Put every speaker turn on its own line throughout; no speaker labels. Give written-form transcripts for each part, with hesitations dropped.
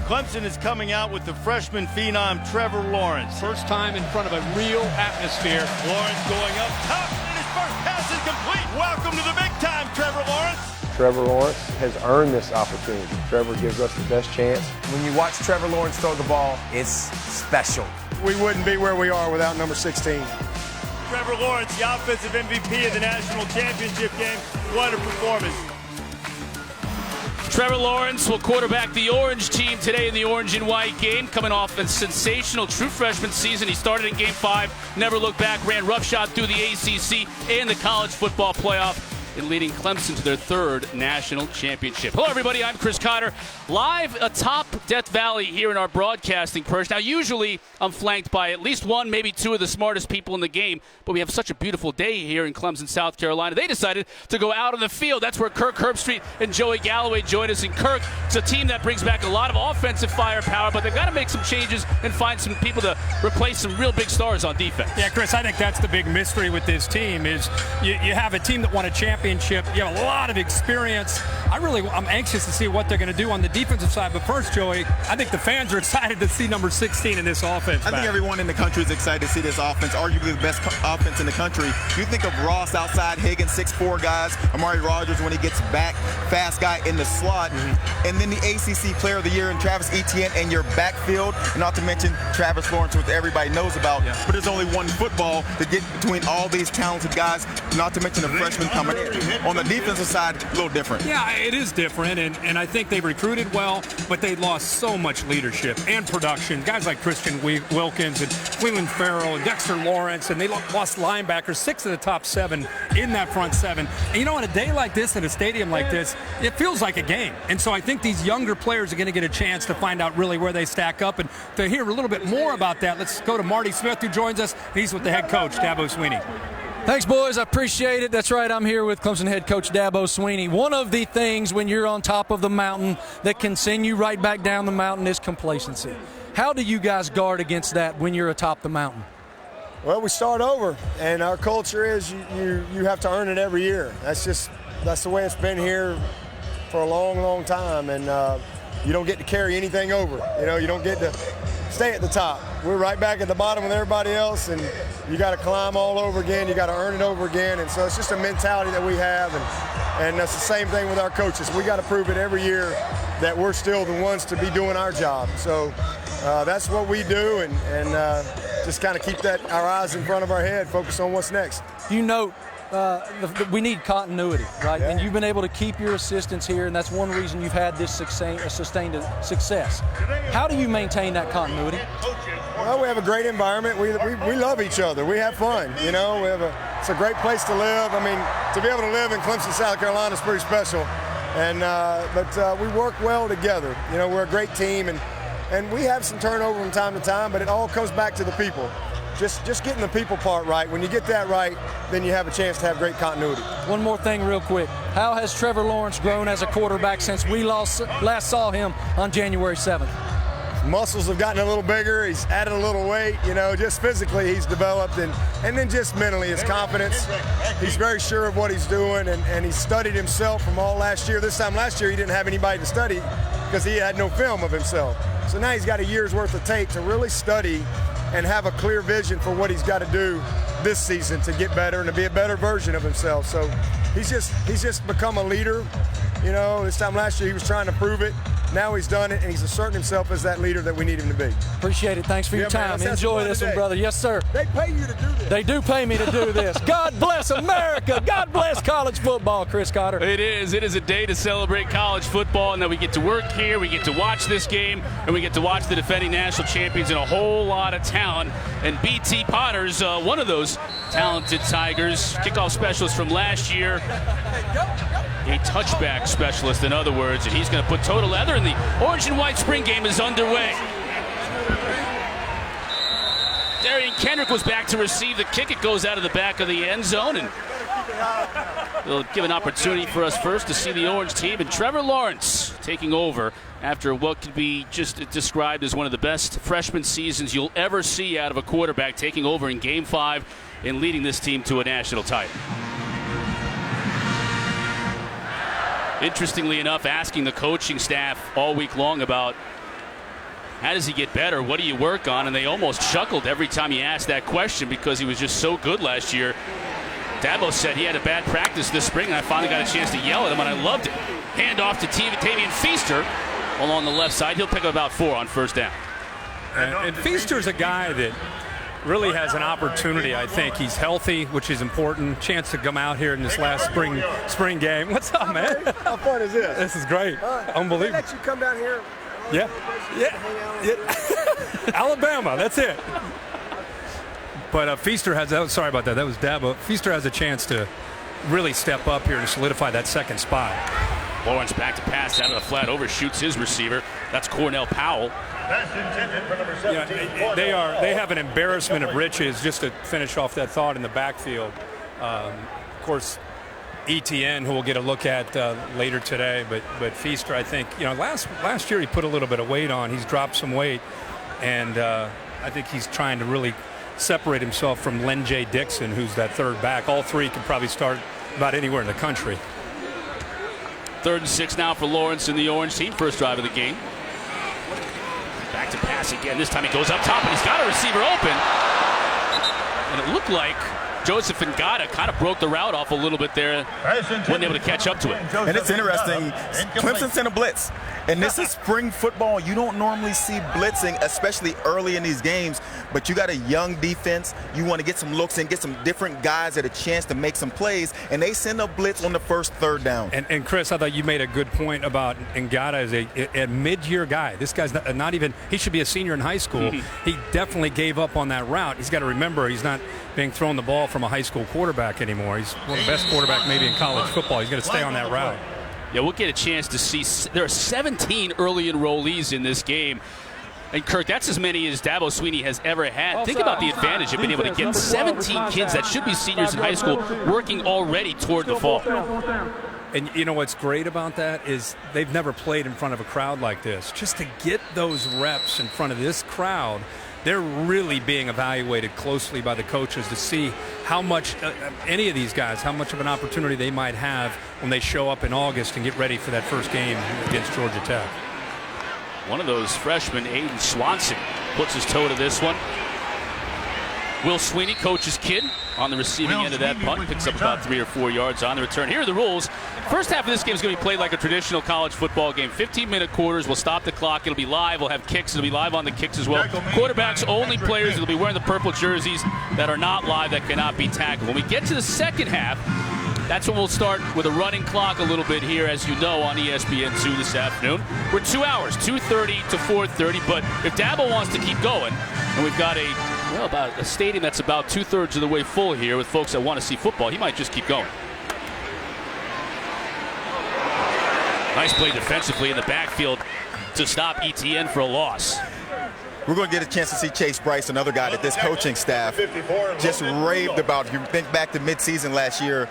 Clemson is coming out with the freshman phenom Trevor Lawrence.
First time in front of a real atmosphere.
Lawrence going up top, and his first pass is complete. Welcome to the big time, Trevor Lawrence.
Trevor Lawrence has earned this opportunity. Trevor gives us the best chance.
When you watch Trevor Lawrence throw the ball, it's special.
We wouldn't be where we are without number 16.
Trevor Lawrence, the offensive MVP of the national championship game. What a performance.
Trevor Lawrence will quarterback the Orange team today in the orange and white game, coming off a sensational true freshman season. He started in Game 5, never looked back, ran roughshod through the ACC and the college football playoff, and leading Clemson to their third national championship. Hello, everybody. I'm Chris Cotter, live atop Death Valley here in our broadcasting perch. Now, usually I'm flanked by at least one, maybe two of the smartest people in the game, but we have such a beautiful day here in Clemson, South Carolina. They decided to go out on the field. That's where Kirk Herbstreit and Joey Galloway joined us. And Kirk, it's a team that brings back a lot of offensive firepower, but they've got to make some changes and find some people to replace some real big stars on defense.
Yeah, Chris, I think that's the big mystery with this team is you have a team that won a championship. You have a lot of experience. I'm anxious to see what they're going to do on the defensive side. But first, Joey, I think the fans are excited to see number 16 in this offense.
I think everyone in the country is excited to see this offense, arguably the best offense in the country. You think of Ross outside, Higgins, 6'4" guys, Amari Rogers when he gets back, fast guy in the slot, and then the ACC Player of the Year and Travis Etienne in your backfield, not to mention Travis Lawrence, which everybody knows about. Yeah. But there's only one football to get between all these talented guys, not to mention the freshmen coming in. On the defensive side, a little different.
Yeah, it is different, and I think they recruited well, but they lost so much leadership and production. Guys like Christian Wilkins and Cleveland Farrell and Dexter Lawrence, and they lost linebackers, 6 of the top 7 in that front 7. And you know, on a day like this, in a stadium like this, it feels like a game. And so I think these younger players are going to get a chance to find out really where they stack up. And to hear a little bit more about that, let's go to Marty Smith, who joins us. He's with the head coach, Dabo Swinney.
Thanks, boys. I appreciate it. That's right. I'm here with Clemson head coach Dabo Swinney. One of the things when you're on top of the mountain that can send you right back down the mountain is complacency. How do you guys guard against that when you're atop the mountain?
Well, we start over, and our culture is you have to earn it every year. That's the way it's been here for a long, long time, and you don't get to carry anything over. You don't get to stay at the top. We're right back at the bottom with everybody else, and you got to climb all over again. You got to earn it over again, and so it's just a mentality that we have, and that's the same thing with our coaches. We got to prove it every year that we're still the ones to be doing our job. So that's what we do, and just kind of keep our eyes in front of our head, focus on what's next.
You note we need continuity, right?
Yeah.
And you've been able to keep your assistants here, and that's one reason you've had this sustained success. How do you maintain that continuity?
Well, we have a great environment. We love each other. We have fun. It's a great place to live. I mean, to be able to live in Clemson, South Carolina is pretty special. And but we work well together. We're a great team, and we have some turnover from time to time, but it all comes back to the people. Just getting the people part right. When you get that right, then you have a chance to have great continuity.
One more thing real quick. How has Trevor Lawrence grown as a quarterback since we last saw him on January 7th?
Muscles have gotten a little bigger. He's added a little weight. Just physically he's developed, and then just mentally his confidence. He's very sure of what he's doing, and he studied himself from all last year. This time last year he didn't have anybody to study because he had no film of himself. So now he's got a year's worth of tape to really study and have a clear vision for what he's got to do this season to get better and to be a better version of himself. So he's just become a leader. This time last year he was trying to prove it. Now he's done it, and he's asserting himself as that leader that we need him to be.
Appreciate it. Thanks for your time.
Man,
enjoy this one, brother. Yes, sir.
They pay you to do this.
They do pay me to do this. God bless America. God bless college football, Chris Cotter.
It is a day to celebrate college football, and that we get to work here, we get to watch this game, and we get to watch the defending national champions and a whole lot of talent. And BT Potter's one of those talented Tigers, kickoff specialist from last year. A touchback specialist, in other words, and he's going to put total leather, and the orange and white spring game is underway. Darian Kendrick was back to receive the kick. It goes out of the back of the end zone, and it'll give an opportunity for us first to see the orange team and Trevor Lawrence taking over after what could be just described as one of the best freshman seasons you'll ever see out of a quarterback, taking over in Game 5 and leading this team to a national title. Interestingly enough, asking the coaching staff all week long about how does he get better? What do you work on? And they almost chuckled every time he asked that question because he was just so good last year. Dabo said he had a bad practice this spring, and I finally got a chance to yell at him, and I loved it. Hand off to Tavian Feaster along the left side. He'll pick up about 4 on first down.
And Feaster's a guy that really has an opportunity. I think he's healthy, which is important. Chance to come out here in this last spring game. What's up, man?
How fun is this?
This is great. Unbelievable.
They let you come down here.
Yeah. Alabama, that's it. But Feaster has, sorry about that, that was Dabo. Feaster has a chance to really step up here to solidify that second spot.
Lawrence back to pass out of the flat, overshoots his receiver. That's Cornell Powell.
They have an embarrassment of riches, just to finish off that thought, in the backfield. Of course, ETN, who we'll get a look at later today, but Feaster, I think, last year he put a little bit of weight on. He's dropped some weight, and I think he's trying to really separate himself from Len J. Dixon, who's that third back. All three can probably start about anywhere in the country.
3rd and 6 now for Lawrence and the Orange team. First drive of the game. Back to pass again. This time he goes up top, and he's got a receiver open. And it looked like Joseph Ngata kind of broke the route off a little bit there. Wasn't able to catch up to it.
And it's interesting. Clemson sent a blitz. And this is spring football. You don't normally see blitzing, especially early in these games. But you got a young defense. You want to get some looks and get some different guys at a chance to make some plays. And they send a blitz on the first 3rd down.
And Chris, I thought you made a good point about Ngata as a mid-year guy. This guy's not even, he should be a senior in high school. He definitely gave up on that route. He's got to remember, he's not being thrown the ball from a high school quarterback anymore. He's one of the best quarterbacks maybe in college football. He's got to stay on that route.
Yeah, we'll get a chance to see. There are 17 early enrollees in this game. And, Kirk, that's as many as Dabo Swinney has ever had. Think about the advantage of being able to get 17 kids that should be seniors in high school working already toward the fall.
And you know what's great about that is they've never played in front of a crowd like this. Just to get those reps in front of this crowd, they're really being evaluated closely by the coaches to see how much, any of these guys, how much of an opportunity they might have when they show up in August and get ready for that first game against Georgia Tech.
One of those freshmen, Aiden Swanson, puts his toe to this one. Will Swinney, coach's kid, on the receiving end of that punt, picks up about 3 or 4 yards on the return. Here are the rules. First half of this game is going to be played like a traditional college football game. 15-minute quarters. We'll stop the clock. It'll be live. We'll have kicks. It'll be live on the kicks as well. Quarterbacks, only players that will be wearing the purple jerseys that are not live, that cannot be tackled. When we get to the second half, that's when we'll start with a running clock a little bit here, as you know, on ESPN2 this afternoon. We're 2 hours, 2:30 to 4:30. But if Dabo wants to keep going, and we've got about a stadium that's about 2/3 of the way full here with folks that want to see football, he might just keep going. Nice play defensively in the backfield to stop ETN for a loss.
We're going to get a chance to see Chase Bryce, another guy that this coaching staff just raved about. If you think back to midseason last year,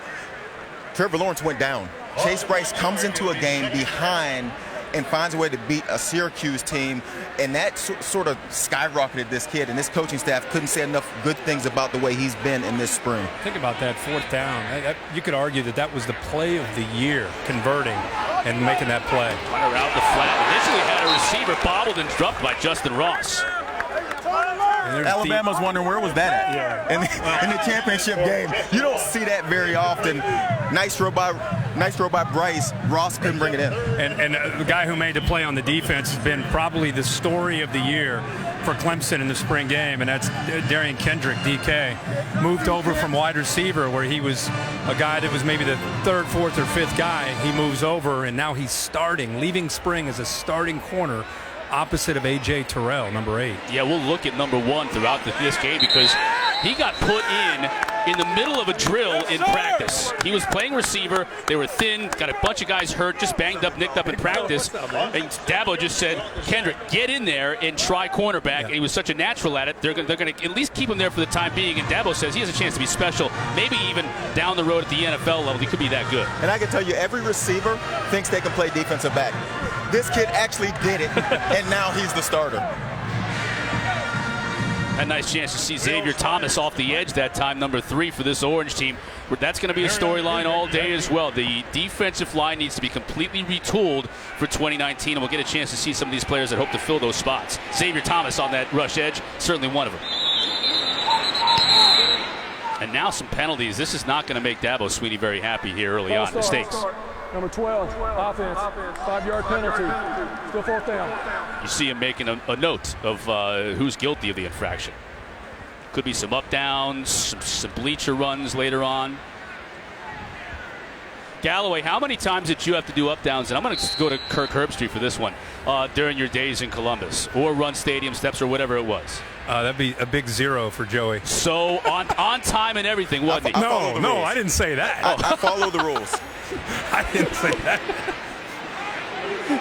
Trevor Lawrence went down. Chase Bryce comes into a game behind and finds a way to beat a Syracuse team, and that sort of skyrocketed this kid, and this coaching staff couldn't say enough good things about the way he's been in this spring.
Think about that 4th down. You could argue that was the play of the year, converting and making that play.
Runner out the flat. Initially had a receiver bobbled and dropped by Justin Ross.
Alabama's wondering where was that at? Yeah. In the championship game. You don't see that very often. Nice throw by Bryce. Ross couldn't bring it in.
And the guy who made the play on the defense has been probably the story of the year for Clemson in the spring game, and that's Darian Kendrick, DK. Moved over from wide receiver, where he was a guy that was maybe the 3rd, 4th, or 5th guy. He moves over, and now he's starting, leaving spring as a starting corner, opposite of A.J. Terrell, number 8.
Yeah, we'll look at number 1 throughout this game because he got put in the middle of a drill in practice. He was playing receiver. They were thin, got a bunch of guys hurt, just banged up, nicked up in practice. And Dabo just said, Kendrick, get in there and try cornerback. Yeah. And he was such a natural at it. They're going to at least keep him there for the time being. And Dabo says he has a chance to be special, maybe even down the road at the NFL level. He could be that good.
And I can tell you, every receiver thinks they can play defensive back. This kid actually did it, and now he's the starter.
A nice chance to see Xavier Thomas off the edge that time, number 3 for this Orange team. That's going to be a storyline all day as well. The defensive line needs to be completely retooled for 2019, and we'll get a chance to see some of these players that hope to fill those spots. Xavier Thomas on that rush edge, certainly one of them. And now some penalties. This is not going to make Dabo Swinney very happy here early on. Mistakes.
Number 12, offense, 5-yard penalty, still 4th down.
You see him making a note of who's guilty of the infraction. Could be some up downs, some bleacher runs later on. Galloway, how many times did you have to do up downs? And I'm going to go to Kirk Herbstreit for this one during your days in Columbus, or run stadium steps, or whatever it was.
That'd be a big 0 for Joey.
So on time and everything, wasn't he?
No, I didn't say that.
I follow the rules.
I didn't say that.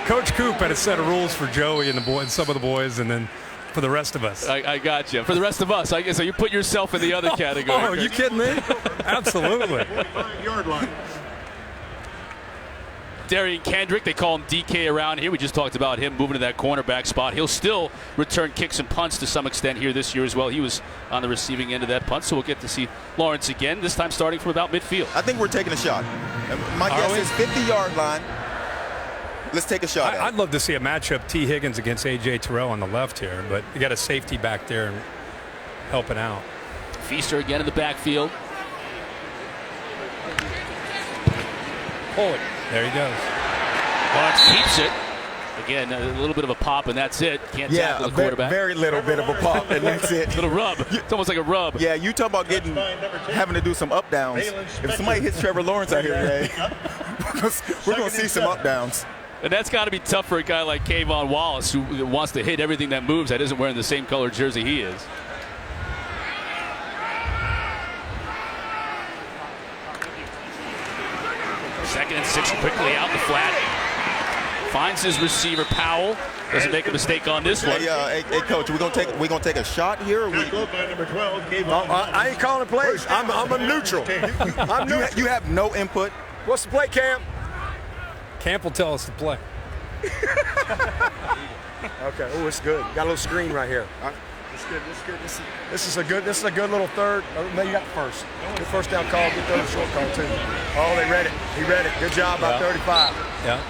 Coach Coop had a set of rules for Joey and the boy, and some of the boys, and then for the rest of us.
I got you. For the rest of us, I guess. So you put yourself in the other category.
Oh, are you kidding me? Absolutely.
5-yard line.
Darian Kendrick, they call him DK around here. We just talked about him moving to that cornerback spot. He'll still return kicks and punts to some extent here this year as well. He was on the receiving end of that punt, so we'll get to see Lawrence again, this time starting from about midfield.
I think we're taking a shot. My guess is 50-yard line. Let's take a shot.
I'd love to see a matchup T. Higgins against A.J. Terrell on the left here, but you got a safety back there and helping out.
Feaster again in the backfield.
Pull it. There he goes.
Lawrence keeps it. Again, a little bit of a pop, and that's it. Can't tackle the quarterback.
Very little bit of a pop, and that's it.
Little rub. It's almost like a rub.
Yeah, you talk about having to do some up downs. If somebody hits Trevor Lawrence out here today, we're going to see some up downs.
And that's got to be tough for a guy like Kayvon Wallace, who wants to hit everything that moves, that isn't wearing the same color jersey he is. Second and 6 quickly out the flat. Finds his receiver Powell. Doesn't make a mistake on this one.
Hey, coach, we're gonna take a shot here. Or
Number 12,
I ain't calling plays. I'm a neutral. I'm neutral.
You have no input.
What's the play, Camp?
Camp will tell us to play.
Okay. Oh, it's good. Got a little screen right here. It's good. It's good. This is a good little third. No, you got the first. Good first down call. Good third short call too. Oh, they read it. He read it. Good job by 35.
Yeah.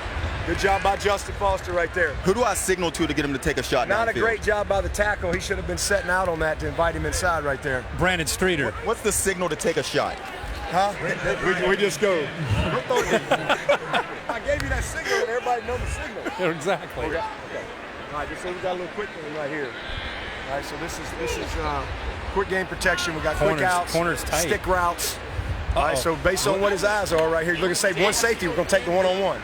Good job by Justin Foster right there.
Who do I signal to get him to take a shot?
Not
downfield?
a great job by the tackle. He should have been setting out on that to invite him inside right there.
Brandon Streeter.
What's the signal to take a shot?
Huh? We just go. I gave you that signal and everybody knows the signal.
Exactly.
Okay. All right, so we got a little quick one right here. All right, so this is quick game protection. We got quick outs,
corners tight.
stick routes. All right, so based on what his eyes are right here, look at say one safety, we're going to take the one-on-one.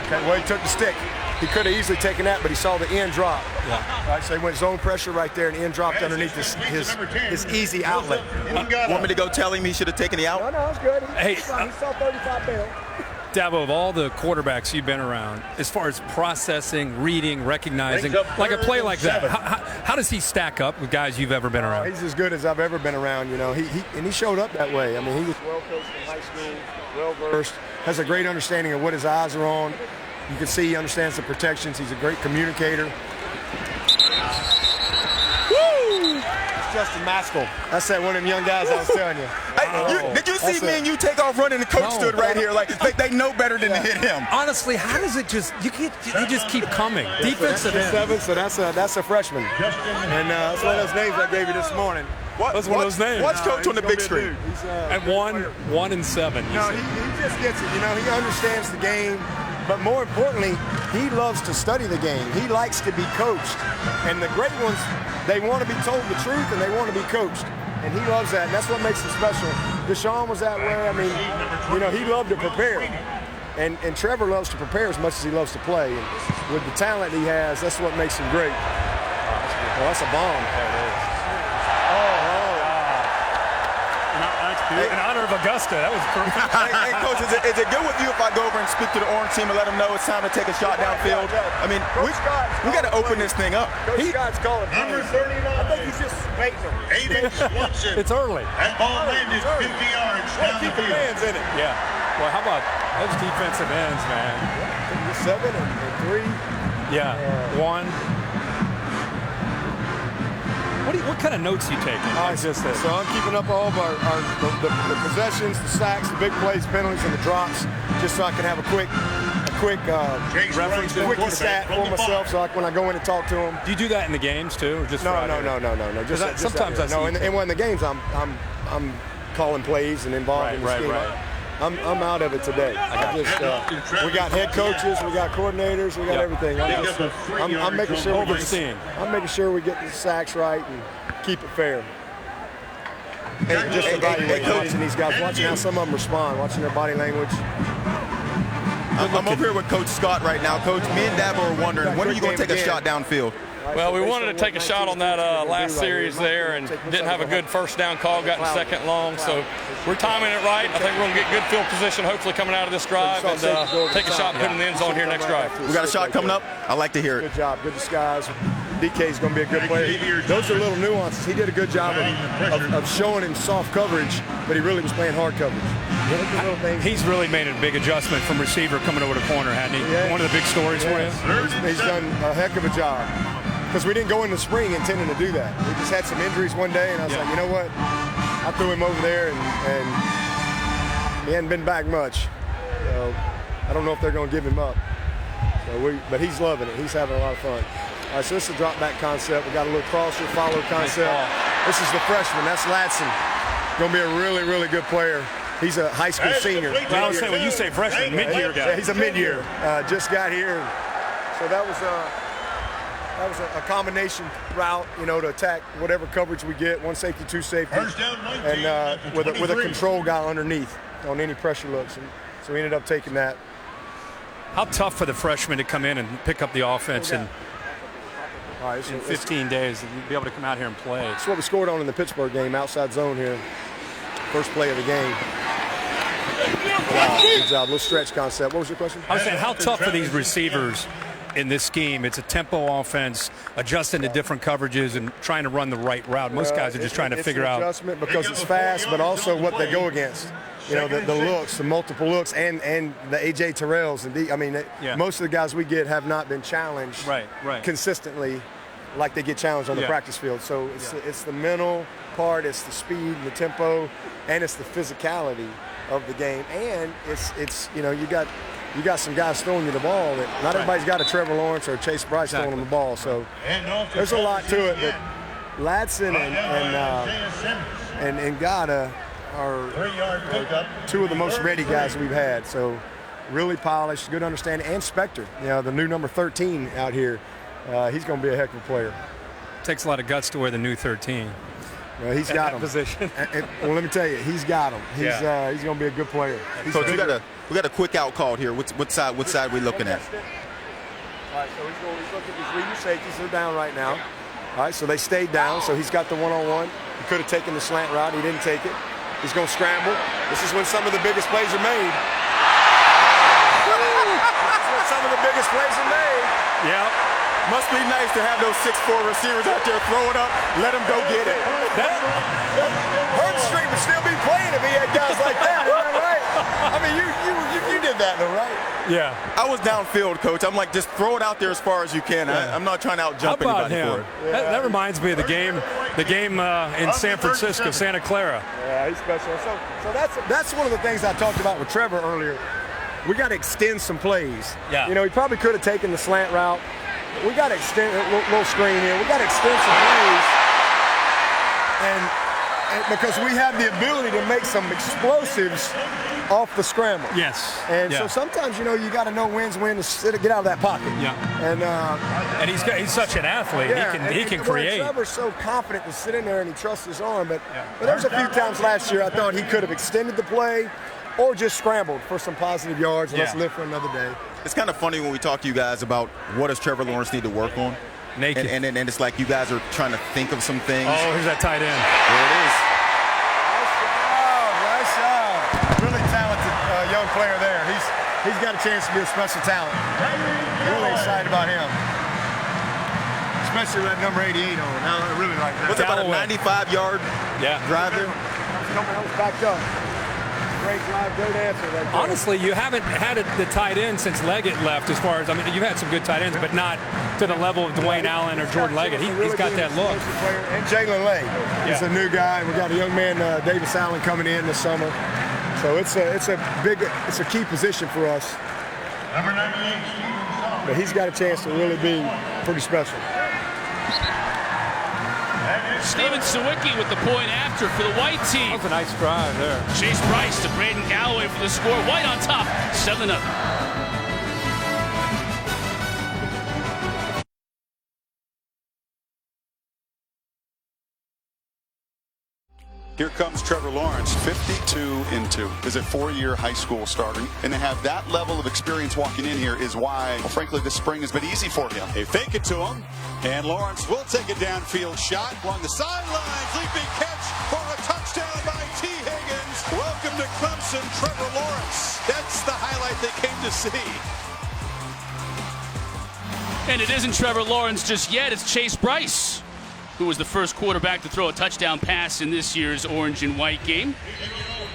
Okay, well, he took the stick. He could have easily taken that, but he saw the end drop. Yeah. All right, so he went zone pressure right there, and the end dropped underneath his easy outlet.
Want me to go tell him he should have taken the out?
No, it's good.
Hey,
he saw 35 bail.
Dabo, of all the quarterbacks you've been around, as far as processing, reading, recognizing, like a play like that, how does he stack up with guys you've ever been around?
He's as good as I've ever been around. You know, he showed up that way. I mean, he was well coached in high school, well versed, has a great understanding of what his eyes are on. You can see he understands the protections. He's a great communicator. Woo! It's Justin Maskell. That's that one of them young guys I was telling you.
Did you see me and you take off running? The coach stood right here like they know better than to hit him.
Honestly, how does it just you just keep coming? Defensive end.
7, so that's a freshman, and that's one of those names I gave you this morning.
That's one of those names.
Watch coach on the big screen.
At 1 and 7.
No, he just gets it. You know, he understands the game. But more importantly, he loves to study the game. He likes to be coached. And the great ones, they want to be told the truth and they want to be coached. And he loves that, and that's what makes him special. Deshaun was that way. I mean, you know, he loved to prepare. And Trevor loves to prepare as much as he loves to play. And with the talent he has, that's what makes him great. Oh, that's a bomb.
In honor of Augusta, that was perfect.
Hey, Coach, is it good with you if I go over and speak to the Orange team and let them know it's time to take a shot downfield? I mean, we got to open this thing up.
Coach Scott's calling.
Number 39.
I think he's just waiting.
Aiden Swanson.
It's early.
That ball landed 50 yards down the
Keep the
field.
fans in it.
Yeah. Well, how about those defensive ends, man?
7 and 3.
Yeah. 1. What What kind of notes you taking?
So I'm keeping up all of the possessions, the sacks, the big plays, penalties, and the drops, just so I can have a quick reference, quick stat for myself. So when I go in and talk to them.
Do you do that in the games too, or just
no?
Just sometimes I see.
And when the games, I'm calling plays and involved in the scheme.
Right.
I'm out of it today. We got head coaches, we got coordinators, we got everything. I'm making sure I'm making sure we get the sacks right and keep it fair. And just evaluate watching these guys, watching how some of them respond, watching their body language.
I'm up here with Coach Scott right now. Coach, me and Dabo are wondering, when are you going to take a shot downfield?
Well, we wanted to take a shot on that last series there and didn't have a good first down call, got in second long. So we're timing it right. I think we're going to get good field position, hopefully coming out of this drive, and take a shot and put in the end zone here next drive.
We got a shot coming up. I like to hear it.
Good job. Good disguise. DK's going to be a good player. Those are little nuances. He did a good job of showing him soft coverage, but he really was playing hard coverage.
He's really made a big adjustment from receiver coming over to corner, hadn't he?
Yeah.
One of the big stories for you?
He's done a heck of a job. Because we didn't go in the spring intending to do that. We just had some injuries one day, and I was like, you know what? I threw him over there, and he hadn't been back much. So I don't know if they're going to give him up. But he's loving it. He's having a lot of fun. All right, so this is a drop back concept. We got a little crosser follow concept. This is the freshman. That's Ladson. Going to be a really, really good player. He's a high school senior.
Well, I would say when you say freshman, mid-year guy.
Yeah, he's a mid-year. Just got here. So that was a combination route, to attack whatever coverage we get, one safety, two safety, and with a control guy underneath on any pressure looks. And so we ended up taking that.
How tough for the freshman to come in and pick up the offense in 15 days and be able to come out here and play?
That's what we scored on in the Pittsburgh game, outside zone here. First play of the game. Good job. Little stretch concept. What was your question?
I was saying, how tough for these receivers in this scheme? It's a tempo offense, adjusting to different coverages and trying to run the right route. Most guys are just trying to figure out.
It's an adjustment because it's fast, but also what they go against. The looks, the multiple looks, and the A.J. Terrells. And most of the guys we get have not been challenged consistently like they get challenged on the practice field. So it's the mental part, it's the speed and the tempo, and it's the physicality of the game. And it's you got some guys throwing you the ball that not everybody's got a Trevor Lawrence or a Chase Bryce throwing them the ball. So there's a lot to it. But Ladson and Ngata are two of the most ready guys we've had. So really polished, good understanding, and Spector, the new number 13 out here. He's going to be a heck of a player.
Takes a lot of guts to wear the new 13.
Well, he's got him.
Position.
Well, let me tell you, he's got him. He's going to be a good player.
Coach, we got a quick out call here. What side are we looking at?
All right, so he's looking at these reading safeties. They're down right now. All right, so they stayed down. So he's got the one-on-one. He could have taken the slant route. He didn't take it. He's going to scramble. This is when some of the biggest plays are made. Some of the biggest plays are made.
Yeah. Must be nice to have those 6'4" receivers out there, throw it up, let them go get it.
Hurt Street would still be playing if he had guys like that, isn't that right? I mean, you did that though, right?
Yeah.
I was downfield, Coach. I'm like, just throw it out there as far as you can. I'm not trying to out-jump anybody for it.
Yeah. That reminds me of the game in San Francisco, Santa Clara.
Yeah, he's special. So that's one of the things I talked about with Trevor earlier. We got to extend some plays.
Yeah.
He probably could have taken the slant route. We got to extend a little screen here. We got to extend some plays, and because we have the ability to make some explosives off the scramble.
Yes.
And so sometimes you got to know when's when to get out of that pocket.
Yeah.
And
he's such an athlete.
Yeah,
he can create.
Trevor's so confident to sit in there and he trusts his arm. But there was a few times last year I thought he could have extended the play, or just scrambled for some positive yards. And let's live for another day.
It's kind of funny when we talk to you guys about what does Trevor Lawrence need to work on.
Naked.
And it's like you guys are trying to think of some things.
Oh, here's that tight end.
There it is.
Nice job. Really talented young player there. He's got a chance to be a special talent. Really excited about him. Especially with that number 88 on. I really like that.
What's about a 95-yard drive there?
That was backed up. Great drive, great answer. Right there.
Honestly, you haven't had the tight end since Leggett left. As far as you've had some good tight ends, but not to the level of Dwayne Allen or Jordan Leggett. He's got that look.
And Jalen Lay. He's a new guy. We got a young man, Davis Allen, coming in this summer. So it's a key position for us.
Number 98,
but he's got a chance to really be pretty special.
Steven Sawicki with the point after for the White team.
That was a nice drive there.
Chase Bryce to Braden Galloway for the score. White on top, 7-0.
Here comes Trevor Lawrence, 52-2. Is a 4-year high school starting, and to have that level of experience walking in here is why, well, frankly, this spring has been easy for him.
They fake it to him, and Lawrence will take a downfield shot along the sidelines. Leaping catch for a touchdown by T. Higgins. Welcome to Clemson, Trevor Lawrence. That's the highlight they came to see.
And it isn't Trevor Lawrence just yet. It's Chase Bryce, who was the first quarterback to throw a touchdown pass in this year's orange and white game,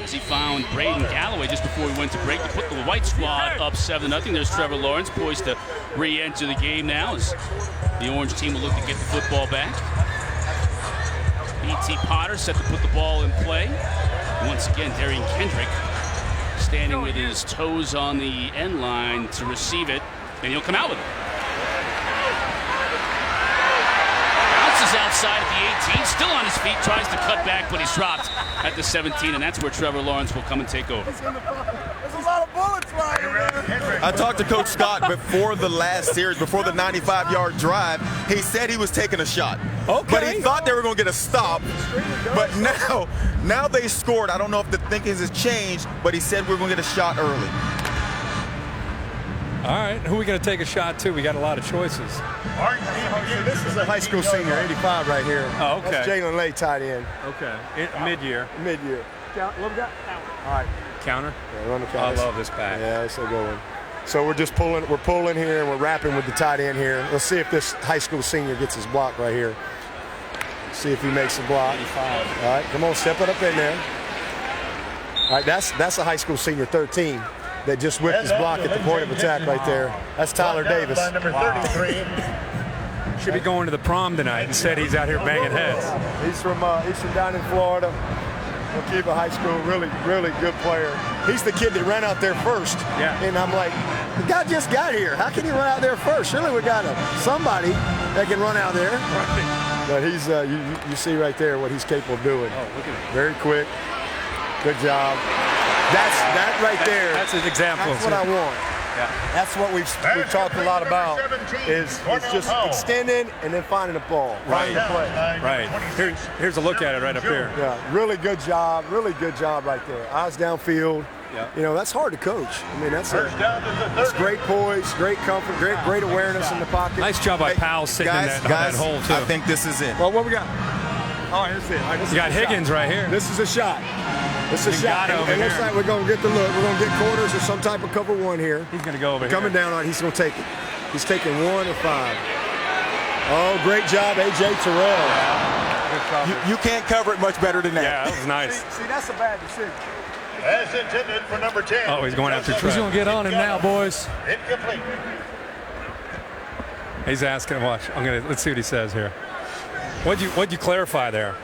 as he found Braden Galloway just before we went to break to put the White squad up 7-0. There's Trevor Lawrence poised to re-enter the game now as the orange team will look to get the football back. B.T. Potter set to put the ball in play. Once again, Darian Kendrick standing with his toes on the end line to receive it, and he'll come out with it. Outside at the 18, still on his feet, tries to cut back, but he's dropped at the 17, and that's where Trevor Lawrence will come and take over.
There's a lot of bullets flying there.
I talked to Coach Scott before the last series, before the 95-yard drive. He said he was taking a shot.
Okay.
But he thought they were going to get a stop. But now they scored. I don't know if the thinking has changed, but he said we're going to get a shot early.
All right, who are we going to take a shot to? We got a lot of choices.
So this is a high school senior, 85 right here.
Oh, okay.
That's Jalen Lay tight end.
Okay. Mid-year.
Mid-year. What we got? All right.
Counter?
Yeah, run the counter.
I love this back.
Yeah, that's a good one. So we're just pulling. We're pulling here, and we're wrapping with the tight end here. Let's see if this high school senior gets his block right here. See if he makes the block. 85. All right, come on, step it up in there. All right, that's a high school senior, 13. That just whipped his block at the point of attack right there. That's Tyler Davis.
Number 33.
Should be going to the prom tonight. Instead, he's out here banging heads.
He's from down in Florida. Waukegan High School. Really, really good player. He's the kid that ran out there first.
Yeah.
And I'm like, the guy just got here. How can he run out there first? Surely we got somebody that can run out there. Right. But he's you see right there what he's capable of doing.
Oh, look at him.
Very quick. Good job. That right there.
That's an example.
That's what I want.
Yeah.
That's what we've talked a lot about. Is just extending and then finding the ball.
Right.
Finding the play.
Right. Here's a look at it right up here.
Yeah. Really good job. Really good job right there. Eyes downfield.
Yeah.
You know, that's hard to coach. I mean, that's great poise, great comfort, great awareness in the pocket.
Nice job by Powell sitting in that hole too.
I think this is it.
Well, what we got? Oh, here's it. Right,
you got Higgins right here.
This is a shot. This is a shot. It looks like we're going to get the look. We're going to get quarters or some type of cover one here.
He's going to go over here.
Coming down on it. He's going to take it. He's taking 1 or 5. Oh, great job, A.J. Terrell.
You can't cover it much better than that.
Yeah, that was nice.
See, that's a bad decision.
As intended for number 10.
Oh, he's going after Trevor.
He's going to get on him now, boys.
Incomplete.
He's asking, watch. Let's see what he says here. What'd you clarify there?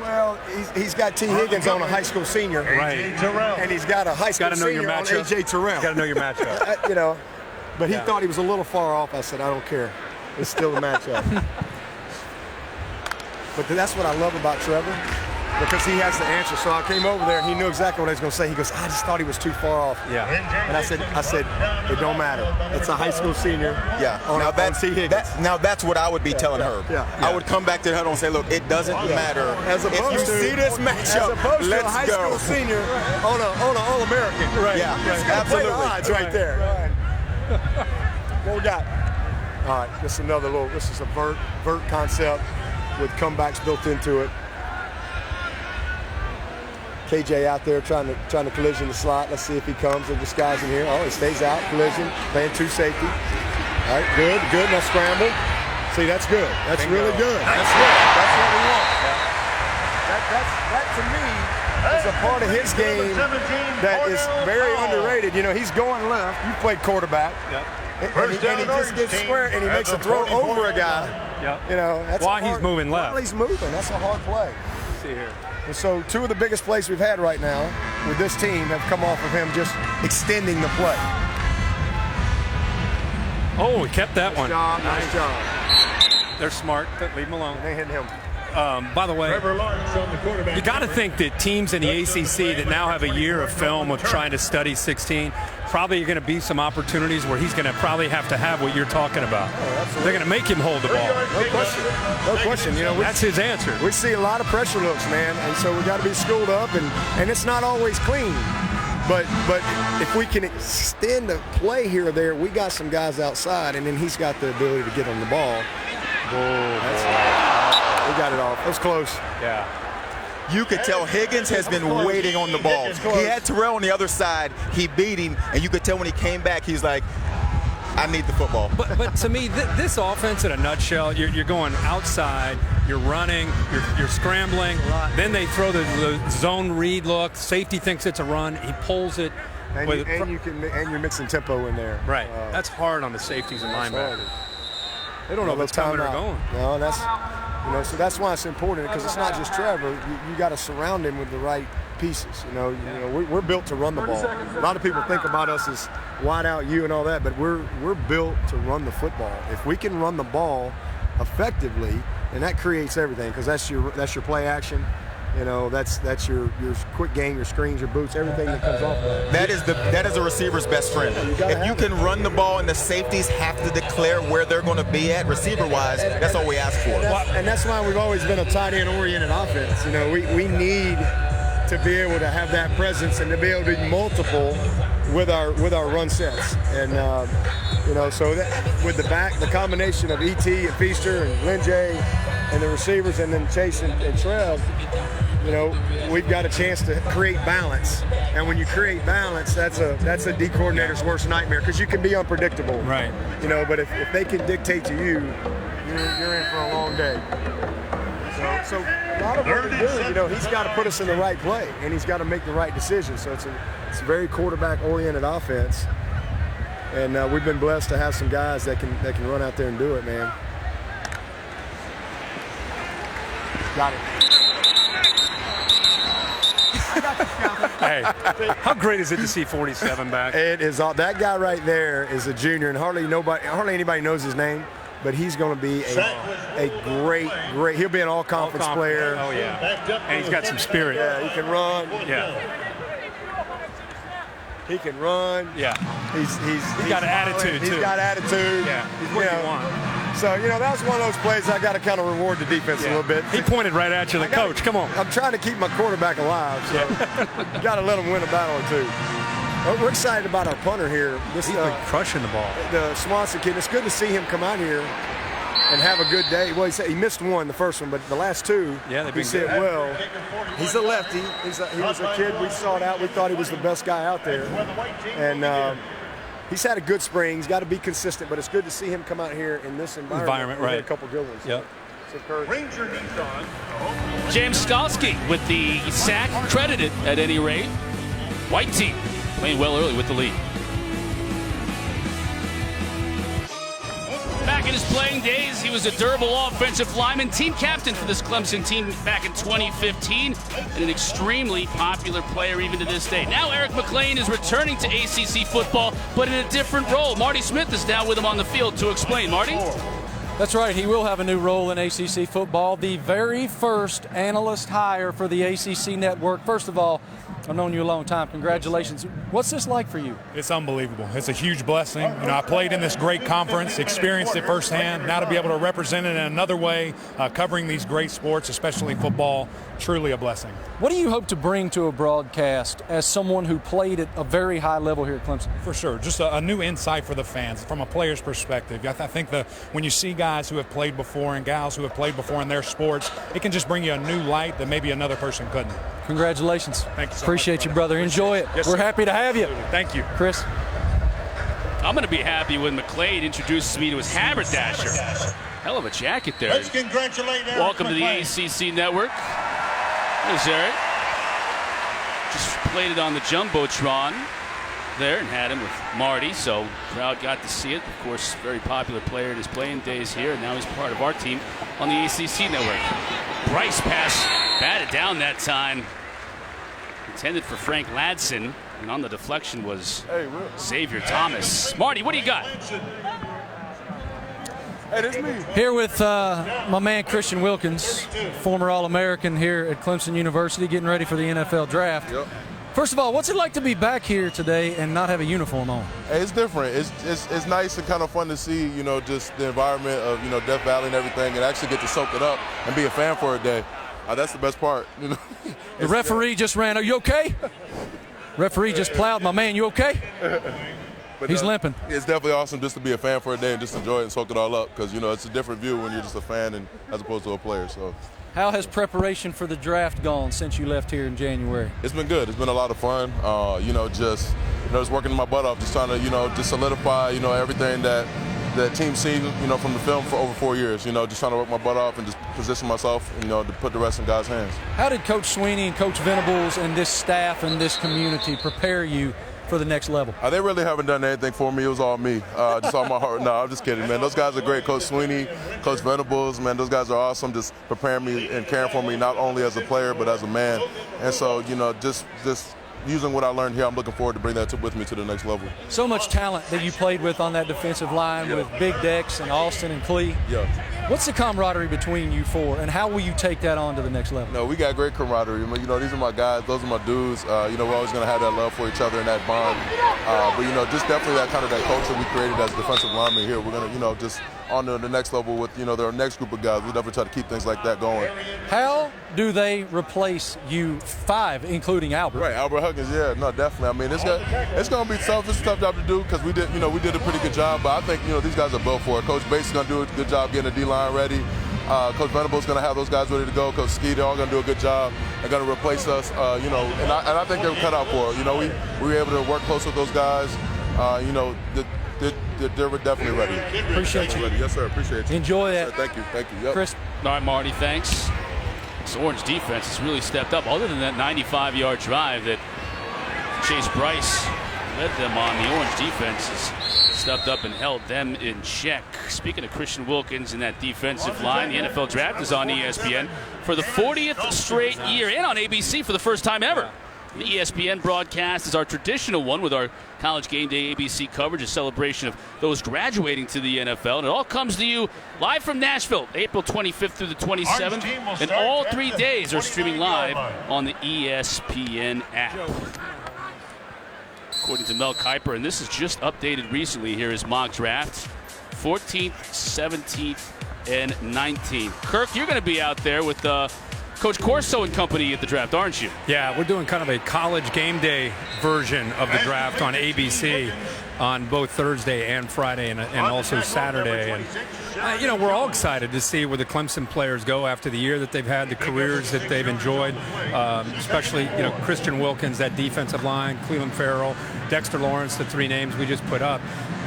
Well, he's got T. Higgins on a high school senior.
Right.
And he's got a high school senior on A.J. Terrell.
Got to know your matchup.
You know, but he thought he was a little far off. I said, I don't care. It's still a matchup. But that's what I love about Trevor, because he has the answer. So I came over there and he knew exactly what I was going to say. He goes, I just thought he was too far off.
Yeah.
And I said, it don't matter. It's a high school senior.
Yeah.
Now
that's what I would be telling Herb.
Yeah.
I would come back to the huddle and say, look, it doesn't matter.
As opposed
if you see this matchup, let's
to a high
go.
school senior on an All-American.
Right. Yeah. Absolutely.
Play the odds right there. Right. What we got? All right. This is a vert concept with comebacks built into it. KJ out there trying to collision the slot. Let's see if he comes in disguise in here. Oh, he stays out. Collision. Playing 2 safety. All right, good. Now scramble. See, that's good. That's really good. That's good. That's what we want. That to me is a part of his game that is very underrated. You know, he's going left. You played quarterback.
Yep.
and he just gets square and he makes a throw over a guy.
Yep.
You know, that's
while he's moving left.
While he's moving, that's a hard play.
Let's see here.
And so 2 of the biggest plays we've had right now with this team have come off of him just extending the play.
Oh, he kept that one.
Nice job.
They're smart. Leave him alone.
They hit him.
By the way, you got to think that teams in the ACC that now have a year of film of trying to study 16, probably are going to be some opportunities where he's going to probably have to have what you're talking about. They're going to make him hold the ball.
No question. No question. You know,
that's his answer.
We see a lot of pressure looks, man, and so we got to be schooled up, and it's not always clean. But if we can extend the play here or there, we got some guys outside, and then he's got the ability to get on the ball. We got it off. It was close.
Yeah.
You could tell Higgins has been waiting on the ball. He had Terrell on the other side. He beat him, and you could tell when he came back, he's like, I need the football.
But to me, this offense in a nutshell, you're going outside, you're running, you're scrambling. Then they throw the zone read look. Safety thinks it's a run. He pulls it.
And you're mixing tempo in there.
Right. That's hard on the safeties and linebackers. They don't know if it's coming or going.
No, so that's why it's important, because it's not just Trevor. You got to surround him with the right pieces. You know, we're built to run the ball. A lot of people think about us as wide out you and all that, but we're built to run the football. If we can run the ball effectively, and that creates everything, because that's your play action. You know, that's your quick game, your screens, your boots, everything that comes off of that.
That is a receiver's best friend. If you can run the ball and the safeties have to declare where they're going to be at, receiver-wise, that's all we ask for.
And that's why we've always been a tight end-oriented offense. You know, we need to be able to have that presence and to be able to be multiple with our run sets. And you know, so that, with the combination of ET and Feaster and Lynn J and the receivers, and then Chase and Trev, you know, we've got a chance to create balance. And when you create balance, that's a D coordinator's worst nightmare, because you can be unpredictable.
Right.
You know, but if they can dictate to you, you're in for a long day. So a lot of what we do, you know, he's got to put us in the right play, and he's got to make the right decision. So it's a very quarterback-oriented offense, and we've been blessed to have some guys that can run out there and do it, man. Got it.
Hey, how great is it to see 47 back?
It is. That guy right there is a junior, and hardly anybody knows his name. But he's going to be a great. He'll be an all-conference player.
Oh yeah, and he's got some spirit.
Yeah, he can run.
Yeah,
he can run.
Yeah,
he's
got an attitude too.
He's got attitude.
Yeah, he's what you want.
So, you know, that was one of those plays I got to kind of reward the defense a little bit.
He pointed right at you, like, coach, come on.
I'm trying to keep my quarterback alive, so got to let him win a battle or two. We're excited about our punter here.
He's been crushing the ball.
The Swanson kid. It's good to see him come out here and have a good day. Well, he missed one, the first one, but the last two, he said well. He's a lefty. He was a kid we sought out. We thought he was the best guy out there. And he's had a good spring. He's got to be consistent, but it's good to see him come out here in this environment.
Right.
A couple good ones.
Yep.
Ranger Nissan.
James Skalski with the sack credited at any rate. White team playing well early with the lead. Back in his playing days, he was a durable offensive lineman, team captain for this Clemson team back in 2015, and an extremely popular player even to this day. Now Eric McLean is returning to ACC football, but in a different role. Marty Smith is now with him on the field to explain. Marty?
That's right. He will have a new role in ACC football. The very first analyst hire for the ACC network. First of all, I've known you a long time. Congratulations. What's this like for you?
It's unbelievable. It's a huge blessing. You know, I played in this great conference, experienced it firsthand. Now to be able to represent it in another way, covering these great sports, especially football, truly a blessing.
What do you hope to bring to a broadcast as someone who played at a very high level here at Clemson?
For sure. Just a new insight for the fans from a player's perspective. I think when you see guys who have played before and gals who have played before in their sports, it can just bring you a new light that maybe another person couldn't.
Congratulations.
Thank you so
Appreciate
much,
you, brother. Enjoy it.
Yes,
We're
sir.
happy to have you.
Absolutely. Thank you.
Chris?
I'm going to be happy when McLean introduces me to his haberdasher. Hell of a jacket there.
Let's congratulate Eric
Welcome
McLean.
to the ACC Network. There's Eric. Just played it on the Jumbotron. there and had him with Marty, so crowd got to see it. Of course, very popular player in his playing days here, and now he's part of our team on the ACC network. Bryce pass batted down that time. Intended for Frank Ladson, and on the deflection was Xavier Thomas. Marty, what do you got?
Hey, this me.
Here with my man Christian Wilkins, former All-American here at Clemson University, getting ready for the NFL draft.
Yep.
First of all, what's it like to be back here today and not have a uniform on?
Hey, it's different. It's nice and kind of fun to see, you know, just the environment of, you know, Death Valley and everything, and actually get to soak it up and be a fan for a day. That's the best part, you know.
The referee just ran. Are you okay? Referee just plowed my man. You okay?
But
he's limping.
It's definitely awesome just to be a fan for a day and just enjoy it and soak it all up, because, you know, it's a different view when you're just a fan and as opposed to a player. So,
how has preparation for the draft gone since you left here in January?
It's been good. It's been a lot of fun. You know, just working my butt off, just trying to, you know, just solidify, you know, everything that team seen, you know, from the film for over 4 years. You know, just trying to work my butt off and just position myself, you know, to put the rest in God's hands.
How did Coach Sweeney and Coach Venables and this staff and this community prepare you for the next level?
They really haven't done anything for me. It was all me. Just all my heart. No, I'm just kidding, man. Those guys are great. Coach Sweeney, Coach Venables, man, those guys are awesome, just preparing me and caring for me, not only as a player but as a man. And so, you know, just using what I learned here, I'm looking forward to bring that with me to the next level.
So much talent that you played with on that defensive line with Big Dex and Austin and Clee.
Yeah.
What's the camaraderie between you four, and how will you take that on to the next level?
No, we got great camaraderie. You know, these are my guys. Those are my dudes. You know, we're always going to have that love for each other and that bond. But, you know, just definitely that culture we created as defensive linemen here. We're going to, you know, just on to the next level with, you know, their next group of guys. We'll definitely try to keep things like that going.
How do they replace you five, including Albert?
Right, Albert Huggins, yeah, no, definitely. I mean, it's going to be tough. It's a tough job to do because we did a pretty good job. But I think, you know, these guys are built for it. Coach Bates is going to do a good job getting the D-line ready. Coach Venables is going to have those guys ready to go. Coach Ski, they're all going to do a good job. They're going to replace us, you know, and I think they're cut out for it. You know, we were able to work close with those guys. You know, they're definitely ready.
Appreciate you.
Yes, sir. Appreciate you.
Enjoy that.
Yes, thank you. Thank you. Yep.
Chris.
All right, Marty, thanks. This Orange defense has really stepped up. Other than that 95-yard drive that Chase Bryce led them on, the Orange defense has stepped up and held them in check. Speaking of Christian Wilkins and that defensive line, the NFL Draft is on ESPN for the 40th straight year and on ABC for the first time ever. The ESPN broadcast is our traditional one with our College Game Day ABC coverage, a celebration of those graduating to the NFL. And it all comes to you live from Nashville, April 25th through the 27th. And all 3 days are streaming live on the ESPN app. According to Mel Kiper, and this is just updated recently, here is mock draft, 14th, 17th, and 19th. Kirk, you're going to be out there with Coach Corso and company at the draft, aren't you?
Yeah, we're doing kind of a College Game Day version of the draft on ABC on both Thursday and Friday and also Saturday. And, you know, we're all excited to see where the Clemson players go after the year that they've had, the careers that they've enjoyed, especially, you know, Christian Wilkins, that defensive line, Cleveland Farrell, Dexter Lawrence, the three names we just put up.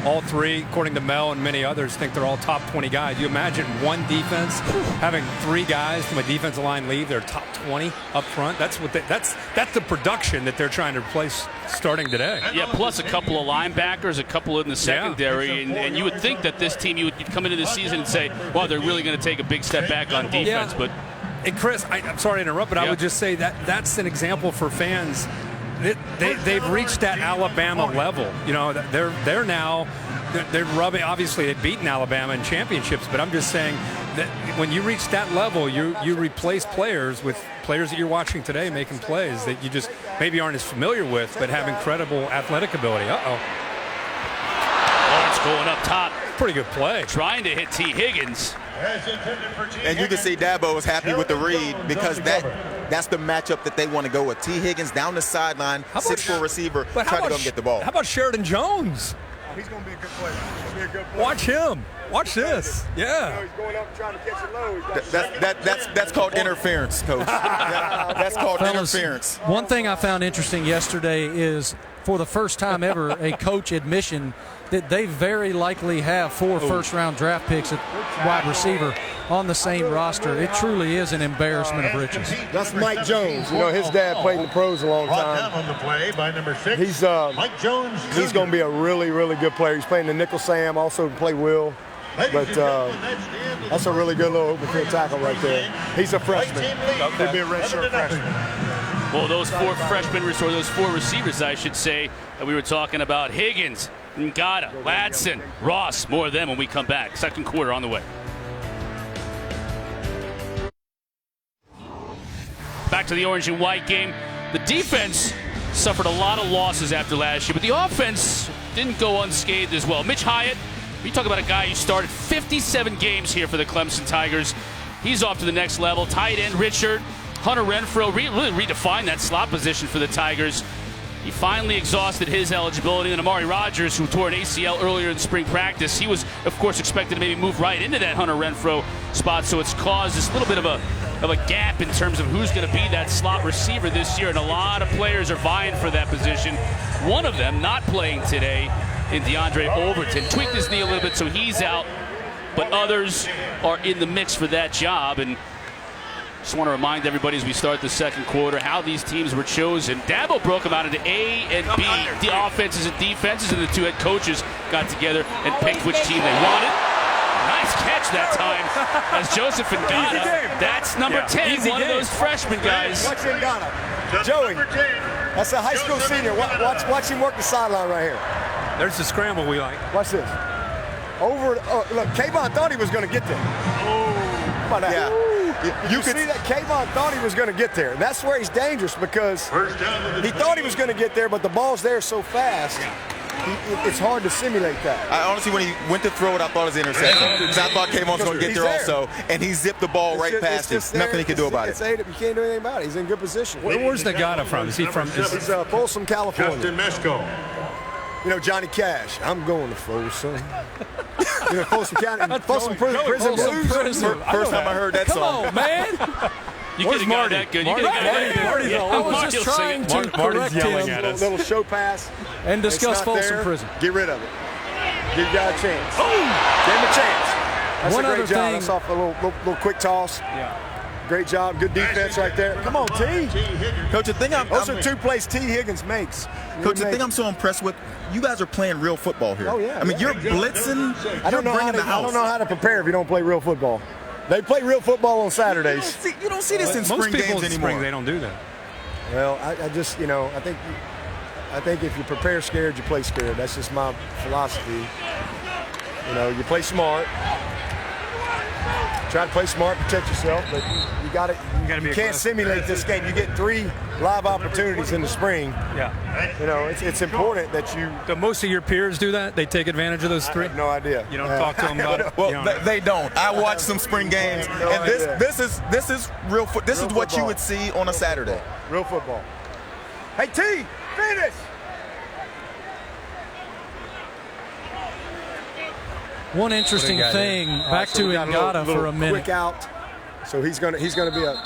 All three, according to Mel and many others, think they're all top 20 guys. You imagine one defense having three guys from a defensive line leave their top 20 up front. That's the production that they're trying to replace starting today.
Yeah, plus a couple of linebackers, a couple in the secondary, and you would think that this team, you'd come into the season and say, wow, they're really going to take a big step back on defense.
Yeah.
But
and Chris, I'm sorry to interrupt, but I would just say that's an example for fans. They've reached that Alabama level. You know, they're now rubbing. Obviously, they've beaten Alabama in championships, but I'm just saying that when you reach that level, you replace players with players that you're watching today making plays that you just maybe aren't as familiar with, but have incredible athletic ability.
Lawrence going up top.
Pretty good play.
Trying to hit T. Higgins.
And you can see Dabo was happy with the read because that's the matchup that they want to go with. T. Higgins down the sideline, 6'4" receiver, trying to go and get the ball.
How about Sheridan Jones?
He's going to be a good player. He's going to be a good player.
Watch him. Watch this. Yeah.
He's going up trying to catch it low.
That's called interference, Coach. That's called
Fellas,
interference.
One thing I found interesting yesterday is, for the first time ever, a coach admission that they very likely have 4 first-round draft picks at wide receiver on the same roster. It truly is an embarrassment of riches.
That's Mike Jones. You know, his dad played in the pros a long
Brought down
time.
on the play by number 6.
He's
Mike Jones.
he's going to be a really, really good player. He's playing the nickel Sam, also can play Will. But that's a really good little open field tackle right there. He's a freshman. He'll be a redshirt freshman.
Well, those 4 freshmen, or those 4 receivers, I should say, that we were talking about: Higgins, Ngata, Ladson, Ross. More of them when we come back. Second quarter on the way. Back to the orange and white game. The defense suffered a lot of losses after last year, but the offense didn't go unscathed as well. Mitch Hyatt, you talk about a guy who started 57 games here for the Clemson Tigers. He's off to the next level. Tight end Richard, Hunter Renfrow really redefined that slot position for the Tigers. He finally exhausted his eligibility. And Amari Rodgers, who tore an ACL earlier in spring practice, he was, of course, expected to maybe move right into that Hunter Renfrow spot. So it's caused this little bit of a gap in terms of who's going to be that slot receiver this year. And a lot of players are vying for that position. One of them not playing today in DeAndre Overton. Tweaked his knee a little bit, so he's out. But others are in the mix for that job. And just want to remind everybody as we start the second quarter how these teams were chosen. Dabo broke them out into A and B, the offenses and defenses, and the 2 head coaches got together and picked which team they wanted. Nice catch that time as Joseph Ngata. That's number 10, one of those freshman guys.
Watch Ngata. Joey, that's a high school senior. Watch him work the sideline right here.
There's the scramble we like.
Watch this. Look, Kayvon thought he was going to get there. How about that?
Yeah.
You could see that Kayvon thought he was going to get there. And that's where he's dangerous, because he thought he was going to get there, but the ball's there so fast, it's hard to simulate that.
I honestly, when he went to throw it, I thought it was an interception. Because I thought Kayvon was going to get there also, and he zipped the ball right past him. Nothing he could do about it.
You can't do anything about it. He's in good position.
Where's Ngata from? Is he from?
He's Folsom, California.
Justin Mesco.
You know, Johnny Cash, I'm going to Folsom. You know, Folsom County, Folsom Prison Blues.
First time I heard that song.
Come on, man.
You could have got that good.
I was just trying to correct him.
Little show pass.
And discuss Folsom Prison.
Get rid of it. Give you guys a chance. Give him a chance. That's
One
a great
other
job.
thing.
That's off a little quick toss.
Yeah.
Great job. Good defense right there. Come on, T.
Coach, the thing
Those are 2 plays T. Higgins makes.
Coach, the thing I'm so impressed with, you guys are playing real football here.
Oh, yeah.
I mean, you're blitzing.
I don't know how to prepare if you don't play real football. They play real football on Saturdays.
You don't see this in spring games anymore.
Spring, they don't do that.
Well, I just, you know, I think if you prepare scared, you play scared. That's just my philosophy. You know, you play smart. Try to play smart, protect yourself, but you got it. You can't simulate this game. You get 3 live opportunities in the spring.
Yeah.
You know, it's important that you.
Do most of your peers do that? They take advantage of those 3?
I have no idea.
You don't talk to them about it?
Well, they don't. I watch some spring games, and this is real. This is what you would see on a Saturday.
Real football. Hey, T, finish.
One interesting thing, back to Ngata for a minute.
Quick out, so he's gonna be a.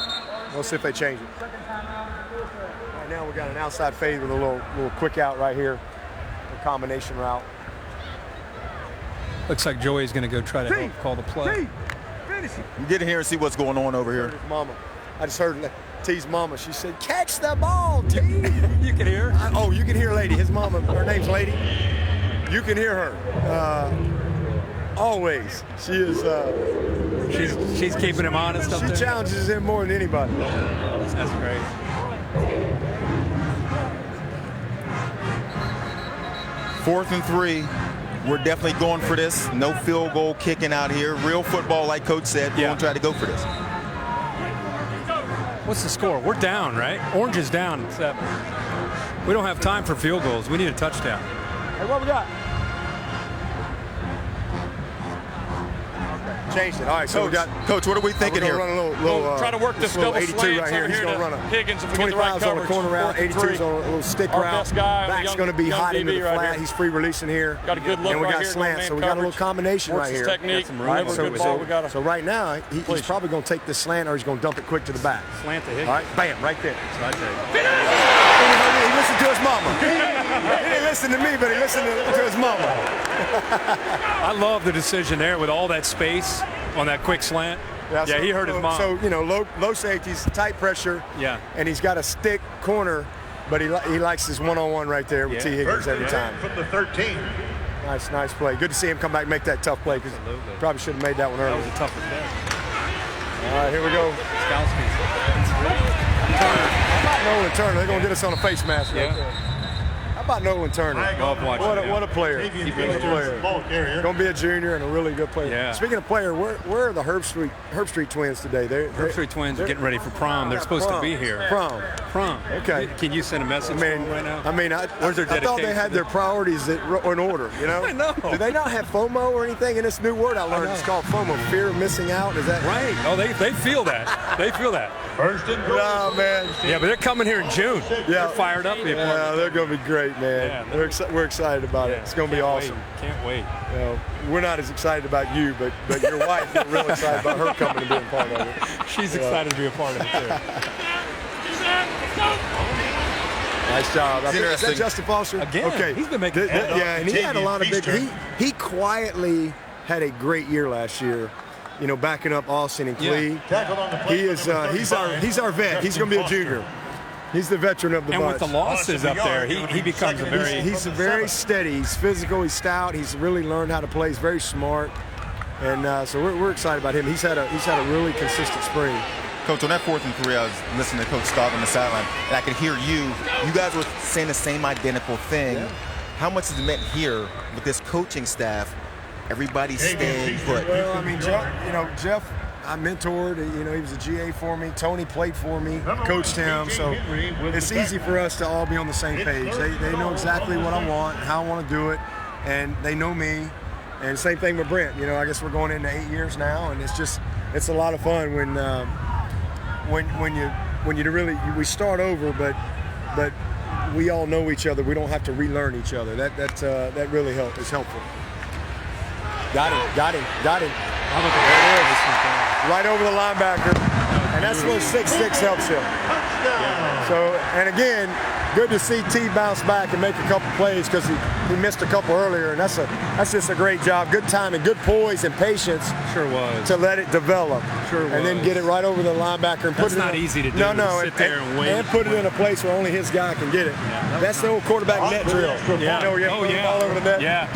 We'll see if they change it. Right now we got an outside fade with a little quick out right here, a combination route.
Looks like Joey's going to go try to call the play.
Finish it.
You get in here and see what's going on over here.
His mama, I just heard T's mama. She said, "Catch the ball, T."
You can hear her?
You can hear Lady. His mama. Her name's Lady. You can hear her. Always. She is.
She's keeping him honest up there.
She challenges him more than anybody.
That's great.
Fourth and 3. We're definitely going for this. No field goal kicking out here. Real football, like Coach said. We're going to try to go for this.
What's the score? We're down, right? Orange is down 7. We don't have time for field goals. We need a touchdown.
Hey, what we got? Changed it. All right, so we got
Coach, what are we thinking here?
Run a little
try to work this
little
double
82
slants
right here.
over
He's
here
going to
to
run a
Higgins if we get the right
25's on the
coverage.
corner route, 82's on a little stick
Our
route.
best guy,
Back's
young-
going to be
young
hot into
DB
the
right
flat.
here.
He's free releasing here.
Got a good look
and we
right
got
here,
slants,
man
so we got a little
coverage.
combination
Works
right
his
here.
technique.
Right,
Whenever good ball, we got
so right now, he's probably going to take this slant or he's going to dump it quick to the back.
Slant to Higgins.
All right, bam, right there.
Right there.
He listened to his mama. He didn't listen to me, but he listened to his mama.
I love the decision there with all that space on that quick slant. Yeah, he heard his mom.
So, low safeties, tight pressure.
Yeah.
And he's got a stick corner, but he likes his one-on-one right there with T. Higgins every time.
From the 13.
Nice play. Good to see him come back and make that tough play because probably should have made that one earlier.
That was a tough play.
All right, here we go. Nolan Turner. They're going to get us on a face mask right there. How about Nolan Turner?
Love watching him.
What a player. Going to be a junior and a really good player.
Yeah.
Speaking of player, where are the Herb Street twins today?
Herb Street twins are getting ready for prom. They're supposed to be here.
Prom.
Okay. Can you send a message to them right now?
I thought they had their priorities in order,
I know.
Do they not have FOMO or anything? And this new word I learned is called FOMO, fear of missing out. Is that
right? Oh, they feel that. They feel that.
First and goal.
No, man.
Yeah, but they're coming here in June.
Yeah.
They're fired up.
Yeah, they're going to be great, man.
Yeah,
we're excited about it. It's going to be awesome.
Can't wait.
We're not as excited about you, but your wife, we're real excited about her coming and being part of it.
She's excited to be a part of it, too.
Nice job. Is that Justin Foster?
Again,
okay.
He's been making
and he had a lot of big. He quietly had a great year last year. Backing up Austin and Clee. He is. He's our vet. He's going to be a junior. He's the veteran of the bunch.
And with the losses up there, he becomes a very...
He's very steady. He's physical. He's stout. He's really learned how to play. He's very smart. And so we're excited about him. He's had a really consistent spring.
Coach, on that 4th and 3, I was listening to Coach Staub on the sideline, and I could hear you. You guys were saying the same identical thing. Yeah. How much has it meant here with this coaching staff? Everybody staying put.
Well, I mean, Jeff, I mentored. He was a GA for me. Tony played for me, coached him. So it's easy for us to all be on the same page. They know exactly what I want, how I want to do it, and they know me. And same thing with Brent. I guess we're going into 8 years now, and it's a lot of fun when you really we start over, but we all know each other. We don't have to relearn each other. That really is helpful. Got him. Right over the linebacker. And that's where 6'6" helps him. So, and again, good to see T bounce back and make a couple plays because he missed a couple earlier. And that's just a great job. Good timing, good poise and patience.
Sure was.
To let it develop.
Sure was.
And then get it right over the linebacker and put it
not easy to do.
No.
Sit there and wait.
And put it in a place where only his guy can get it. Yeah, that's the old quarterback net drill.
Yeah.
All over the net.
Yeah.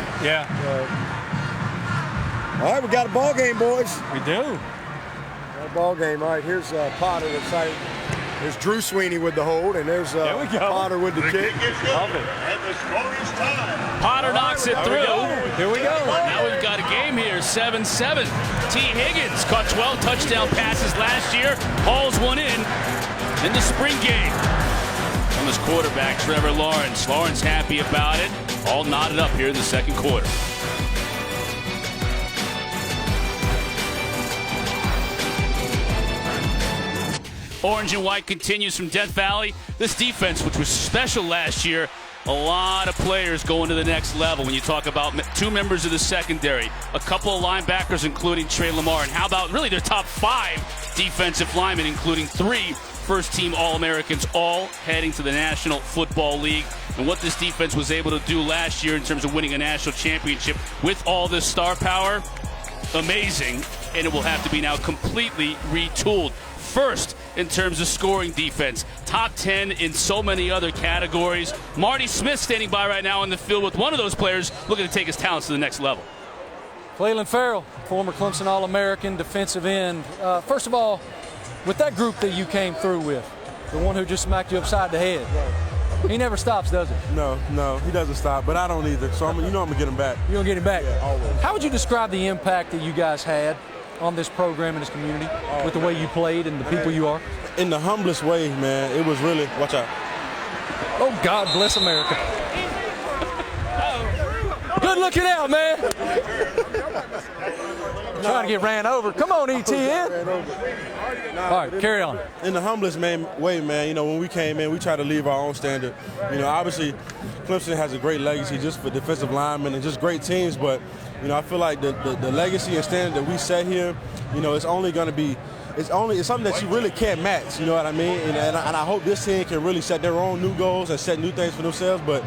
All right, we got a ball game, boys.
We do.
Got a ball game. All right, here's Potter. There's Drew Sweeney with the hold, and there's Potter with the kick.
Love it.
And the score is tied.
Potter knocks it through.
Here we go.
Now we've got a game here, 7-7. T. Higgins caught 12 touchdown passes last year, hauls one in the spring game. From his quarterback, Trevor Lawrence. Lawrence happy about it. All knotted up here in the second quarter. Orange and white continues from Death Valley. This defense, which was special last year, a lot of players going to the next level. When you talk about 2 members of the secondary, a couple of linebackers, including Trey Lamar, and how about really their top 5 defensive linemen, including 3 first-team All-Americans, all heading to the National Football League. And what this defense was able to do last year in terms of winning a national championship with all this star power, amazing. And it will have to be now completely retooled. First, in terms of scoring defense, top 10 in so many other categories. Marty Smith standing by right now on the field with one of those players looking to take his talents to the next level.
Cleveland Farrell, former Clemson All-American defensive end. First of all, with that group that you came through with, the one who just smacked you upside the head, he never stops, does he?
No, he doesn't stop, but I don't either. So I'm going to get him back.
You're going to get him back?
Yeah, always.
How would you describe the impact that you guys had on this program and this community with the way you played and the people you are?
In the humblest way, man. It was really, watch out.
Oh, God bless America. Good good looking out, man. Trying to get ran over. Come on, ETN. All right, carry on.
In the humblest way, man, you know, when we came in, we tried to leave our own standard. You know, obviously, Clemson has a great legacy just for defensive linemen and just great teams, but, you know, I feel like the legacy and standard that we set here, you know, it's only going to be it's something that you really can't match, you know what I mean? And I hope this team can really set their own new goals and set new things for themselves, but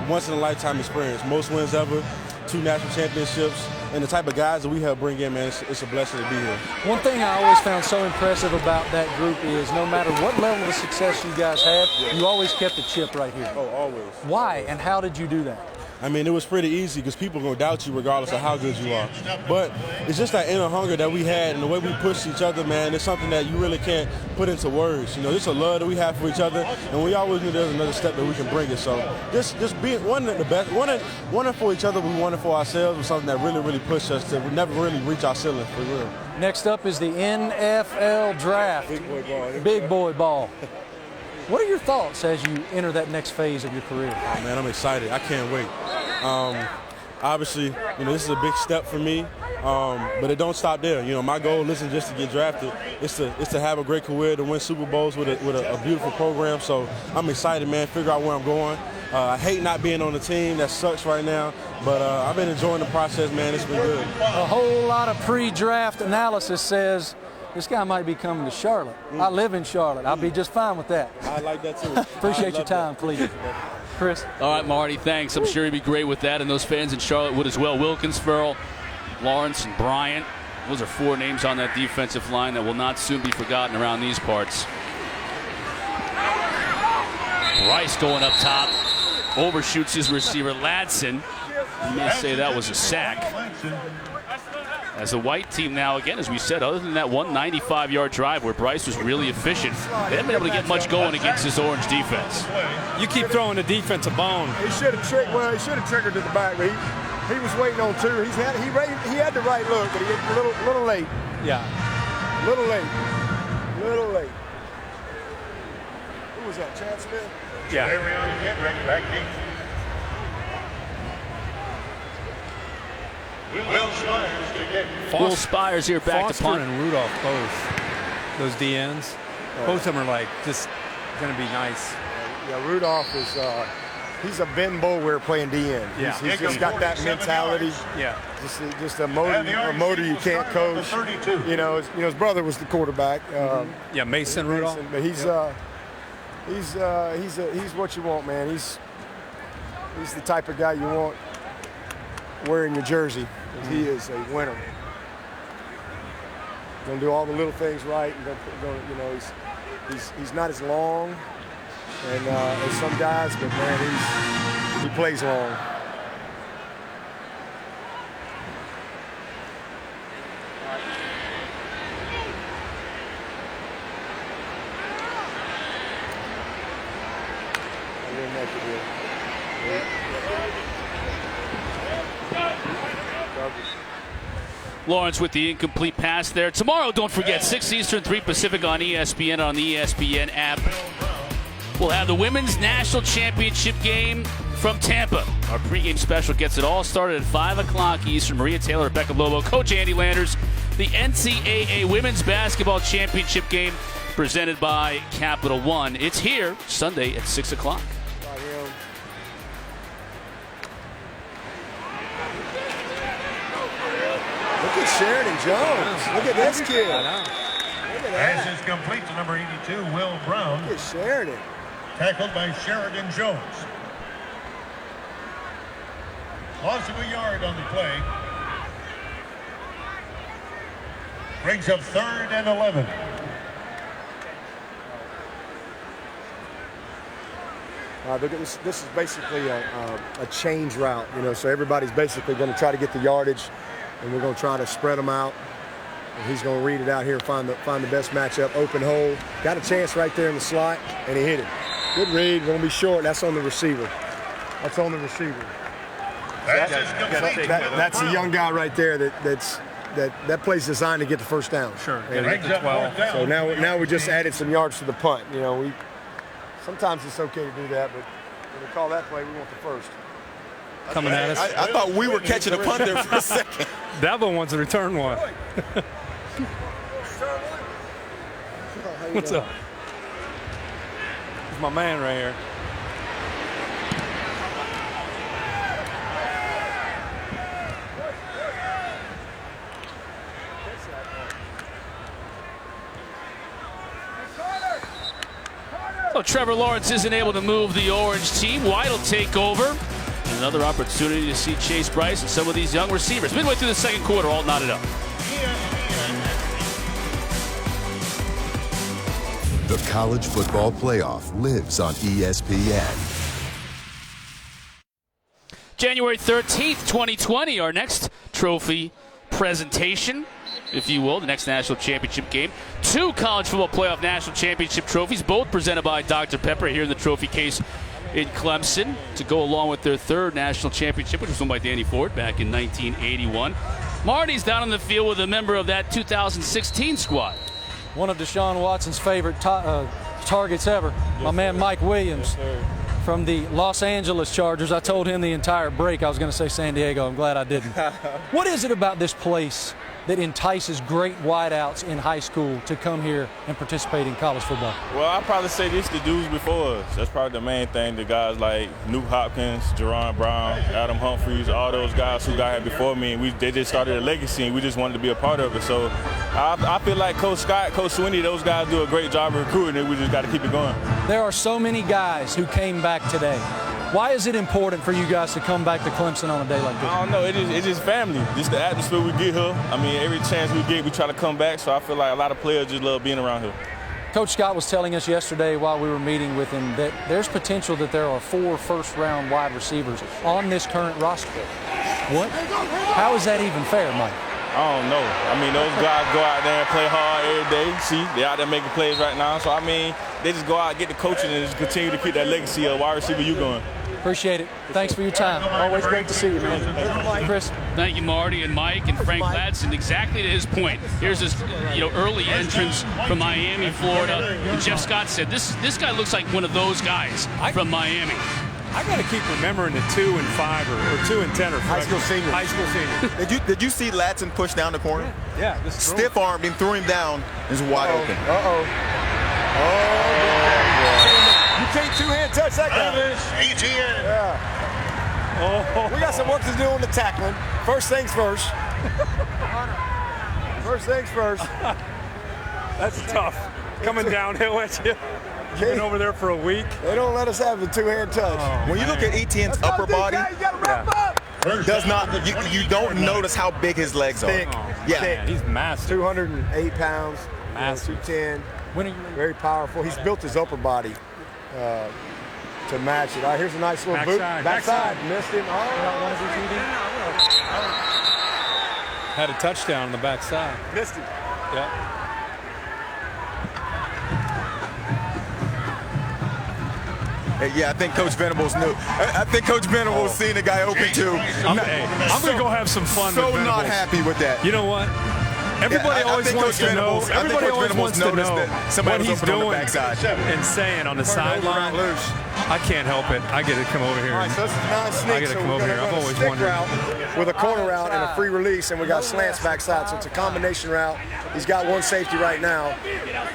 once-in-a-lifetime experience. Most wins ever, 2 national championships, and the type of guys that we have bring in, man, it's a blessing to be here.
One thing I always found so impressive about that group is no matter what level of success you guys had, you always kept the chip right here.
Oh, always.
Why and how did you do that?
I mean, it was pretty easy because people are going to doubt you regardless of how good you are. But it's just that inner hunger that we had and the way we pushed each other, man, it's something that you really can't put into words. You know, it's a love that we have for each other, and we always knew there's another step that we can bring it. So just being one of the best, one for each other, we wanted for ourselves was something that really, really pushed us to never really reach our ceiling for real.
Next up is the NFL draft.
Big boy ball.
Big boy ball. What are your thoughts as you enter that next phase of your career?
Oh, man, I'm excited. I can't wait. Obviously, you know, this is a big step for me, but it don't stop there. You know, my goal isn't just to get drafted. It's to have a great career, to win Super Bowls with a beautiful program. So I'm excited, man, figure out where I'm going. I hate not being on the team. That sucks right now, but I've been enjoying the process, man. It's been good.
A whole lot of pre-draft analysis says this guy might be coming to Charlotte. I live in Charlotte. I'll be just fine with that.
I like that, too.
Appreciate your time, Cleveland. Chris?
All right, Marty, thanks. I'm sure he'd be great with that, and those fans in Charlotte would as well. Wilkins, Farrell, Lawrence, and Bryant. Those are 4 names on that defensive line that will not soon be forgotten around these parts. Rice going up top. Overshoots his receiver, Ladson. You may say that was a sack. As a white team now, again, as we said, other than that 195-yard drive where Bryce was really efficient, they haven't been able to get much going against this orange defense.
You keep throwing the defense a bone.
He should have triggered to the back, but he was waiting on 2. He had the right look, but he get a little late.
Yeah.
Little late. Who was that, Chad Smith?
Yeah.
Will Spires here back
Foster
to punt.
and Rudolph both. Those DNs. Both of them are like just going to be nice.
Yeah, Rudolph is he's a Ben Boulware playing DN.
Yeah.
He's just got that mentality.
Yeah.
Just a motor you can't coach. You know, his brother was the quarterback.
Yeah, Mason Rudolph.
But he's what you want, man. He's the type of guy you want wearing your jersey. He is a winner. Gonna do all the little things right. And you know, he's not as long as some guys, but man, he plays long.
Lawrence with the incomplete pass there. Tomorrow, don't forget, 6 Eastern, 3 Pacific on ESPN, on the ESPN app. We'll have the Women's National Championship game from Tampa. Our pregame special gets it all started at 5 o'clock Eastern. Maria Taylor, Rebecca Lobo, Coach Andy Landers. The NCAA Women's Basketball Championship game presented by Capital One. It's here Sunday at 6 o'clock.
Look at Sheridan Jones. Look at this kid. Look at that.
Pass is complete to number 82, Will Brown.
Look at Sheridan.
Tackled by Sheridan Jones. Loss of a yard on the play. Brings up 3rd and 11.
This is basically a change route, you know, so everybody's basically going to try to get the yardage, and we're going to try to spread them out. And he's going to read it out here and find the best matchup, open hole. Got a chance right there in the slot, and he hit it. Good read, going to be short. That's on the receiver. That's on the receiver. That's a young guy right there that play's designed to get the first down.
Sure.
So now we just added some yards to the punt. You know, sometimes it's okay to do that, but when we call that play, we want the first.
coming at us.
I thought we were catching a punt there for a second.
Dabo wants to return one. What's up? It's my man right here.
So Trevor Lawrence isn't able to move the orange team. White will take over. Another opportunity to see Chase Bryce and some of these young receivers. Midway through the second quarter, all knotted up.
The College Football Playoff lives on ESPN.
January 13th, 2020, our next trophy presentation, if you will, the next national championship game. 2 College Football Playoff national championship trophies, both presented by Dr. Pepper here in the trophy case in Clemson, to go along with their 3rd national championship, which was won by Danny Ford back in 1981. Marty's down on the field with a member of that 2016 squad.
One of Deshaun Watson's favorite targets ever, my man Mike Williams from the Los Angeles Chargers. I told him the entire break I was going to say San Diego. I'm glad I didn't. What is it about this place that entices great wideouts in high school to come here and participate in college football?
Well, I'd probably say this the dudes before us. That's probably the main thing. The guys like Nuke Hopkins, Jerron Brown, Adam Humphries, all those guys who got here before me, and they just started a legacy, and we just wanted to be a part of it. So I feel like Coach Scott, Coach Sweeney, those guys do a great job of recruiting, and we just got to keep it going.
There are so many guys who came back today. Why is it important for you guys to come back to Clemson on a day like this?
I don't know. It's just family. Just the atmosphere we get here. I mean, every chance we get, we try to come back. So I feel like a lot of players just love being around here.
Coach Scott was telling us yesterday while we were meeting with him that there's potential that there are 4 first-round wide receivers on this current roster. What? How is that even fair, Mike?
I don't know. I mean, those guys go out there and play hard every day. See, they're out there making plays right now. So, I mean, they just go out, get the coaching, and just continue to keep that legacy of wide receiver you going.
Appreciate it. Thanks for your time. Always great to see you, man. Chris.
Thank you, Marty and Mike and Frank Ladson. Exactly to his point. Here's his early entrance from Miami, Florida. And Jeff Scott said, this guy looks like one of those guys from Miami.
I got to keep remembering the 2 and 5 or 2 and 10 or
high school senior.
High school senior.
Did you see Ladson push down the corner?
Yeah.
Stiff armed him, threw him down. Is wide open.
You can't two-hand touch that guy. Yeah. We got some work to do on the tackling. First things first. First things first.
That's tough. Coming downhill at you. You've been over there for a week.
They don't let us have the two-hand touch.
When you look at Etienne's upper body, does not you don't notice how big his legs are.
Thick.
Yeah,
man, he's massive.
208 pounds.
Massive.
210. Very powerful. He's built his upper body to match it. All right, here's a nice little boot. Backside. Missed him.
Had a touchdown on the backside.
Missed him.
Yeah.
Yeah, I think Coach Venables knew. I think Coach Venables seen the guy open too.
I'm going to go have some fun with Venables.
Not happy with that.
You know what? Everybody always wants to know. Everybody always wants to know what he's doing and saying on the sideline. I can't help it. I get to come over here.
All right, so this is non-sneak.
I get to come over here. I've always wondered.
With a corner route and a free release, and we got slants backside, so it's a combination route. He's got one safety right now,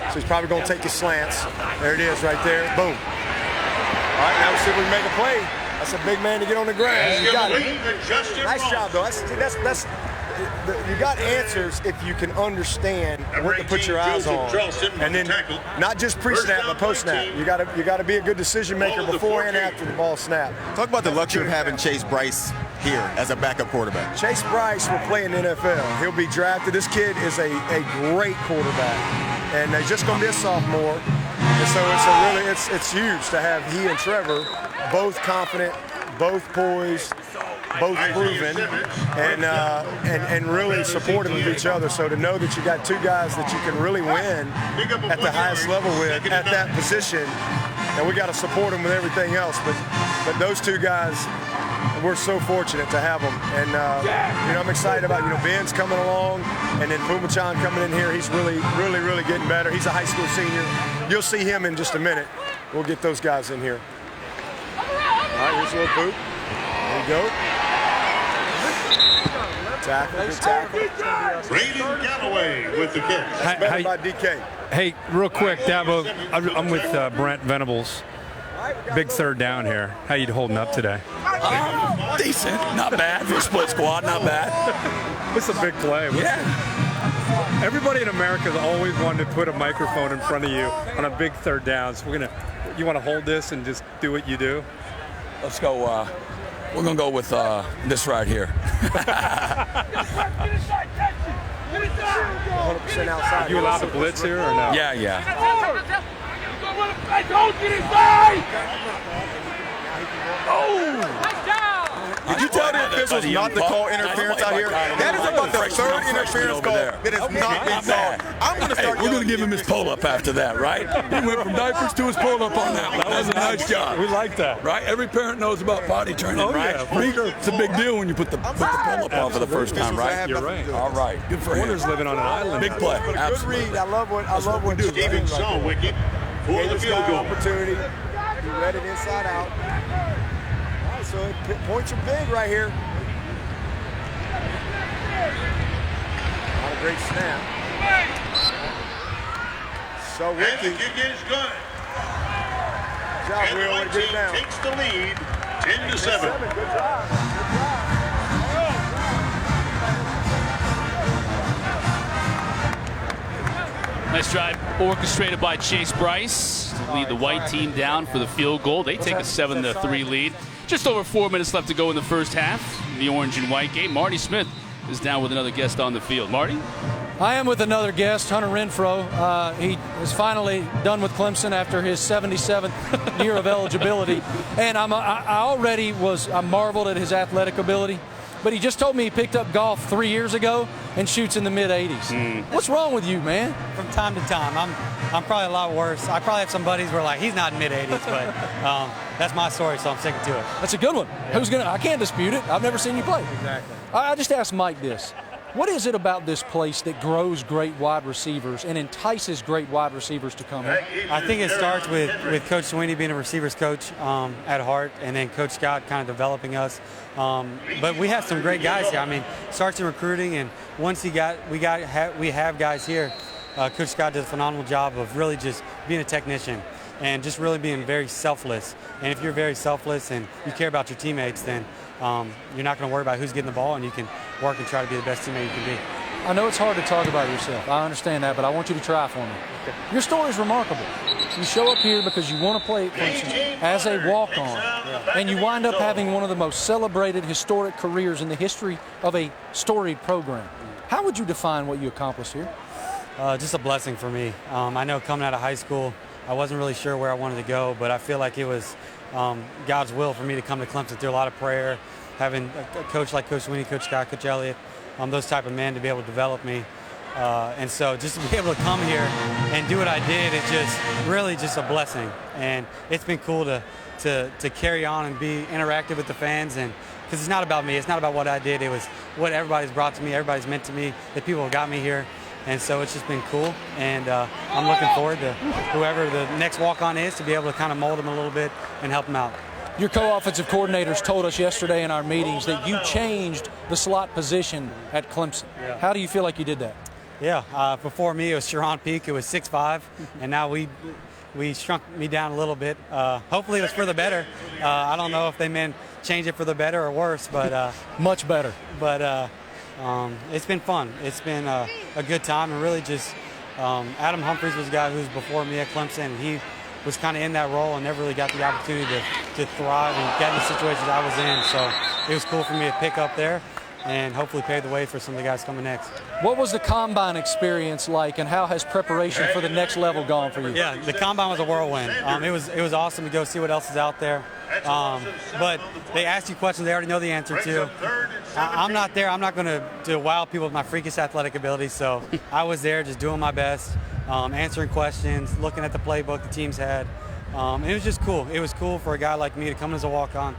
so he's probably going to take his slants. There it is, right there. Boom. All right, now we'll see if we can make a play. That's a big man to get on the ground. You got it. Nice job, though. That's you got answers if you can understand what to put your eyes on, and then not just pre-snap but post-snap. You got to be a good decision maker before and after the ball snap.
Talk about the luxury of having Chase Bryce here as a backup quarterback.
Chase Bryce will play in the NFL. He'll be drafted. This kid is a great quarterback, and he's just going to be a sophomore. And so it's huge to have he and Trevor both confident, both poised, both proven, and really supportive of each other. So to know that you got 2 guys that you can really win at the highest level with at that position, and we got to support them with everything else. But those 2 guys, we're so fortunate to have them. And I'm excited about Ben's coming along, and then Pumachan coming in here. He's really getting better. He's a high school senior. You'll see him in just a minute. We'll get those guys in here. All right, here's a little boot. There you go. Tackle, good tackle.
Braden Galloway with the kick.
Better by DK.
Hey, real quick, Dabo, I'm with Brent Venables. Big third down here. How you holding up today?
Decent. Not bad for a split squad. Not bad.
It's a big play.
Yeah.
Everybody in America has always wanted to put a microphone in front of you on a big third down. So you want to hold this and just do what you do?
Let's go. We're going to go with this right here.
100% outside.
Are you allowed to blitz here or no?
Yeah, yeah.
Did you tell the officials not to call interference out here? That is about the third interference call that has not been called. I'm going to start.
We're going to give him his pull-up after that, right? He went from diapers to his pull-up on that one. That was a nice job.
We like that.
Right? Every parent knows about potty training, right?
Yeah,
it's a big deal when you put the pull-up on for the first time, right?
You're right.
All right. Good for him.
Warner's living on an island.
Big play.
Good
Absolutely.
read. I love what you do.
Steven Solwicket for the field goal.
Opportunity. You read it inside out. All right, so points are big right here. Not a great snap. So
And the
Wicky.
kick is good.
Good job,
And the
Will. Way
white
to get it
team
down.
takes the lead 10-7.
Good job. Good job.
Nice drive orchestrated by Chase Bryce to lead the white team down for the field goal. They take a 7-3 lead. Just over 4 minutes left to go in the first half. In the orange and white game, Marty Smith is down with another guest on the field. Marty?
I am with another guest, Hunter Renfro. He is finally done with Clemson after his 77th year of eligibility. And I marveled at his athletic ability. But he just told me he picked up golf 3 years ago and shoots in the mid-80s. What's wrong with you, man?
From time to time, I'm probably a lot worse. I probably have some buddies who are like, he's not mid-80s, but that's my story, so I'm sticking to it.
That's a good one. Yeah. I can't dispute it. I've never seen you play.
Exactly.
I just asked Mike this. What is it about this place that grows great wide receivers and entices great wide receivers to come in?
I think it starts with Coach Sweeney being a receivers coach at heart, and then Coach Scott kind of developing us. But we have some great guys here. I mean, starts in recruiting, and once we have guys here. Coach Scott did a phenomenal job of really just being a technician and just really being very selfless. And if you're very selfless and you care about your teammates, then you're not going to worry about who's getting the ball, and you can work and try to be the best teammate you can be.
I know it's hard to talk about yourself. I understand that, but I want you to try for me. Okay. Your story is remarkable. You show up here because you want to play at Clemson as a walk-on, and you wind up having one of the most celebrated historic careers in the history of a storied program. How would you define what you accomplished here?
Just a blessing for me. I know coming out of high school, I wasn't really sure where I wanted to go, but I feel like it was God's will for me to come to Clemson through a lot of prayer, having a coach like Coach Sweeney, Coach Scott, Coach Elliott, those type of men to be able to develop me. And so just to be able to come here and do what I did, it's just really just a blessing. And it's been cool to carry on and be interactive with the fans, and because it's not about me, it's not about what I did, it was what everybody's brought to me, everybody's meant to me, the people who got me here. And so it's just been cool, and I'm looking forward to whoever the next walk-on is to be able to kind of mold them a little bit and help them out.
Your co-offensive coordinators told us yesterday in our meetings that you changed the slot position at Clemson.
Yeah.
How do you feel like you did that?
Yeah, before me it was Sharon Peak, it was 6'5", and now we shrunk me down a little bit. Hopefully it was for the better. I don't know if they meant change it for the better or worse, but
much better.
But it's been fun. It's been a good time, and really just Adam Humphries was a guy who was before me at Clemson, and he was kind of in that role and never really got the opportunity to thrive and get in the situations I was in. So it was cool for me to pick up there and hopefully pave the way for some of the guys coming next.
What was the combine experience like, and how has preparation for the next level gone for you?
Yeah, the combine was a whirlwind. It was awesome to go see what else is out there. But they ask you questions they already know the answer to. I'm not there. I'm not going to wow people with my freakish athletic ability. So I was there just doing my best, answering questions, looking at the playbook the teams had. And it was just cool. It was cool for a guy like me to come as a walk-on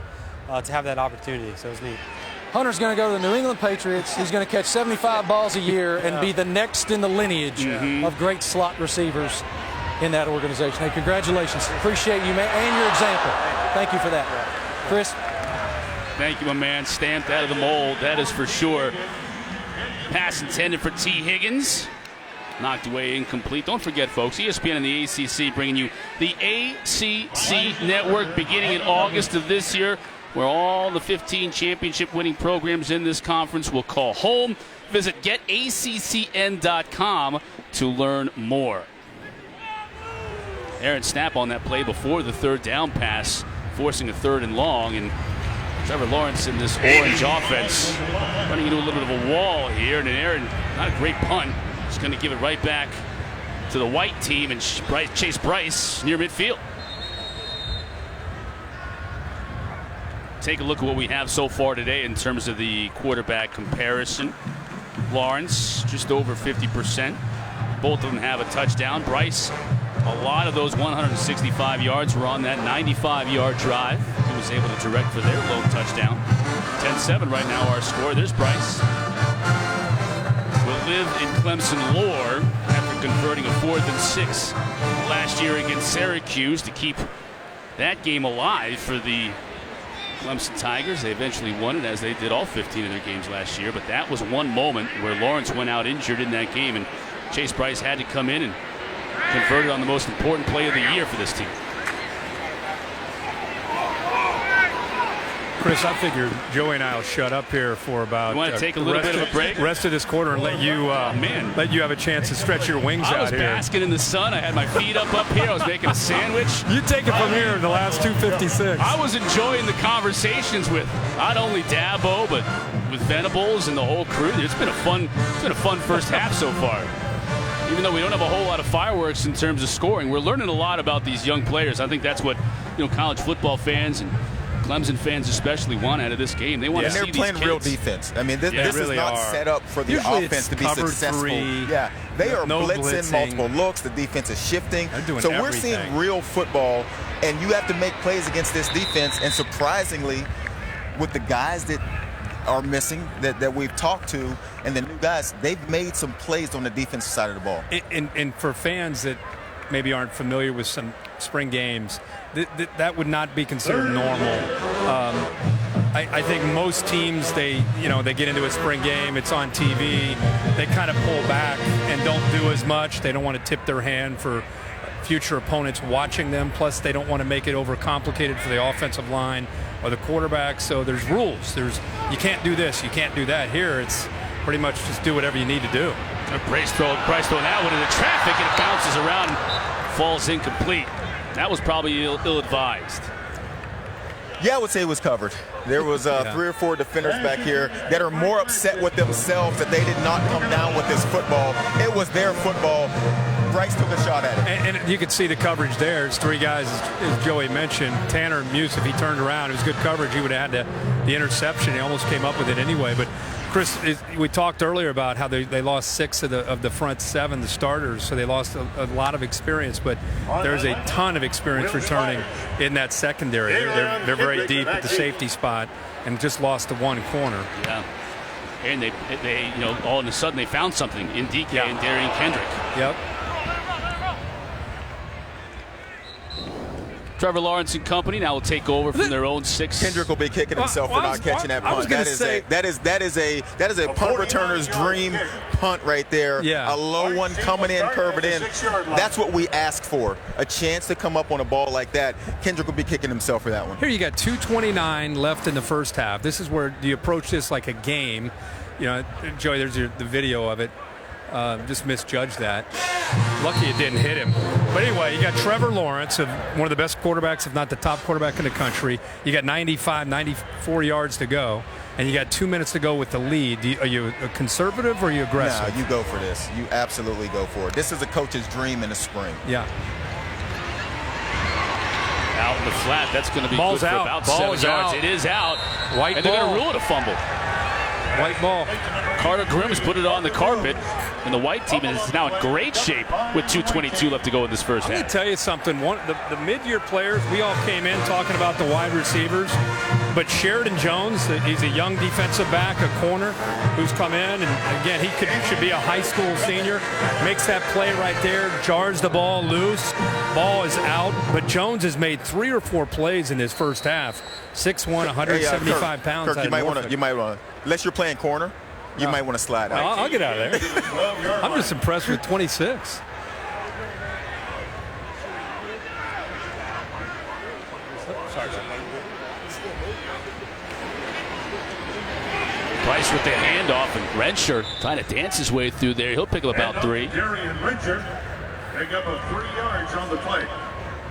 to have that opportunity. So it was neat.
Hunter's going to go to the New England Patriots. He's going to catch 75 balls a year and be the next in the lineage of great slot receivers in that organization. Hey, congratulations. Appreciate you, man, and your example. Thank you for that. Chris?
Thank you, my man. Stamped out of the mold, that is for sure. Pass intended for T. Higgins. Knocked away, incomplete. Don't forget, folks, ESPN and the ACC bringing you the ACC Network beginning in August of this year, where all the 15 championship-winning programs in this conference will call home. Visit getaccn.com to learn more. Aaron snap on that play before the third down pass, forcing a 3rd and long, and Trevor Lawrence in this orange offense running into a little bit of a wall here, and Aaron, not a great punt, just going to give it right back to the white team and Chase Bryce near midfield. Take a look at what we have so far today in terms of the quarterback comparison. Lawrence just over 50%. Both of them have a touchdown. Bryce, a lot of those 165 yards were on that 95-yard drive. He was able to direct for their lone touchdown. 10-7 right now our score. There's Bryce. Will live in Clemson lore after converting a 4th and 6 last year against Syracuse to keep that game alive for the Clemson Tigers. They eventually won it, as they did all 15 of their games last year, but that was one moment where Lawrence went out injured in that game, and Chase Bryce had to come in and convert it on the most important play of the year for this team.
Chris, I figure Joey and I will shut up here for about.
You want to take a little bit of a break?
Rest of this quarter and let you let you have a chance to stretch your wings out here.
I was basking in the sun. I had my feet up here. I was making a sandwich.
You take it from here in the last 2:56.
I was enjoying the conversations with not only Dabo but with Venables and the whole crew. It's been a fun first half so far. Even though we don't have a whole lot of fireworks in terms of scoring, we're learning a lot about these young players. I think that's what college football fans and Clemson fans especially want out of this game. They want to see these kids.
And they're playing real defense. I mean, this
really
is not set up for the offense to be successful.
Yeah,
they are blitzing, multiple looks. The defense is shifting. So we're seeing real football, and you have to make plays against this defense. And surprisingly, with the guys that are missing that we've talked to and the new guys, they've made some plays on the defensive side of the ball.
And for fans that maybe aren't familiar with some spring games, that would not be considered normal. I think most teams, they get into a spring game, it's on TV, they kind of pull back and don't do as much. They don't want to tip their hand for future opponents watching them. Plus, they don't want to make it overcomplicated for the offensive line or the quarterback. So there's rules. You can't do this, you can't do that. Here, it's pretty much just do whatever you need to do.
Bryce throwing that one into traffic, and it bounces around and falls incomplete. That was probably ill-advised.
Yeah, I would say it was covered. There was 3 or 4 defenders back here that are more upset with themselves that they did not come down with this football. It was their football. Bryce took a shot at it.
And you could see the coverage there. It's 3 guys, as Joey mentioned. Tanner Muse, if he turned around, it was good coverage. He would have had the interception. He almost came up with it anyway. But Chris, we talked earlier about how they lost 6 of the front 7, the starters, so they lost a lot of experience. But there's a ton of experience returning in that secondary. They're very deep at the safety spot, and just lost to 1 corner.
Yeah, and they all of a sudden they found something in DK and Darian Kendrick.
Yep.
Trevor Lawrence and company now will take over from their own 6.
Kendrick will be kicking himself for not catching that punt. That is a punt returner's dream punt right there.
Yeah.
A low one coming in, curving in. That's what we ask for. A chance to come up on a ball like that. Kendrick will be kicking himself for that one.
Here you got 2:29 left in the first half. This is where you approach this like a game. Joey, there's the video of it. Just misjudged that. Lucky it didn't hit him. But anyway, you got Trevor Lawrence, one of the best quarterbacks, if not the top quarterback in the country. You got 94 yards to go, and you got 2 minutes to go with the lead. Are you a conservative or are you aggressive?
No, you go for this. You absolutely go for it. This is a coach's dream in the spring.
Yeah.
Out in the flat. That's going to be
Ball's
good for
out.
about
Ball
7
is
yards.
out.
It is out.
White
and
ball.
They're going to rule it a fumble.
White ball.
Carter Grimm has put it on the carpet, and the white team is now in great shape with 2:22 left to go in this first half.
Let me tell you something. The mid-year players, we all came in talking about the wide receivers, but Sheridan Jones, he's a young defensive back, a corner, who's come in, and again, he should be a high school senior. Makes that play right there, jars the ball loose, ball is out, but Jones has made 3 or 4 plays in his first half. 6'1", 175 pounds.
Kirk, you might want to, unless you're playing corner, you might want to slide out.
I'll get out of there. I'm just impressed with 26.
Price with the handoff, and Rensher trying to dance his way through there. He'll pick up about 3.
Darian Rensher pick up 3 yards on the play.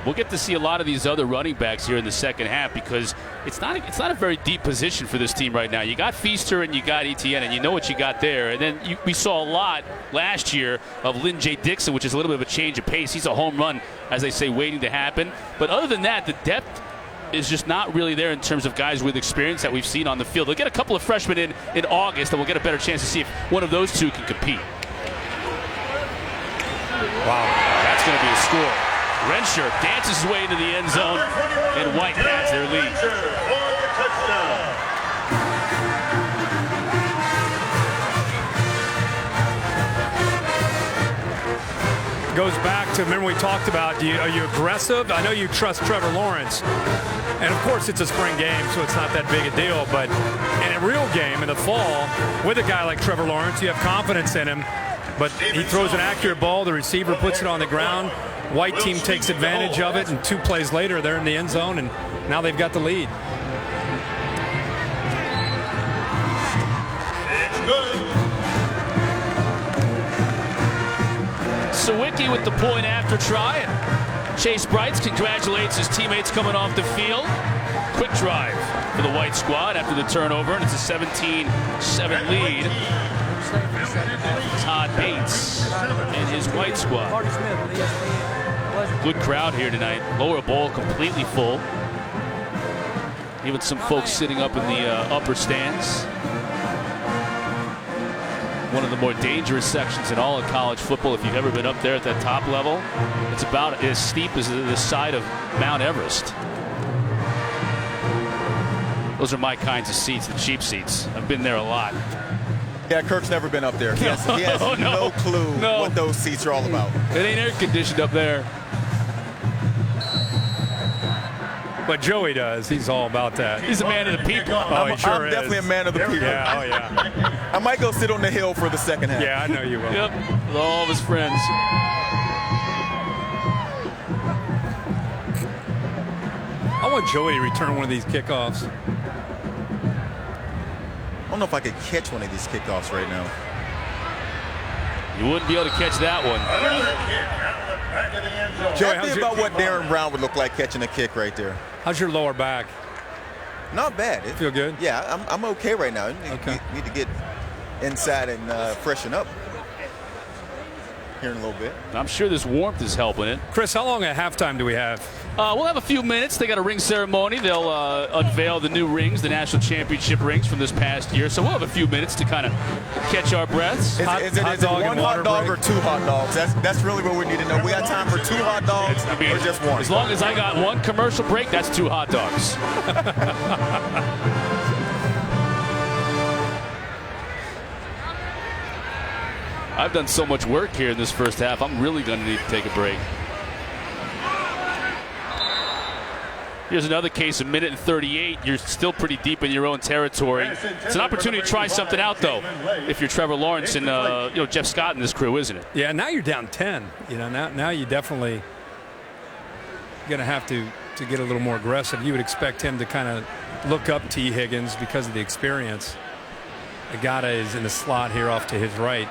We'll get to see a lot of these other running backs here in the second half because it's not a very deep position for this team right now. You got Feaster and you got Etienne, and you know what you got there. And then we saw a lot last year of Lynn J. Dixon, which is a little bit of a change of pace. He's a home run, as they say, waiting to happen. But other than that, the depth is just not really there in terms of guys with experience that we've seen on the field. They'll get a couple of freshmen in August, and we'll get a better chance to see if one of those two can compete. Wow, that's going to be a score. Rensher dances his way into the end zone, and White has their lead.
Goes back to, remember we talked about, are you aggressive? I know you trust Trevor Lawrence. And of course it's a spring game, so it's not that big a deal. But in a real game in the fall, with a guy like Trevor Lawrence, you have confidence in him. But he throws an accurate ball, the receiver puts it on the ground. White team takes advantage of it, and 2 plays later, they're in the end zone, and now they've got the lead.
It's good.
Sawicki with the point after try, and Chase Brights congratulates his teammates coming off the field. Quick drive for the white squad after the turnover, and it's a 17-7 lead. Todd Bates and his white squad. Good crowd here tonight. Lower bowl completely full. Even some folks sitting up in the upper stands. One of the more dangerous sections in all of college football. If you've ever been up there at that top level, it's about as steep as the side of Mount Everest. Those are my kinds of seats, the cheap seats. I've been there a lot.
Yeah, Kirk's never been up there. He has no clue what those seats are all about.
It ain't air conditioned up there.
But Joey does. He's all about that.
He's a man of the people.
Oh, he sure
I'm definitely a man of the people.
Yeah, oh yeah.
I might go sit on the hill for the second half.
Yeah, I know you will.
Yep, with all of his friends.
I want Joey to return one of these kickoffs.
I don't know if I could catch one of these kickoffs right now.
You wouldn't be able to catch that one.
Joey, ask me about what Darren Brown would look like catching a kick right there.
How's your lower back?
Not bad.
Feel good?
Yeah, I'm okay right now.
Okay.
Need to get inside and freshen up here in a little bit.
I'm sure this warmth is helping it.
Chris, how long at halftime do we have?
We'll have a few minutes. They got a ring ceremony. They'll unveil the new rings, the national championship rings from this past year. So we'll have a few minutes to kind of catch our breaths.
Is it one hot dog or 2 hot dogs? That's really what we need to know. We got time for 2 hot dogs or just one?
As long as I got 1 commercial break, that's 2 hot dogs. I've done so much work here in this first half, I'm really going to need to take a break. Here's another case, 1:38. You're still pretty deep in your own territory. It's an opportunity to try something out, though, if you're Trevor Lawrence and Jeff Scott and this crew, isn't it?
Yeah, now you're down 10. Now you definitely going to have to get a little more aggressive. You would expect him to kind of look up T. Higgins because of the experience. Agata is in the slot here off to his right.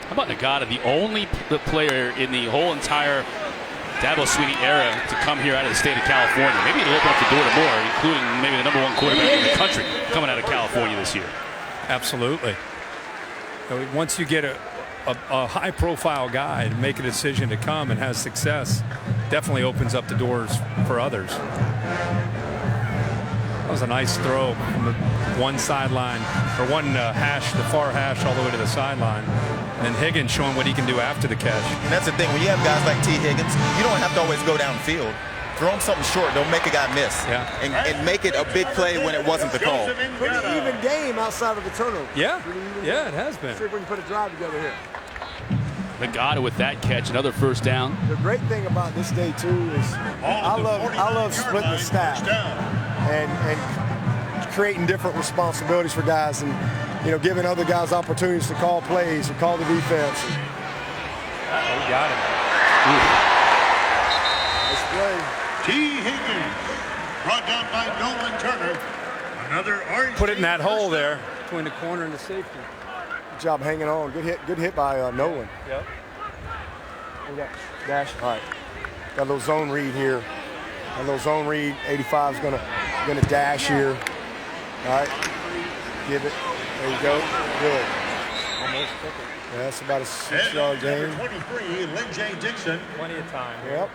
How about Agata, the only player in the whole entire Dabo Swinney era to come here out of the state of California? Maybe it'll open up the door to more, including maybe the #1 quarterback in the country coming out of California this year.
Absolutely. Once you get a high-profile guy to make a decision to come and has success, definitely opens up the doors for others. was a nice throw from the one sideline, or one hash, the far hash, all the way to the sideline. And then Higgins showing what he can do after the catch.
And that's the thing. When you have guys like T. Higgins, you don't have to always go downfield. Throw him something short. Don't make a guy miss.
Yeah.
And make it a big play when it wasn't the call.
Pretty even game outside of the turnover.
Yeah. Yeah, it has been.
See if we can put a drive together here.
Nagata with that catch, another first down.
The great thing about this day too is I love splitting the staff and creating different responsibilities for guys, and giving other guys opportunities to call plays or call the defense.
We got him.
Nice play.
T. Higgins brought down by Nolan Turner. Another orange.
Put it in that hole there between the corner and the safety.
Good job hanging on. Good hit by Nolan.
Yep.
We got dash. All right. Got a little zone read here. A little zone read. 85 is gonna dash here. All right. Give it. There you go. Good. Almost took it. Yeah, that's about a 6-yard gain.
Number 23, Lynn J. Dixon.
Plenty of time.
Yep.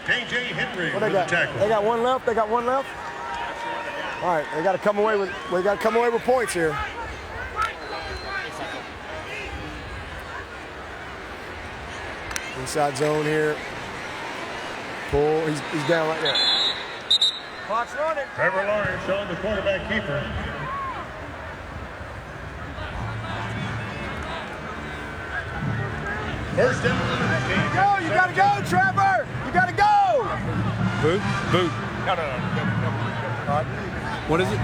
KJ Henry
What
with
they
the
got?
tackle.
They got one left. They got one left. All right. They got to come away with. We got to come away with points here. Inside zone here. Pull. He's down right there. Clock's running.
Trevor Lawrence showing the quarterback keeper. First down.
Go! You gotta go, Trevor! You gotta go!
Boot? Boot.
No.
All right.
What is it?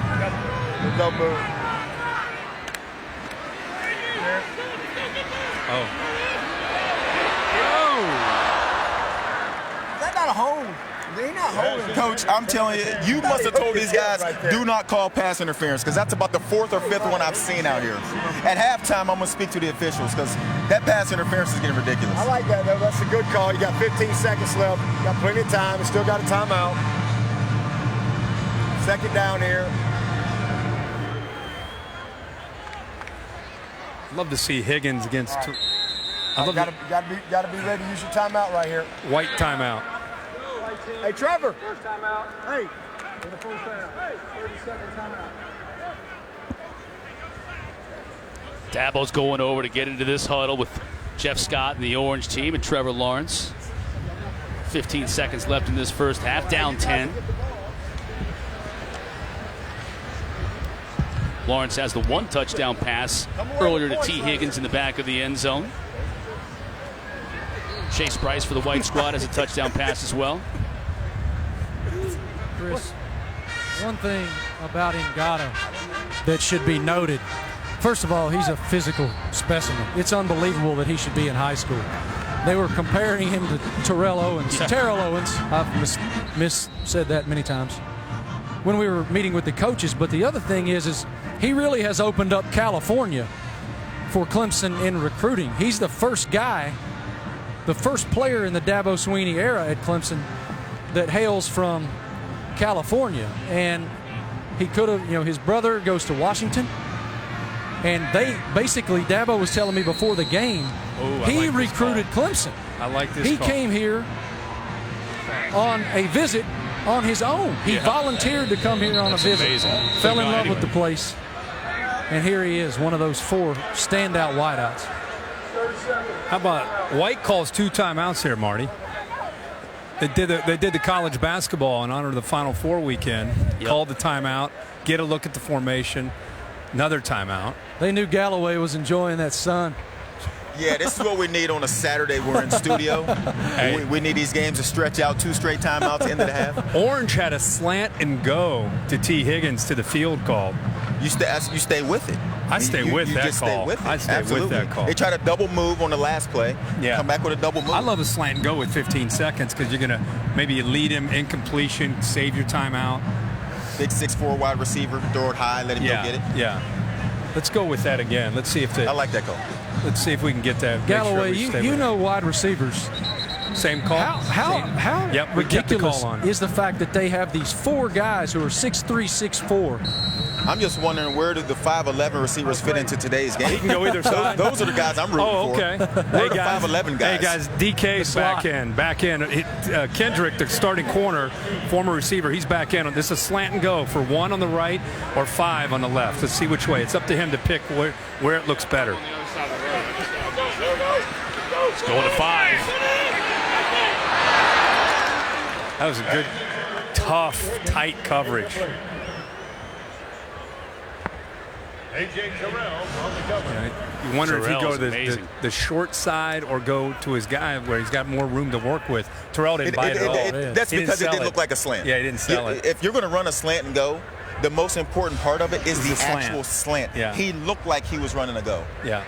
Go, boot.
Oh.
Is that not a hold? They're not holding.
Coach, I'm telling you, you must have told these guys, do not call pass interference, because that's about the 4th or 5th one I've seen out here. At halftime, I'm going to speak to the officials, because that pass interference is getting ridiculous.
I like that, though. That's a good call. You got 15 seconds left. You got plenty of time. You still got a timeout. Second down here.
Love to see Higgins against.
Right. Got to be ready to use your timeout right here.
White timeout.
Hey, Trevor.
First timeout. Hey. For the first down. Hey. 30-second timeout.
Dabo's going over to get into this huddle with Jeff Scott and the Orange team and Trevor Lawrence. 15 seconds left in this first half, down 10. Lawrence has the one touchdown pass earlier to T. Higgins in the back of the end zone. Chase Bryce for the White Squad has a touchdown pass as well.
Chris, one thing about Ngata that should be noted. First of all, he's a physical specimen. It's unbelievable that he should be in high school. They were comparing him to Terrell Owens. Terrell Owens, I've said that many times when we were meeting with the coaches. But the other thing is he really has opened up California for Clemson in recruiting. He's the first guy, the first player in the Dabo Swinney era at Clemson that hails from California. And he could have, his brother goes to Washington. And they basically, Dabo was telling me before the game, he recruited Clemson.
I like this.
He came here on a visit on his own. He volunteered to come here on a visit.
Amazing.
Fell in love with the place. And here he is, one of those 4 standout wideouts.
How about White calls 2 timeouts here, Marty? They did the college basketball in honor of the Final Four weekend. Yep. Called the timeout, get a look at the formation, another timeout.
They knew Galloway was enjoying that sun.
Yeah, this is what we need on a Saturday. We're in studio.
Hey.
We need these games to stretch out 2 straight timeouts into the half.
Orange had a slant and go to T. Higgins to the field call.
You stay with it.
I stay with that
just
call.
Stay with it.
I stay
Absolutely.
with that call.
They try to double move on the last play.
Yeah.
Come back with a double move.
I love a slant and go with 15 seconds because you're going to maybe lead him incompletion, save your timeout.
Big 6'4" wide receiver, throw it high, let him go get it.
Yeah. Let's go with that again. Let's see if
I like that call.
Let's see if we can get that.
Galloway, you know wide receivers.
Same call.
How
yep,
ridiculous is the fact that they have these 4 guys who are 6'3", 6'4",
I'm just wondering, where did the 5'11 receivers fit into today's game?
He can go either side.
Those are the guys I'm rooting for.
Okay.
Hey guys, 5'11 guys.
Hey guys, DK's back in. Kendrick, the starting corner, former receiver, he's back in. This is slant and go for 1 on the right or 5 on the left. Let's see which way. It's up to him to pick where it looks better.
It's going to 5.
That was a good, tough, tight coverage.
A.J. Terrell on the cover.
You wonder if he'd go to
amazing.
the short side or go to his guy where he's got more room to work with. Terrell didn't bite it at all.
That's because it didn't look like a slant.
Yeah, he didn't sell it.
If you're going to run a slant and go, the most important part of it is the actual slant.
Yeah.
He looked like he was running a go.
Yeah.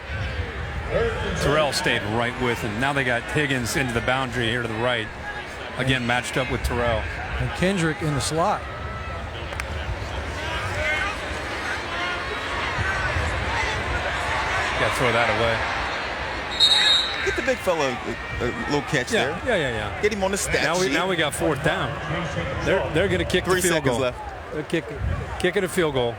Terrell stayed right with him. Now they got Higgins into the boundary here to the right. Again, matched up with Terrell.
And Kendrick in the slot.
Got to throw that away.
Get the big fella a little catch there.
Yeah.
Get him on the stat sheet.
Now we got 4th down. They're going to kick the field goal.
3 seconds left.
They're kicking a field goal.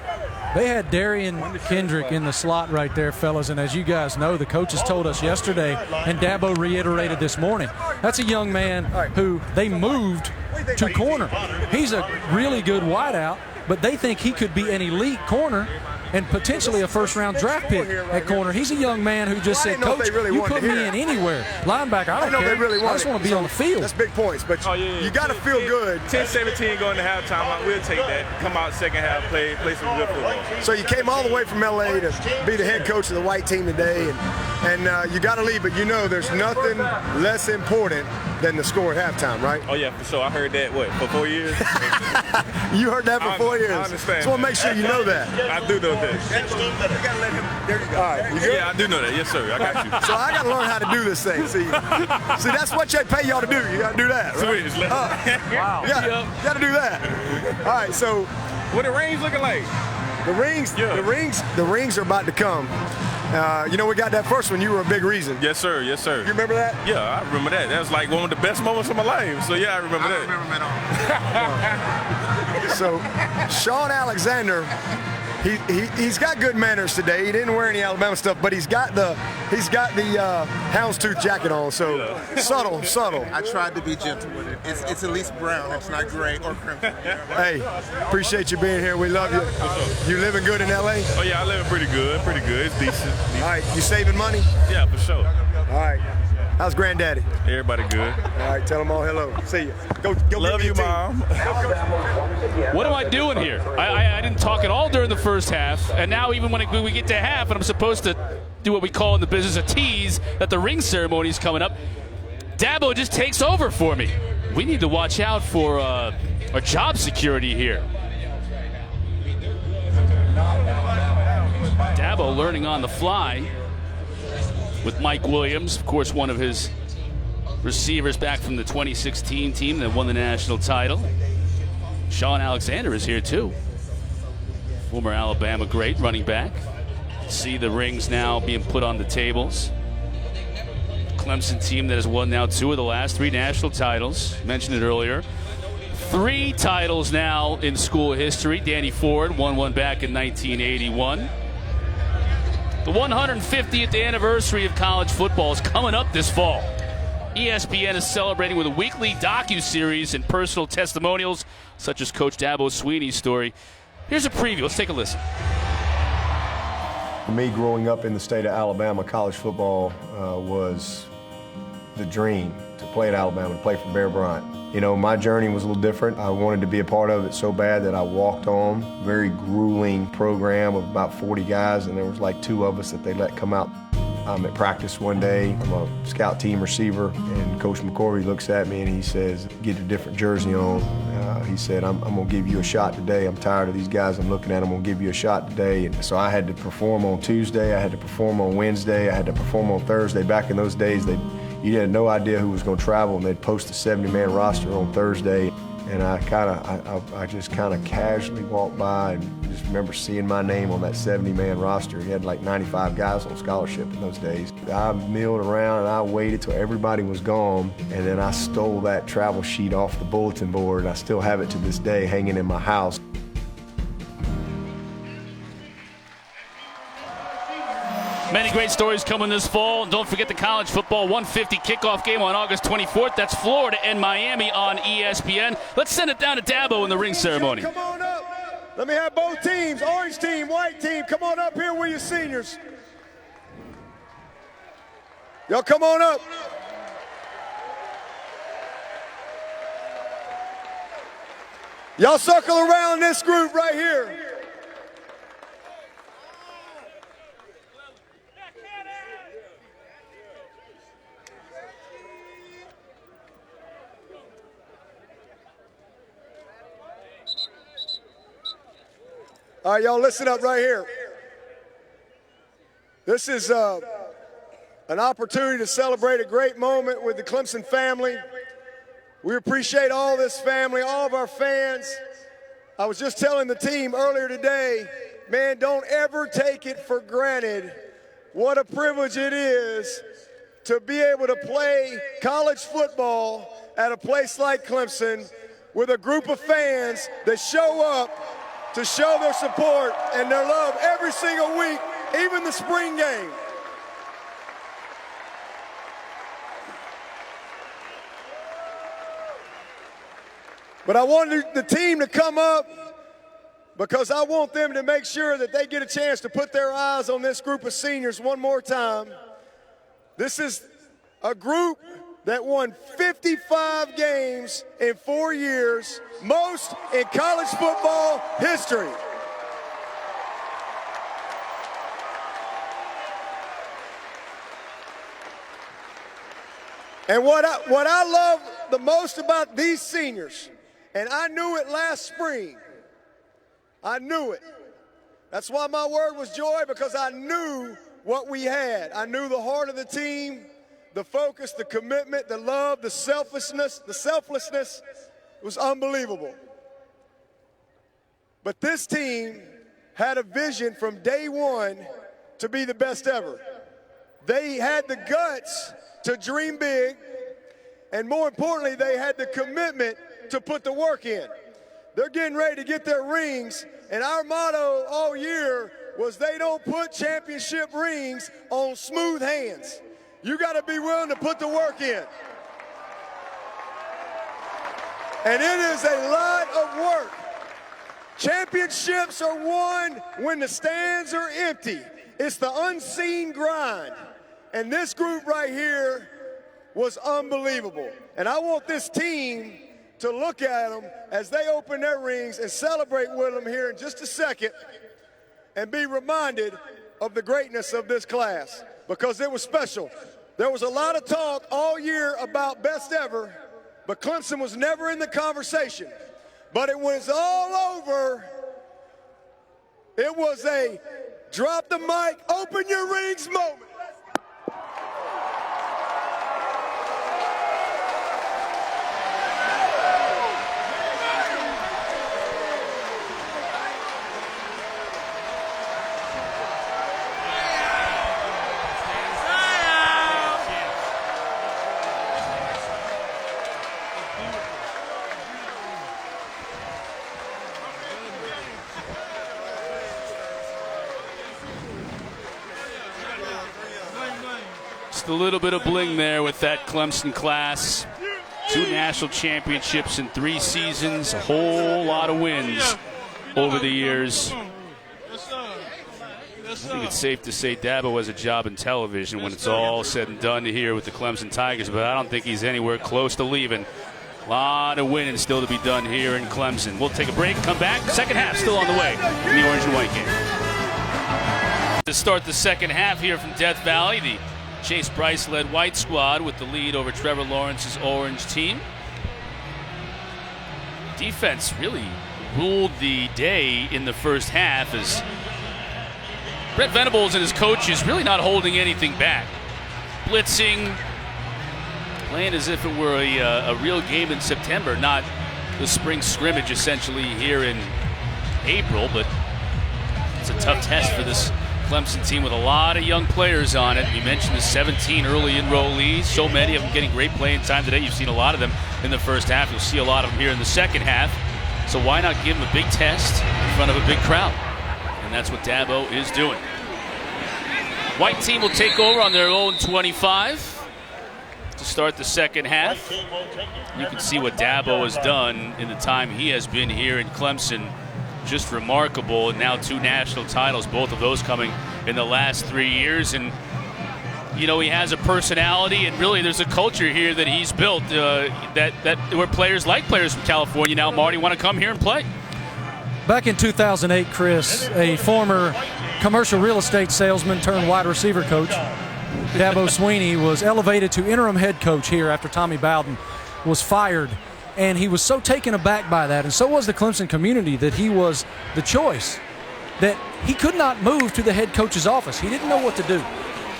They had Darian Kendrick in the slot right there, fellas, and as you guys know, the coaches told us yesterday, and Dabo reiterated this morning, that's a young man who they moved to corner. He's a really good wideout, but they think he could be an elite corner and potentially a first-round draft pick at corner. He's a young man who just said, Coach, you put me in anywhere. Linebacker, I don't care. I just want to be on the field.
That's big points, but you got to feel good.
10-17 going to halftime. We'll take that. Come out second half, play some good football.
So you came all the way from L.A. to be the head coach of the white team today, and you got to leave, but you know there's nothing less important than the score at halftime, right?
Oh, yeah, for sure. I heard that, for 4 years?
You heard that for 4 years.
I understand.
So I want to make sure you know that.
I do know that.
You got to let him. There you go. All right, you good?
Yeah, I do know that. Yes, sir. I got you.
So I got to learn how to do this thing. See, that's what they pay y'all to do. You got to do that, right?
Wow.
Yeah, you got to do that. All right, so
what the rings looking like?
The rings are about to come. You know, we got that first one. You were a big reason.
Yes, sir. Yes, sir.
You remember that?
Yeah, I remember that. That was like one of the best moments of my life. So, yeah, I remember that.
So, Sean Alexander, he's got good manners today. He didn't wear any Alabama stuff, but he's got the houndstooth jacket on. So subtle.
I tried to be gentle with it. It's at least brown. It's not gray or crimson.
Hey, appreciate you being here. We love you. You living good in L.A.?
Oh, yeah, I live pretty good. It's decent.
All right, you saving money?
Yeah, for sure.
All right. How's Granddaddy?
Everybody good.
All right, tell them all hello. See you. Go
love you, Mom.
What am I doing here? I didn't talk at all during the first half, and now even when we get to half and I'm supposed to do what we call in the business a tease that the ring ceremony is coming up, Dabo just takes over for me. We need to watch out for our job security here. Dabo learning on the fly with Mike Williams, of course, one of his receivers back from the 2016 team that won the national title. Sean Alexander is here too. Former Alabama great running back. See the rings now being put on the tables. Clemson team that has won now 2 of the last 3 national titles. Mentioned it earlier. 3 titles now in school history. Danny Ford won one back in 1981. The 150th anniversary of college football is coming up this fall. ESPN is celebrating with a weekly docu-series and personal testimonials, such as Coach Dabo Swinney's story. Here's a preview. Let's take a listen.
For me, growing up in the state of Alabama, college football was the dream, to play at Alabama, to play for Bear Bryant. You know, my journey was a little different. I wanted to be a part of it so bad that I walked on. Very grueling program of about 40 guys, and there was like 2 of us that they let come out. I'm at practice one day. I'm a scout team receiver, and Coach McCorvey looks at me and he says, get a different jersey on. He said, I'm going to give you a shot today. I'm tired of these guys I'm looking at. I'm going to give you a shot today. And so I had to perform on Tuesday. I had to perform on Wednesday. I had to perform on Thursday. Back in those days, you had no idea who was going to travel, and they'd post a 70-man roster on Thursday. And I just kind of casually walked by and just remember seeing my name on that 70-man roster. He had like 95 guys on scholarship in those days. I milled around and I waited till everybody was gone, and then I stole that travel sheet off the bulletin board. I still have it to this day hanging in my house.
Many great stories coming this fall. And don't forget the college football 150 kickoff game on August 24th. That's Florida and Miami on ESPN. Let's send it down to Dabo in the ring ceremony.
Come on up. Let me have both teams, orange team, white team. Come on up here with your seniors. Y'all come on up. Y'all circle around this group right here. All right, y'all listen up right here. This is an opportunity to celebrate a great moment with the Clemson family. We appreciate all this family, all of our fans. I was just telling the team earlier today, man, don't ever take it for granted what a privilege it is to be able to play college football at a place like Clemson with a group of fans that show up to show their support and their love every single week, even the spring game. But I wanted the team to come up because I want them to make sure that they get a chance to put their eyes on this group of seniors one more time. This is a group that won 55 games in 4 years, most in college football history. And what I love the most about these seniors, and I knew it last spring, I knew it. That's why my word was joy, because I knew what we had. I knew the heart of the team, the focus, the commitment, the love, the selflessness was unbelievable. But this team had a vision from day one to be the best ever. They had the guts to dream big, and more importantly, they had the commitment to put the work in. They're getting ready to get their rings, and our motto all year was they don't put championship rings on smooth hands. You got to be willing to put the work in. And it is a lot of work. Championships are won when the stands are empty. It's the unseen grind. And this group right here was unbelievable. And I want this team to look at them as they open their rings and celebrate with them here in just a second and be reminded of the greatness of this class, because it was special. There was a lot of talk all year about best ever, but Clemson was never in the conversation. But it was all over. It was a drop the mic, open your rings moment.
Just a little bit of bling there with that Clemson class. 2 national championships in 3 seasons, a whole lot of wins over the years. I think it's safe to say Dabo has a job in television when it's all said and done here with the Clemson Tigers, but I don't think he's anywhere close to leaving. A lot of winning still to be done here in Clemson. We'll take a break, come back. Second half still on the way in the orange and white game. To start the second half here from Death Valley, the Chase Bryce-led white squad with the lead over Trevor Lawrence's orange team. Defense really ruled the day in the first half as Brett Venables and his coaches really not holding anything back. Blitzing, playing as if it were a real game in September, not the spring scrimmage essentially here in April, but it's a tough test for this Clemson team with a lot of young players on it. You mentioned the 17 early enrollees. So many of them getting great playing time today. You've seen a lot of them in the first half. You'll see a lot of them here in the second half. So why not give them a big test in front of a big crowd? And that's what Dabo is doing. White team will take over on their own 25 to start the second half. You can see what Dabo has done in the time he has been here in Clemson. Just remarkable. And now 2 national titles, both of those coming in the last 3 years. And, you know, he has a personality, and really there's a culture here that he's built that where players like players from California now, Marty, want to come here and play.
Back in 2008, Chris, a former commercial real estate salesman turned wide receiver coach, Dabo Swinney, was elevated to interim head coach here after Tommy Bowden was fired. And he was so taken aback by that, and so was the Clemson community, that he was the choice, that he could not move to the head coach's office. He didn't know what to do.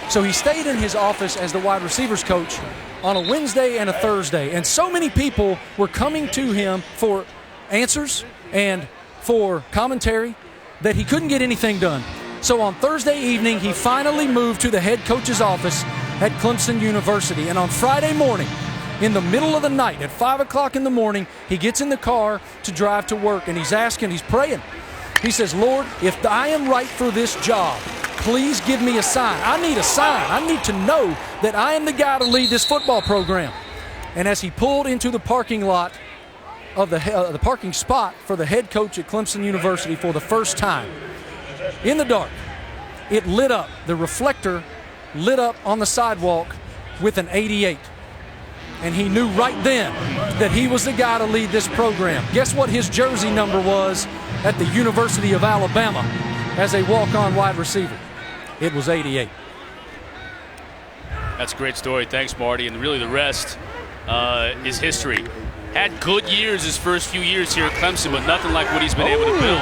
So he stayed in his office as the wide receivers coach on a Wednesday and a Thursday. And so many people were coming to him for answers and for commentary that he couldn't get anything done. So on Thursday evening, he finally moved to the head coach's office at Clemson University. And on Friday morning, in the middle of the night, at 5 o'clock in the morning, he gets in the car to drive to work, and he's praying. He says, Lord, if I am right for this job, please give me a sign. I need a sign. I need to know that I am the guy to lead this football program. And as he pulled into the parking lot of the parking spot for the head coach at Clemson University for the first time, in the dark, it lit up. The reflector lit up on the sidewalk with an 88. And he knew right then that he was the guy to lead this program. Guess what his jersey number was at the University of Alabama as a walk-on wide receiver? It was 88.
That's a great story. Thanks, Marty. And really the rest is history. Had good years his first few years here at Clemson, but nothing like what he's been able to build.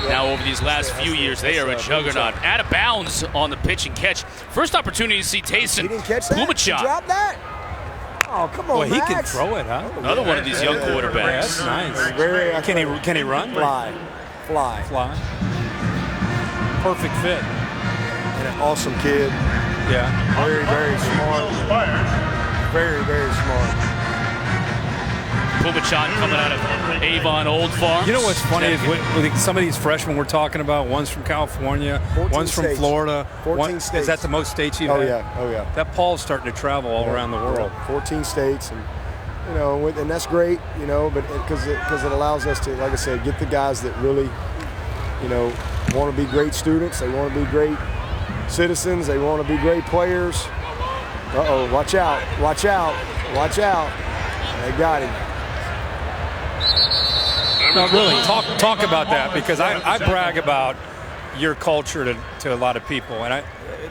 Now over these last few years, they are a juggernaut. Out of bounds on the pitch and catch. First opportunity to see Taysom Plumachan.
Drop that. Oh, come on,
well, he
Max.
can throw it, huh?
Another one of these young quarterbacks.
That's nice. Can he run?
Fly.
Perfect fit.
And an awesome kid.
Yeah.
Very, very smart. Very, very smart.
Plumachan coming out of Avon Old Farms.
You know what's funny is with some of these freshmen we're talking about, one's from California, one's from
states.
Florida.
14 states.
Is that the most states you've had?
Oh, yeah.
That Paul's starting to travel all around the world.
14 states, and you know, and that's great, you know, but because it allows us to, like I said, get the guys that really, you know, want to be great students. They want to be great citizens. They want to be great players. Uh-oh, watch out. They got him.
No, really, talk about that, because I brag about your culture to a lot of people. And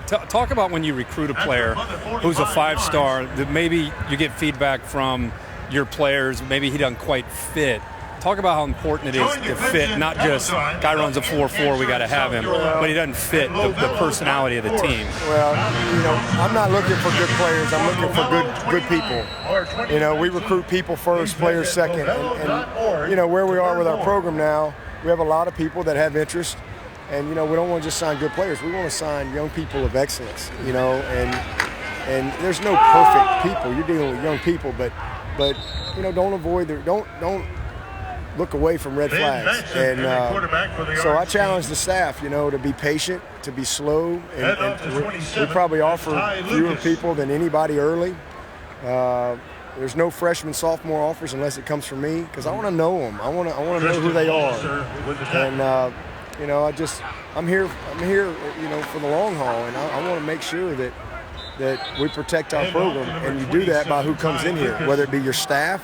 talk about when you recruit a player who's a 5-star, that maybe you get feedback from your players, maybe he doesn't quite fit. Talk about how important it is to fit, not just guy runs a 4.4, we got to have him, but he doesn't fit the personality of the team.
Well, you know, I'm not looking for good players. I'm looking for good people. You know, we recruit people first, players second. And you know, where we are with our program now, we have a lot of people that have interest. And, you know, we don't want to just sign good players. We want to sign young people of excellence, you know, and there's no perfect people. You're dealing with young people, but you know, don't look away from red flags. And so I challenge the staff, you know, to be patient, to be slow, and we probably offer fewer people than anybody early. There's no freshman, sophomore offers unless it comes from me, because I want to know them. I want to know who they are. And you know, I'm here, you know, for the long haul, and I want to make sure that we protect our program, and you do that by who comes in here, whether it be your staff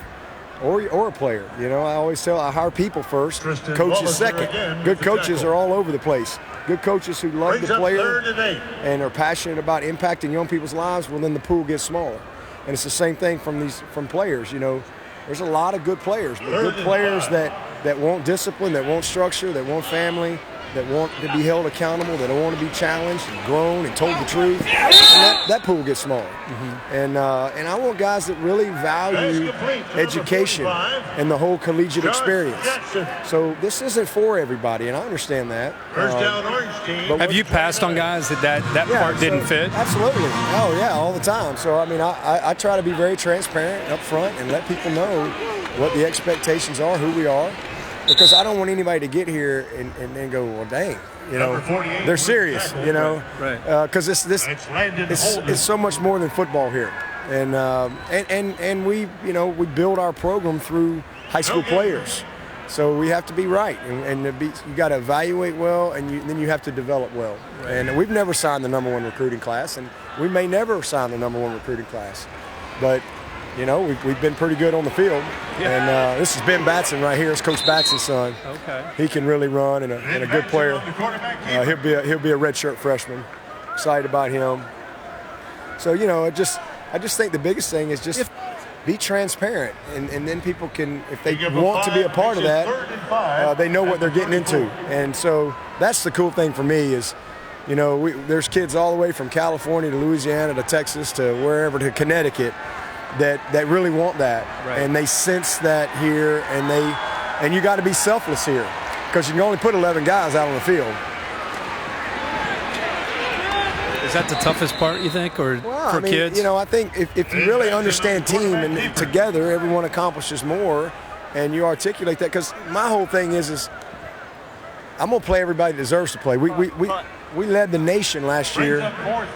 or a player. You know, I always tell, I hire people first, coaches second. Good coaches are all over the place. Good coaches who love the player and are passionate about impacting young people's lives, well, then the pool gets smaller. And it's the same thing from players. You know, there's a lot of good players, but good players that want discipline, that want structure, that want family, that want to be held accountable, that don't want to be challenged and grown and told the truth, and that pool gets smaller. Mm-hmm. And I want guys that really value education and the whole collegiate experience. So this isn't for everybody, and I understand that.
Have you passed on guys that part didn't fit?
Absolutely. Oh, yeah, all the time. So, I mean, I try to be very transparent up front and let people know what the expectations are, who we are. Because I don't want anybody to get here and then go, well, dang, You know, they're serious. You know, because it's so much more than football here, and we we build our program through high school players. So we have to be right, and you got to evaluate well, and then you have to develop well. Right. And we've never signed the #1 recruiting class, and we may never sign the #1 recruiting class. But, we've been pretty good on the field. Yeah. And this is Ben Batson right here. It's Coach Batson's son. Okay. He can really run and a good player. He'll be a redshirt freshman. Excited about him. So, I just think the biggest thing is just be transparent, and then people can, if they want to be a part of that, they know what they're getting into. And so that's the cool thing for me is, there's kids all the way from California to Louisiana to Texas to wherever to Connecticut that really want that, and they sense that here, and you got to be selfless here because you can only put 11 guys out on the field.
Is that the toughest part, you think, or for kids?
I think if you really understand team and together, everyone accomplishes more, and you articulate that. Because my whole thing is I'm going to play everybody that deserves to play. We led the nation last year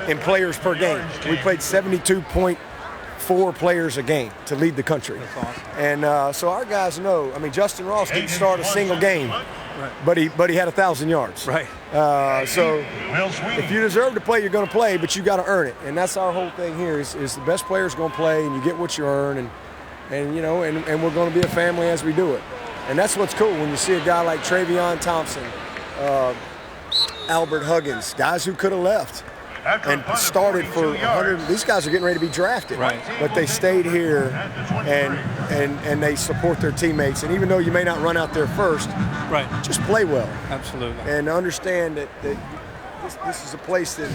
in players per game. We played 72.4 players a game to lead the country. That's awesome. And so our guys know. Justin Ross didn't start a single game. Right. But he had 1,000 yards. Right. So if you deserve to play, you're going to play, but you got to earn it, and that's our whole thing here. Is the best player's going to play, and you get what you earn, and we're going to be a family as we do it, and that's what's cool when you see a guy like Travion Thompson, Albert Huggins, guys who could have left and started for 100. These guys are getting ready to be drafted, right? But they stayed here and they support their teammates. And even though you may not run out there first, right, just play well. Absolutely. And understand that this is a place that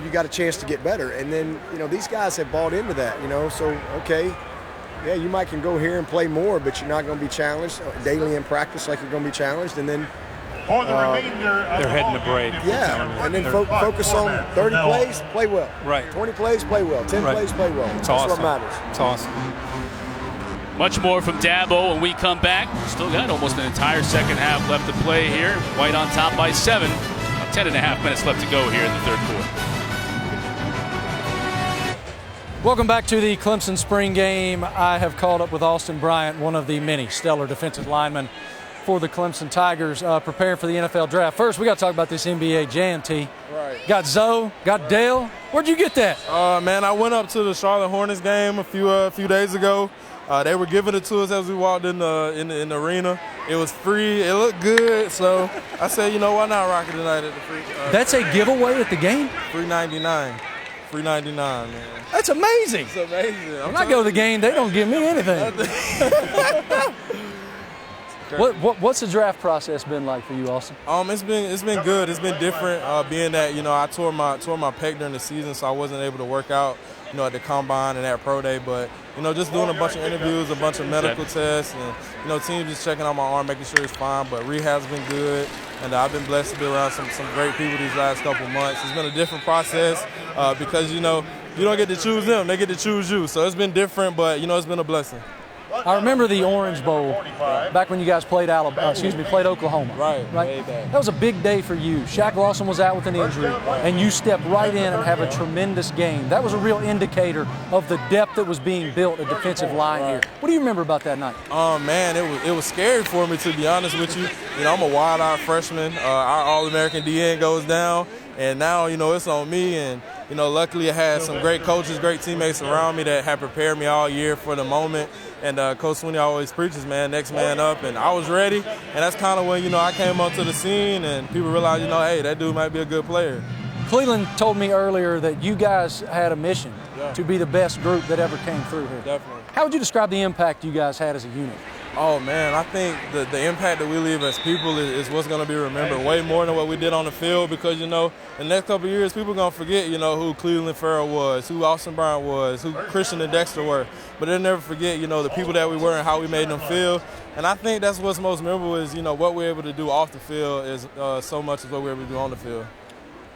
you got a chance to get better. And then these guys have bought into that. So okay, yeah, you might can go here and play more, but you're not going to be challenged daily in practice like you're going to be challenged, and then.
They're heading to break.
Yeah, and then focus on 30 plays, play well. Right. 20 plays, play well. 10 plays, play well. That's what matters.
It's awesome.
Much more from Dabo when we come back. Still got almost an entire second half left to play here. White on top by 7. 10.5 minutes left to go here in the third quarter.
Welcome back to the Clemson spring game. I have caught up with Austin Bryant, one of the many stellar defensive linemen for the Clemson Tigers, preparing for the NFL draft. First, we got to talk about this NBA Jam, T. Right. Got Zoe, got Dale. Where'd you get that?
Man, I went up to the Charlotte Hornets game a few days ago. They were giving it to us as we walked in the arena. It was free. It looked good, so I said, why not rock it tonight at the free?
That's a giveaway at the game?
$3.99. $3.99, man.
That's amazing.
It's amazing.
When I go to the game, they don't give me anything. What's the draft process been like for you, Austin?
It's been good. It's been different, being that I tore my pec during the season, so I wasn't able to work out at the combine and at pro day. But just doing a bunch of interviews, a bunch of medical tests, and teams just checking out my arm, making sure it's fine. But rehab's been good, and I've been blessed to be around some great people these last couple months. It's been a different process because you don't get to choose them; they get to choose you. So it's been different, but it's been a blessing.
I remember the Orange Bowl back when you guys played played Oklahoma. Right. That was a big day for you. Shaq Lawson was out with an injury, and you stepped right in and have a tremendous game. That was a real indicator of the depth that was being built at defensive line here. What do you remember about that night?
Man, it was scary for me, to be honest with you. I'm a wide-eyed freshman. Our All-American DN goes down, and now it's on me. And luckily I had some great coaches, great teammates around me that had prepared me all year for the moment. And Coach Sweeney always preaches, man, next man up. And I was ready. And that's kind of when, I came onto the scene and people realized, hey, that dude might be a good player.
Cleveland told me earlier that you guys had a mission to be the best group that ever came through here. Definitely. How would you describe the impact you guys had as a unit?
Oh, man, I think the impact that we leave as people is what's going to be remembered way more than what we did on the field because, the next couple of years, people are going to forget, who Cleveland Farrell was, who Austin Bryant was, who Christian and Dexter were. But they'll never forget, the people that we were and how we made them feel. And I think that's what's most memorable is, what we're able to do off the field is so much as what we're able to do on the field.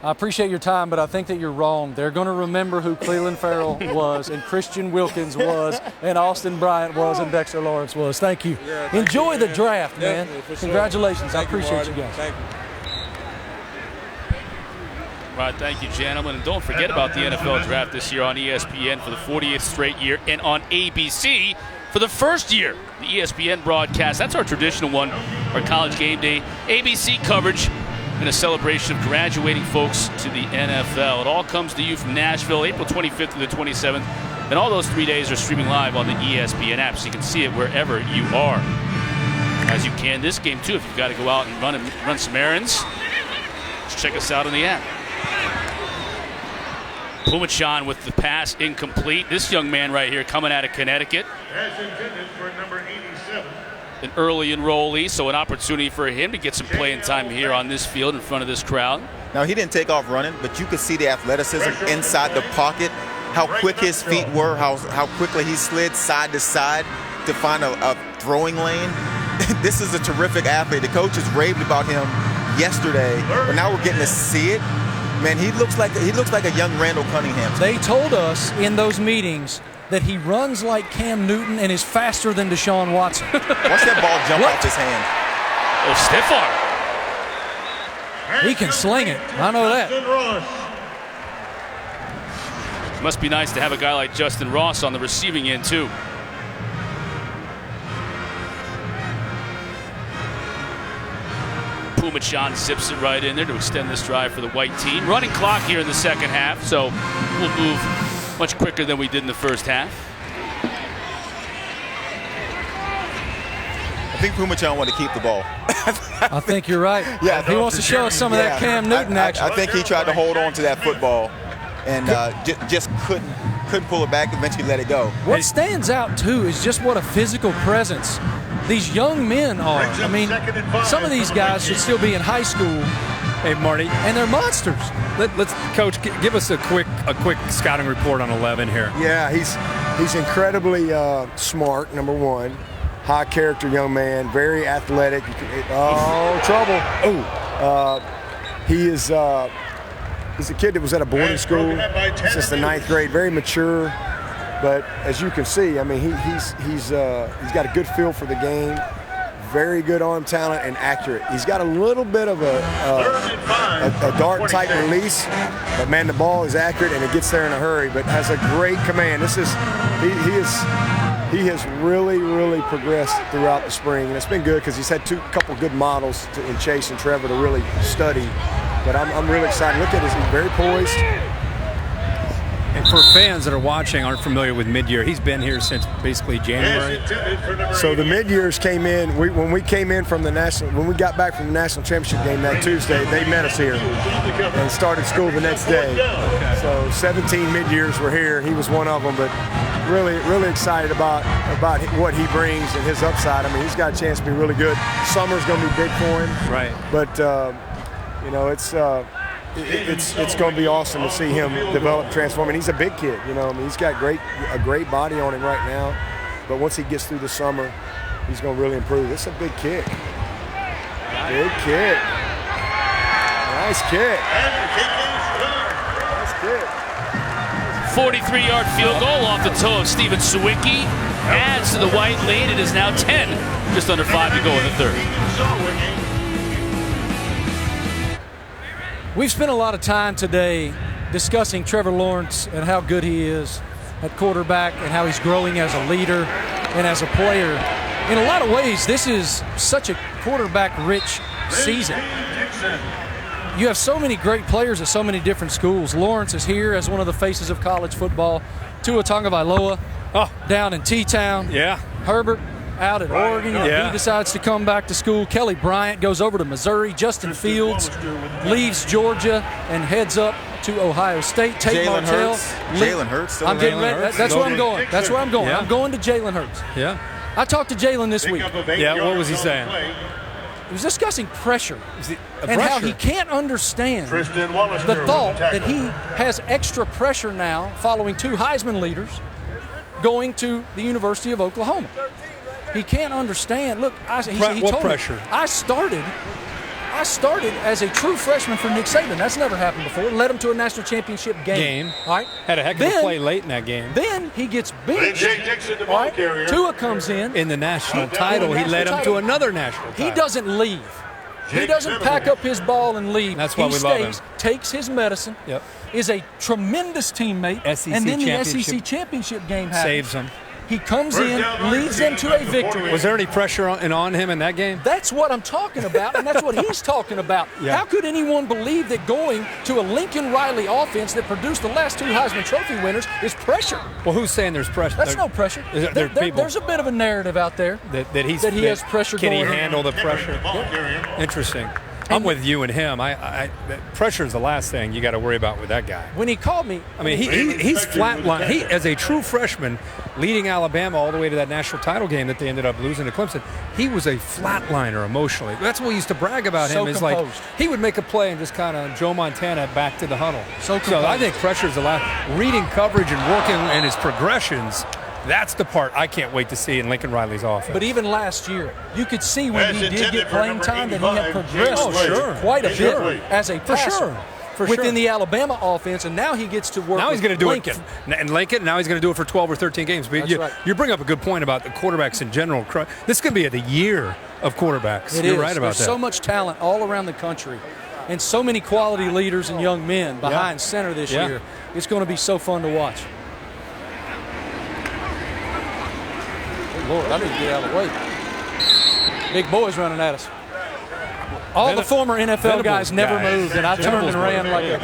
I appreciate your time, but I think that you're wrong. They're going to remember who Cleveland Farrell was and Christian Wilkins was and Austin Bryant was and Dexter Lawrence was. Thank you. Yeah, Enjoy the draft, man.
Sure.
Congratulations.
I
appreciate you guys.
Thank you.
Right, thank you, gentlemen. And don't forget about the NFL Draft this year on ESPN for the 40th straight year, and on ABC for the first year. The ESPN broadcast, that's our traditional one, our College Game Day ABC coverage and a celebration of graduating folks to the NFL. It all comes to you from Nashville, April 25th to the 27th. And all those 3 days are streaming live on the ESPN app, so you can see it wherever you are. As you can this game, too, if you've got to go out and run some errands. Just check us out on the app. Pumachan with the pass incomplete. This young man right here coming out of Connecticut.
Pass intended for number 87.
An early enrollee, so an opportunity for him to get some playing time here on this field in front of this crowd.
Now, he didn't take off running, but you could see the athleticism inside the pocket, how quick his feet were, how quickly he slid side to side to find a throwing lane. This is a terrific athlete. The coaches raved about him yesterday, but now we're getting to see it. Man, he looks like a young Randall Cunningham.
They told us in those meetings that he runs like Cam Newton and is faster than Deshaun Watson.
Watch that ball jump off his hand.
Oh, stiff arm.
He can sling it. I know that.
Must be nice to have a guy like Justin Ross on the receiving end, too. Pumachan zips it right in there to extend this drive for the white team. Running clock here in the second half, so we'll move much quicker than we did in the first half.
I think Pumachan wanted to keep the ball.
I think you're right.
Yeah,
he wants to show us some of that Cam Newton action.
I think he tried to hold on to that football and just couldn't pull it back, eventually let it go.
What stands out, too, is just what a physical presence these young men are. I mean, some of these guys should still be in high school.
Hey, Marty.
And they're monsters.
Let's, Coach, give us a quick scouting report on 11 here.
Yeah, he's incredibly smart, number one. High character young man, very athletic. Trouble. He's a kid that was at a boarding school since the 9th grade, very mature. But as you can see, I mean, he's got a good feel for the game, very good arm talent and accurate. He's got a little bit of a dart type release, but man, the ball is accurate and it gets there in a hurry. But has a great command. He has really progressed throughout the spring, and it's been good because he's had a couple good models in Chase and Trevor to really study. But I'm really excited. Look at this; he's very poised.
And for fans that are watching, aren't familiar with mid-year, he's been here since basically January.
So the mid-years came in. When we came in from when we got back from the national championship game that Tuesday, they met us here and started school the next day. Okay. So 17 mid-years were here. He was one of them, but really excited about what he brings and his upside. I mean, he's got a chance to be really good. Summer's going to be big for him.
Right.
But it's going to be awesome to see him develop, transform. And he's a big kid, I mean, he's got a great body on him right now. But once he gets through the summer, he's going to really improve. It's a big kick. Big kick. Nice kick. Nice kick.
43-yard field goal off the toe of Steven Sawicki. Adds to the white lead. It is now 10. Just under 5 to go in the third.
We've spent a lot of time today discussing Trevor Lawrence and how good he is at quarterback and how he's growing as a leader and as a player. In a lot of ways, this is such a quarterback-rich season. You have so many great players at so many different schools. Lawrence is here as one of the faces of college football. Tua Tagovailoa down in T-Town.
Yeah.
Herbert out at Oregon. He decides to come back to school. Kelly Bryant goes over to Missouri. Justin Fields leaves Georgia and heads up to Ohio State. Tate Martell.
Jalen Hurts.
I'm getting ready. That's where I'm going. That's where I'm going.
Yeah.
I'm going to Jalen Hurts.
Yeah.
I talked to Jalen this week.
Yeah, what was he saying?
He was discussing pressure and how he can't understand the thought that he has extra pressure now following 2 Heisman leaders going to the University of Oklahoma. He can't understand. Look, he told
pressure?
Me, I started as a true freshman for Nick Saban. That's never happened before. Led him to a national championship game. All right.
Had a heck of a play late in that game.
Then he gets benched. All right. Tua comes in.
In the national title, he led him to another national title.
He doesn't leave. He doesn't pack up his ball and leave.
That's why we love him.
Takes his medicine, is a tremendous teammate, and then the SEC championship game happens.
Saves him.
He comes in, leads them to a victory.
Was there any pressure on him in that game?
That's what I'm talking about, and that's what he's talking about.
Yeah.
How could anyone believe that going to a Lincoln Riley offense that produced the last 2 Heisman Trophy winners is pressure?
Well, who's saying there's pressure?
That's no pressure. There's a bit of a narrative out there
that he
has pressure
can
going.
Can he handle the pressure? Interesting. I'm with you and him. Pressure is the last thing you got to worry about with that guy.
When he called me,
I mean, he's flatline. He, as a true freshman, leading Alabama all the way to that national title game that they ended up losing to Clemson, he was a flatliner emotionally. That's what we used to brag about him. Is like he would make a play and just kind of Joe Montana back to the huddle. So I think pressure is the last. Reading coverage and working and his progressions. That's the part I can't wait to see in Lincoln Riley's offense.
But even last year, you could see when he did get playing time that he had progressed quite a bit as a passer within the Alabama offense, and now he gets to work.
Now he's going to do
Lincoln.
it. Lincoln. Now he's going to do it for 12 or 13 games. But you bring up a good point about the quarterbacks in general. This is going to be the year of quarterbacks. You're right about that.
There's so much talent all around the country, and so many quality leaders and young men behind center this year. It's going to be so fun to watch. Lord, I need to get out of the way. Big boys running at us. All the former NFL guys never moved, and I turned and ran like a...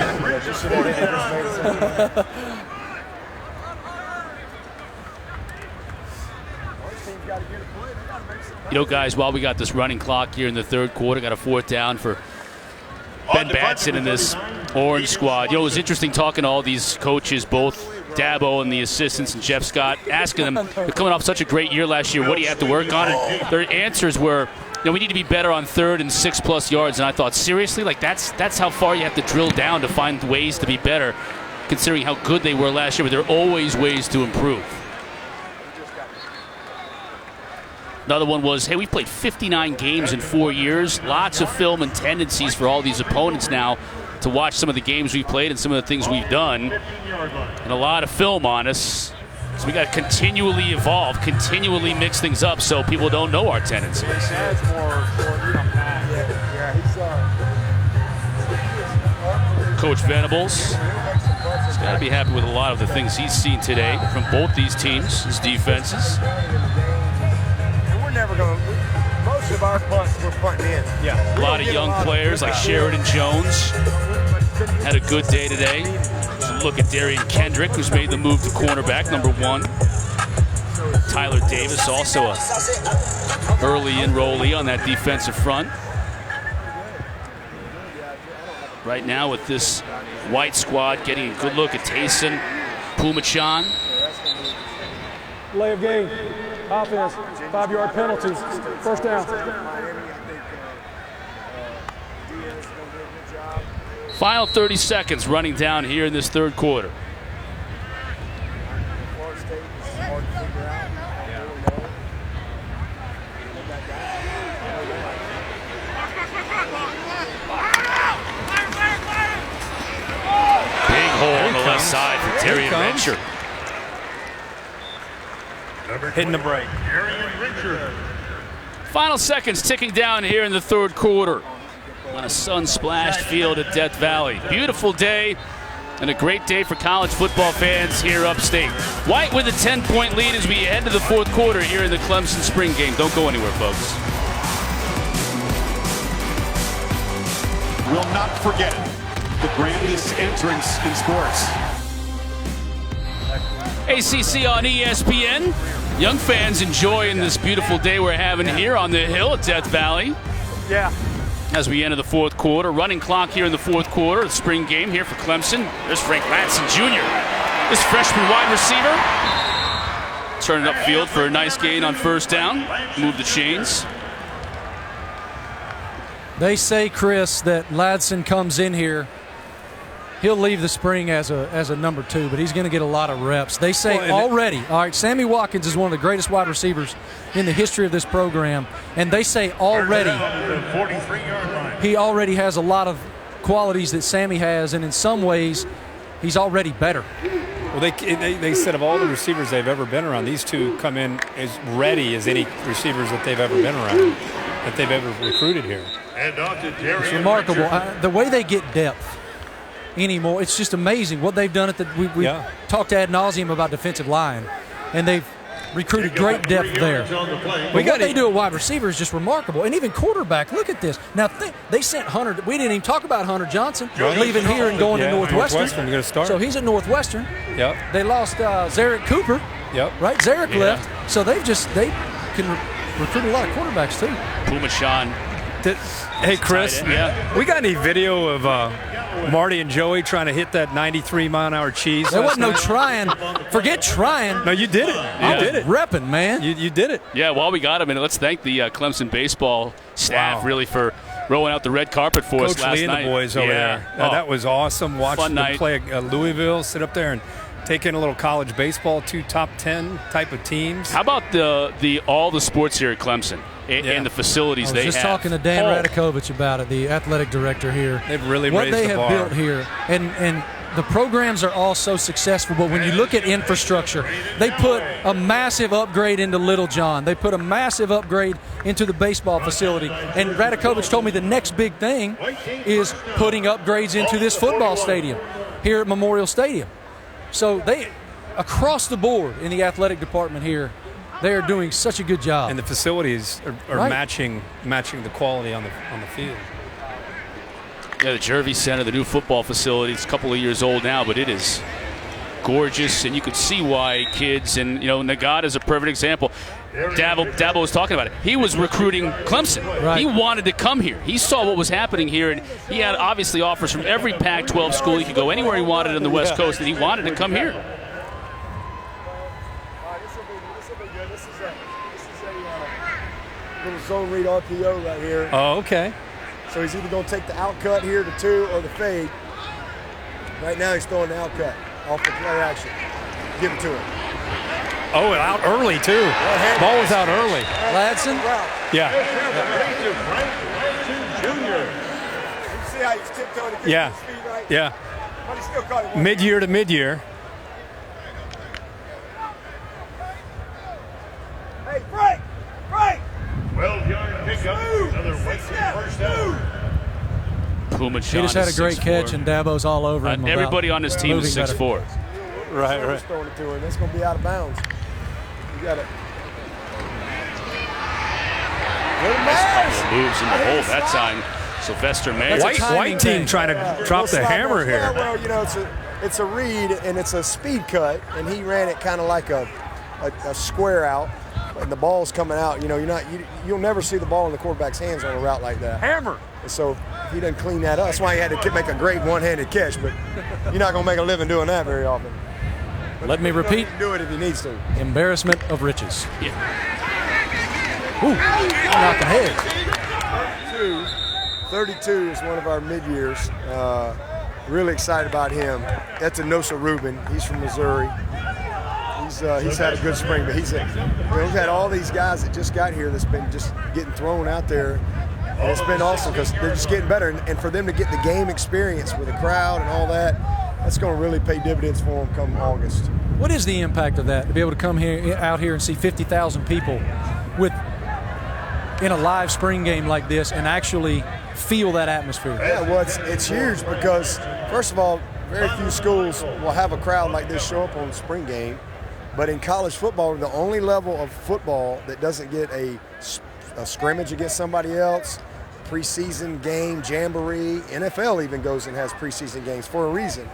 You know, guys, while we got this running clock here in the third quarter, got a 4th down for Ben Batson in this orange squad. You know, it was interesting talking to all these coaches, both Dabo and the assistants and Jeff Scott, asking them, they're coming off such a great year last year, what do you have to work on? And their answers were, you know, we need to be better on 3rd and 6+ yards. And I thought, seriously? Like, that's how far you have to drill down to find ways to be better, considering how good they were last year, but there are always ways to improve. Another one was, hey, we've played 59 games in 4 years. Lots of film and tendencies for all these opponents now to watch some of the games we've played and some of the things we've done. And a lot of film on us. So we got to continually evolve, continually mix things up so people don't know our tendencies. Coach Venables has got to be happy with a lot of the things he's seen today from both these teams, his defenses.
Never going to. Most of our punts we're punting in.
A lot of young players like Sheridan Jones had a good day today. Just look at Darian Kendrick, who's made the move to cornerback, #1. Tyler Davis, also a early enrollee on that defensive front. Right now with this white squad getting a good look at Taysom Pumachan.
Delay of game. Offense, 5-yard penalties, 1st down.
Final 30 seconds running down here in this third quarter. Big hole on the left side for Darian Venture.
Hitting the break.
Final seconds ticking down here in the third quarter on a sun-splashed field at Death Valley. Beautiful day and a great day for college football fans here upstate. White with a 10-point lead as we head to the 4th quarter here in the Clemson spring game. Don't go anywhere, folks.
Will not forget the grandest entrance in sports.
ACC on ESPN. Young fans enjoying this beautiful day we're having here on the hill at Death Valley. As we enter the 4th quarter, running clock here in the 4th quarter, the spring game here for Clemson. There's Frank Ladson Jr., this freshman wide receiver. Turning upfield for a nice gain on 1st down. Move the chains.
They say, Chris, that Ladson comes in here. He'll leave the spring as a #2, but he's going to get a lot of reps. They say already, all right, Sammy Watkins is one of the greatest wide receivers in the history of this program, and they say already he already has a lot of qualities that Sammy has, and in some ways, he's already better.
Well, they said of all the receivers they've ever been around, these two come in as ready as any receivers that they've ever been around, that they've ever recruited here.
And on to
It's
Darian
remarkable.
Richardson.
The way they get depth anymore, it's just amazing what they've done. We talked ad nauseum about defensive line, and they've recruited great depth there. What they do at wide receiver is just remarkable. And even quarterback, look at this. Now, they sent Hunter. We didn't even talk about Hunter Johnson leaving here and going to Northwestern.
You're going to start.
So he's at Northwestern.
Yep.
They lost Zarek Cooper.
Yep.
Right? Zarek left. So they can recruit a lot of quarterbacks, too.
Puma Sean.
Hey, Chris, we got any video of Marty and Joey trying to hit that 93-mile-an-hour cheese?
There wasn't no trying. Forget trying.
No, you did it. You did it.
Repping, man.
You did it.
Yeah, while we got him, and let's thank the Clemson baseball staff really for rolling out the red carpet for us
Coach
last
Lee
night.
and the boys over there. That was awesome. Watching them play Louisville, sit up there and take in a little college baseball, 2 top 10 type of teams.
How about all the sports here at Clemson and the facilities they have?
I was just talking to Dan Radakovich about it, the athletic director here.
They've really
what
raised
they
the
have
bar.
built here, and the programs are all so successful. But when you look at infrastructure, they put a massive upgrade into Little John. They put a massive upgrade into the baseball facility. And Radakovich told me the next big thing is putting upgrades into this football stadium here at Memorial Stadium. So they, across the board in the athletic department here, they are doing such a good job.
And the facilities are matching the quality on the field.
Yeah, the Jervey Center, the new football facility, it's a couple of years old now, but it is gorgeous, and you could see why kids, and Nagata is a perfect example. Dabo was talking about it. He was recruiting Clemson.
Right.
He wanted to come here. He saw what was happening here, and he had obviously offers from every Pac-12 school. He could go anywhere he wanted on the West Coast, and he wanted to come here.
This is a little zone read RPO right here.
Oh, okay.
So he's either going to take the out cut here to 2 or the fade. Right now he's throwing the out cut off the play action. Give it to him.
Oh, out early, too. Ball was out early.
Ladson?
Yeah.
You see how he's tiptoeing to get
Yeah.
his feet right?
Yeah.
But he still caught it.
Mid-year to mid-year.
Hey, break!
12-yard pickup. Another first down.
Puma
He just had a great catch, and Dabo's all over him.
Everybody on his team is 6'4".
Right. Throwing it to him. That's going to be out of bounds. You got it.
Nice couple of moves in the hole that time. Sylvester Mayer.
White team trying to drop the hammer here.
Well, it's a read, and it's a speed cut, and he ran it kind of like a square out. And the ball's coming out. You'll never see the ball in the quarterback's hands on a route like that.
Hammer.
And so he doesn't clean that up. That's why he had to make a great one-handed catch. But you're not going to make a living doing that very often. But
let me repeat.
He can do it if he needs to.
Embarrassment of riches.
Yeah.
Ooh, knocking head.
32 is one of our mid-years. Really excited about him. That's Enosa Rubin. He's from Missouri. He's had a good spring, but we've had all these guys that just got here that's been just getting thrown out there, and it's been awesome because they're just getting better. And for them to get the game experience with the crowd and all that, that's going to really pay dividends for them come August.
What is the impact of that, to be able to come out here and see 50,000 people in a live spring game like this and actually feel that atmosphere?
Yeah, well, it's huge because, first of all, very few schools will have a crowd like this show up on the spring game. But in college football, the only level of football that doesn't get a scrimmage against somebody else, preseason game, jamboree, NFL even goes and has preseason games for a reason.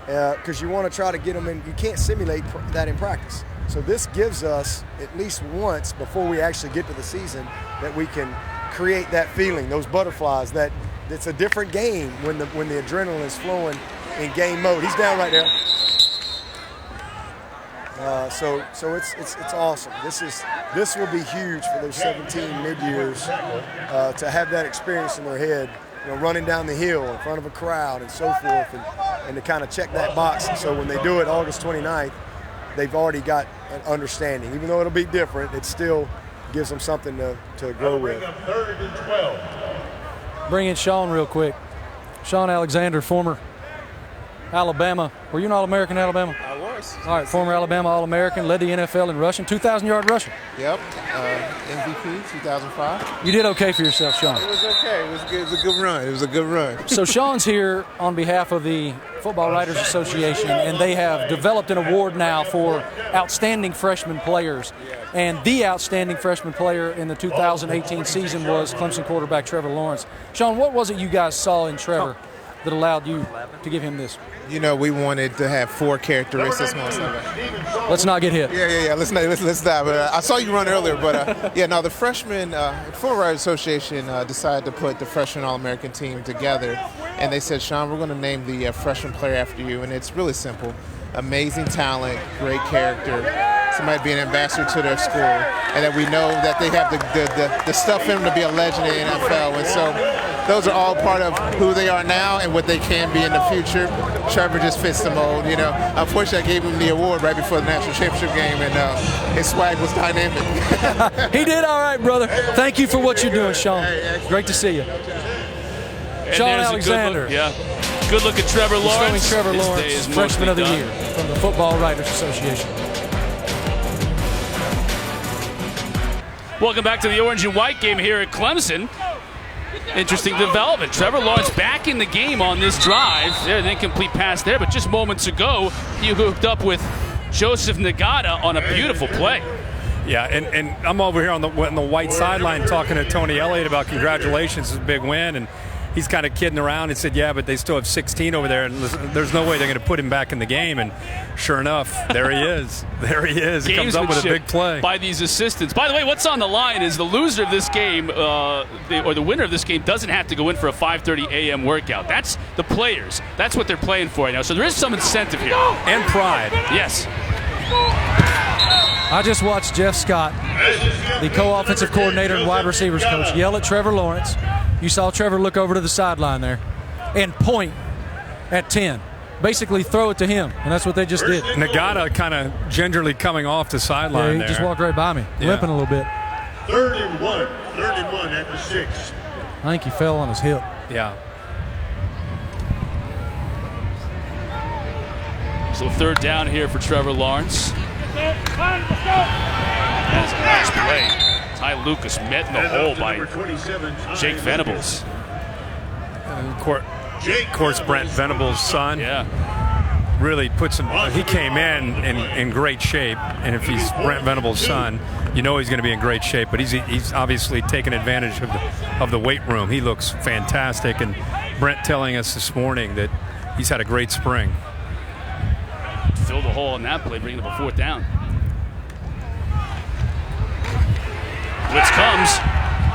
Because you want to try to get them in. You can't simulate that in practice. So this gives us at least once before we actually get to the season that we can create that feeling, those butterflies, that it's a different game when the adrenaline is flowing in game mode. He's down right there. So it's awesome. This will be huge for those 17 mid-years to have that experience in their head, running down the hill in front of a crowd and so forth, and to kind of check that box. And so when they do it August 29th, they've already got an understanding. Even though it'll be different, it still gives them something to grow with.
Bring in Sean real quick. Sean Alexander, former Alabama. Were you an All-American at Alabama?
I was.
All right, former Alabama All-American, led the NFL in rushing, 2,000-yard rushing.
Yep, MVP 2005.
You did okay for yourself, Sean.
It was okay. It was good. It was a good run. It was a good run.
So Sean's here on behalf of the Football Writers Association, and they have developed an award now for outstanding freshman players. And the outstanding freshman player in the 2018 season was Clemson quarterback Trevor Lawrence. Sean, what was it you guys saw in Trevor that allowed you to give him this?
You know, we wanted to have 4 characteristics.
Let's not get hit.
Yeah. Let's not. But I saw you run earlier. But the freshman Football Writers Association decided to put the freshman All-American team together, and they said, Sean, we're going to name the freshman player after you, and it's really simple: amazing talent, great character, somebody being an ambassador to their school, and that we know that they have the stuff in them to be a legend in the NFL, and so. Those are all part of who they are now and what they can be in the future. Trevor just fits the mold, you know. Unfortunately, I gave him the award right before the national championship game, and his swag was dynamic.
He did all right, brother. Thank you for what you're doing, Sean. Great to see you.
And
Sean Alexander.
Good look at Trevor Lawrence.
Trevor Lawrence, Freshman of the Year from the Football Writers Association.
Welcome back to the Orange and White game here at Clemson. Interesting development. Trevor Lawrence back in the game on this drive. There's an incomplete pass there, but just moments ago, he hooked up with Joseph Nagata on a beautiful play.
Yeah, and I'm over here on the white sideline talking to Tony Elliott about congratulations, it's a big win, and he's kind of kidding around and said, yeah, but they still have 16 over there, and there's no way they're going to put him back in the game. And sure enough, there he is. There he is. He comes up with a big play.
By these assistants. By the way, what's on the line is the loser of this game, or the winner of this game, doesn't have to go in for a 5:30 a.m. workout. That's the players. That's what they're playing for right now. So there is some incentive here.
And pride.
Yes.
I just watched Jeff Scott, the co-offensive coordinator and wide receivers coach, yell at Trevor Lawrence. You saw Trevor look over to the sideline there and point at 10. Basically throw it to him, and that's what they just did.
Nagata kind of gingerly coming off the sideline
there. He just walked right by me, limping a little bit.
3rd and 1 at the 6.
I think he fell on his hip.
Yeah.
So 3rd down here for Trevor Lawrence. That's a nice play. Ty Lucas met in the hole by Jake Venables.
Of course, Brent Venables' son.
Yeah.
Really puts him. He came in great shape, and if he's Brent Venables' son, you know he's going to be in great shape. But he's obviously taken advantage of the weight room. He looks fantastic, and Brent telling us this morning that he's had a great spring.
Fill the hole in that play, bringing up a 4th down. Blitz comes,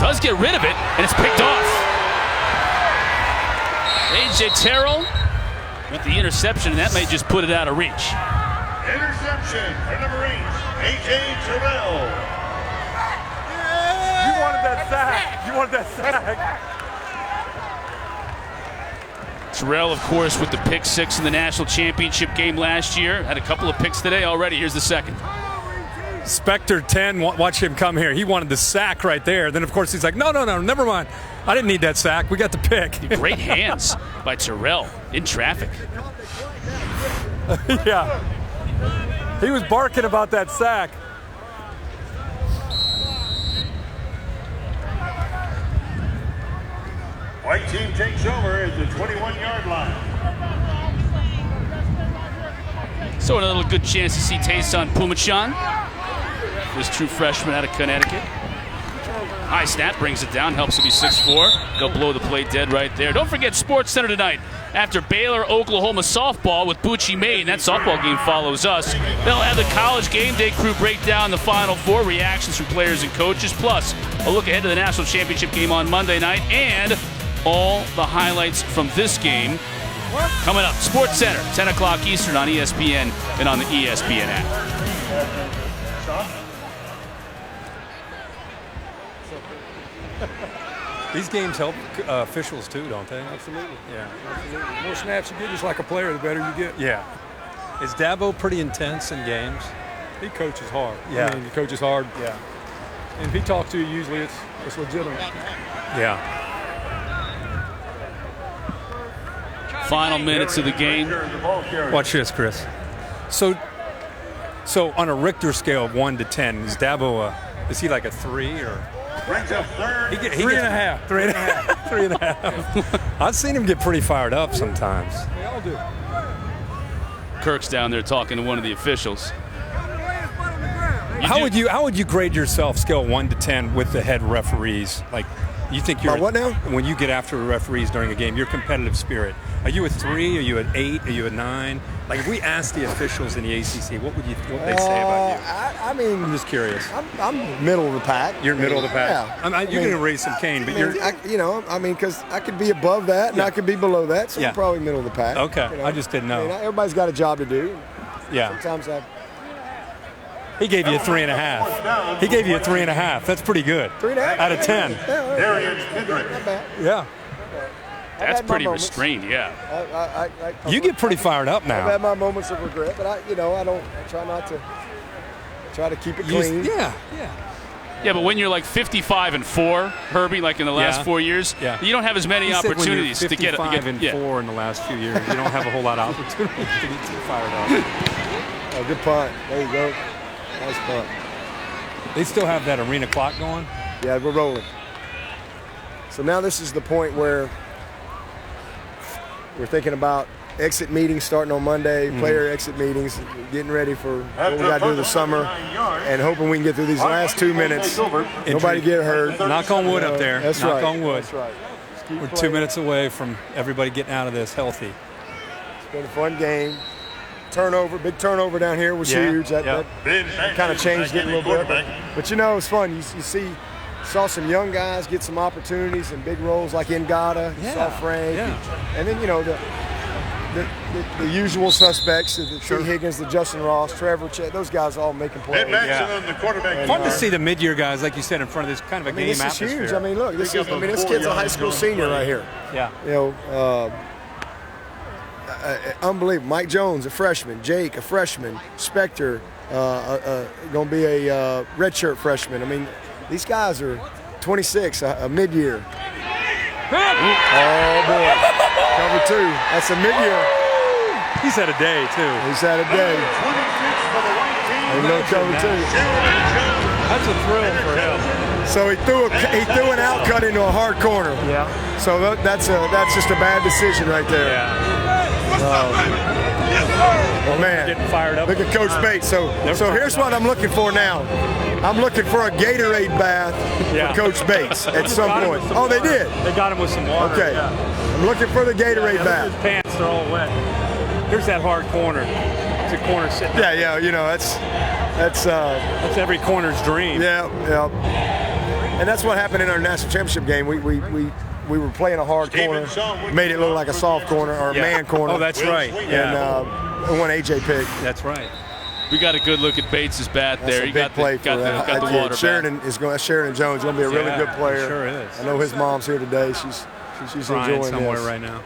does get rid of it, and it's picked off. A.J. Terrell with the interception, and that may just put it out of reach.
Interception for number 8, A.J. Terrell.
You wanted that sack. You wanted that sack.
Terrell, of course, with the pick 6 in the national championship game last year. Had a couple of picks today already. Here's the second.
Spectre 10, watch him come here. He wanted the sack right there. Then, of course, he's like, no, never mind. I didn't need that sack. We got the pick.
Great hands by Terrell in traffic.
Yeah. He was barking about that sack.
White team takes over at the 21-yard line.
So another good chance to see Tayson Pumachan, this true freshman out of Connecticut. High snap, brings it down, helps to be 6'4". They'll blow the play dead right there. Don't forget Sports Center tonight after Baylor, Oklahoma softball with Bucci Maine. That softball game follows us. They'll have the college game day crew break down the Final Four, reactions from players and coaches, plus a look ahead to the national championship game on Monday night, and all the highlights from this game coming up. Sports Center, 10 o'clock Eastern on ESPN and on the ESPN app.
These games help officials too, don't they?
Absolutely.
Yeah.
Absolutely. The more snaps you get, just like a player, the better you get.
Yeah. Is Dabo pretty intense in games?
He coaches hard.
Yeah.
I mean, he coaches hard.
Yeah.
And if he talks to you, usually it's legitimate.
Yeah.
Final minutes of the game.
Watch this, Chris. So So on a Richter scale of 1 to 10, is Dabo is he like a 3 or? He
3.5.
3.5. 3.5. I've seen him get pretty fired up sometimes.
They all do.
Kirk's down there talking to one of the officials.
How would you grade yourself scale 1 to 10 with the head referees? Like, you think you're
what now?
When you get after the referees during a game, your competitive spirit. Are you a 3? Are you an 8? Are you a 9? Like, if we asked the officials in the ACC, what would they say about you?
I mean,
I'm just curious.
I'm middle of the pack.
You're middle of the pack.
Yeah.
You're going to raise some cane, but you're.
Because I could be above that and I could be below that, so I'm probably middle of the pack.
Okay, I just didn't know.
Everybody's got a job to do.
Yeah.
Sometimes
He gave you a 3.5. He gave you a 3.5. That's pretty good.
3.5
out of 10.
Not bad.
Yeah.
That's pretty restrained, yeah.
You get pretty fired up now.
I've had my moments of regret, but I try to keep it clean.
Yeah.
Yeah, but when you're like 55-4, Herbie, like in the last 4 years, you don't have as many opportunities to get
55-4 in the last few years. You don't have a whole lot of opportunities to get too fired up.
Oh, good punt. There you go. Nice punt.
They still have that arena clock going?
Yeah, we're rolling. So now this is the point where we're thinking about exit meetings starting on Monday, player exit meetings, getting ready for what we got to do this summer, and hoping we can get through these last 2 minutes. Nobody get hurt.
Knock on wood up there.
That's
Knock
right.
on wood.
That's right.
We're 2 minutes away from everybody getting out of this healthy.
It's been a fun game. Big turnover down here was huge. That kind of changed it a little bit. But it's fun. You saw some young guys get some opportunities and big roles like Ngata, saw Frank, and then the usual suspects, the T. Higgins, the Justin Ross, Trevor Chet, those guys all making plays.
On the quarterback.
Fun to see the mid-year guys, like you said, in front of this kind of a game atmosphere.
This is huge. I mean, look, this kid's a high school senior right here.
Yeah.
Unbelievable. Mike Jones, a freshman. Jake, a freshman. Spector, going to be a redshirt freshman. I mean, these guys are 26, a mid-year. Oh, boy. Cover 2. That's a mid-year.
He's had a day, too.
He's had a day. And no cover 2.
That's a thrill for him.
So he threw an out cut into a hard corner.
Yeah.
So that's just a bad decision right there.
Yeah.
Oh man,
getting fired up.
Look at Coach Bates. So here's what I'm looking for now. I'm looking for a Gatorade bath for Coach Bates at some point. Oh, they did.
They got him with some water.
Okay.
Yeah.
I'm looking for the Gatorade bath.
His pants are all wet. Here's that hard corner. It's a corner sitting.
Yeah. That's
every corner's dream.
Yeah. And that's what happened in our national championship game. We were playing a hard corner, made it look like a soft corner or a man corner.
Oh, that's right.
And one AJ pick.
That's right.
We got a good look at Bates' bat there.
He got the water. Sheridan Jones going to be a really good player.
Sure is.
I know his mom's here today. She's enjoying
somewhere
this
right now.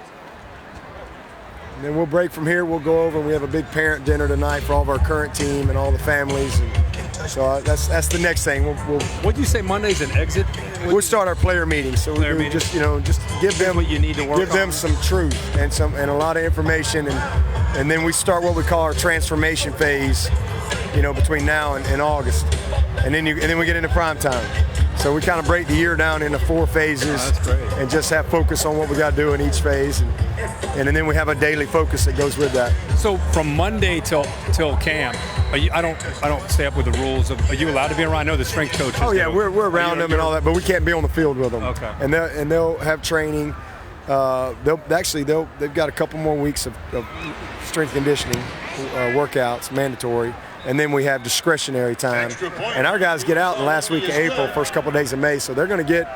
And then we'll break from here. We'll go over and we have a big parent dinner tonight for all of our current team and all the families. And so that's the next thing.
What'd you say? Monday's an exit.
We'll start our player meeting. So we'll just give them
what you need to work
give them
on.
some truth and a lot of information, and then we start what we call our transformation phase. Between now and August, and then we get into prime time. So we kind of break the year down into 4 phases, and just have focus on what we got to do in each phase, and then we have a daily focus that goes with that.
So from Monday till camp, I don't stay up with the rules. Are you allowed to be around? I know the strength coaches.
Oh yeah, we're around them and all that, but we can't be on the field with them.
Okay.
And they'll have training. They've got a couple more weeks of strength conditioning workouts, mandatory. And then we have discretionary time. And our guys get out in the last week of April, first couple of days of May, so they're going to get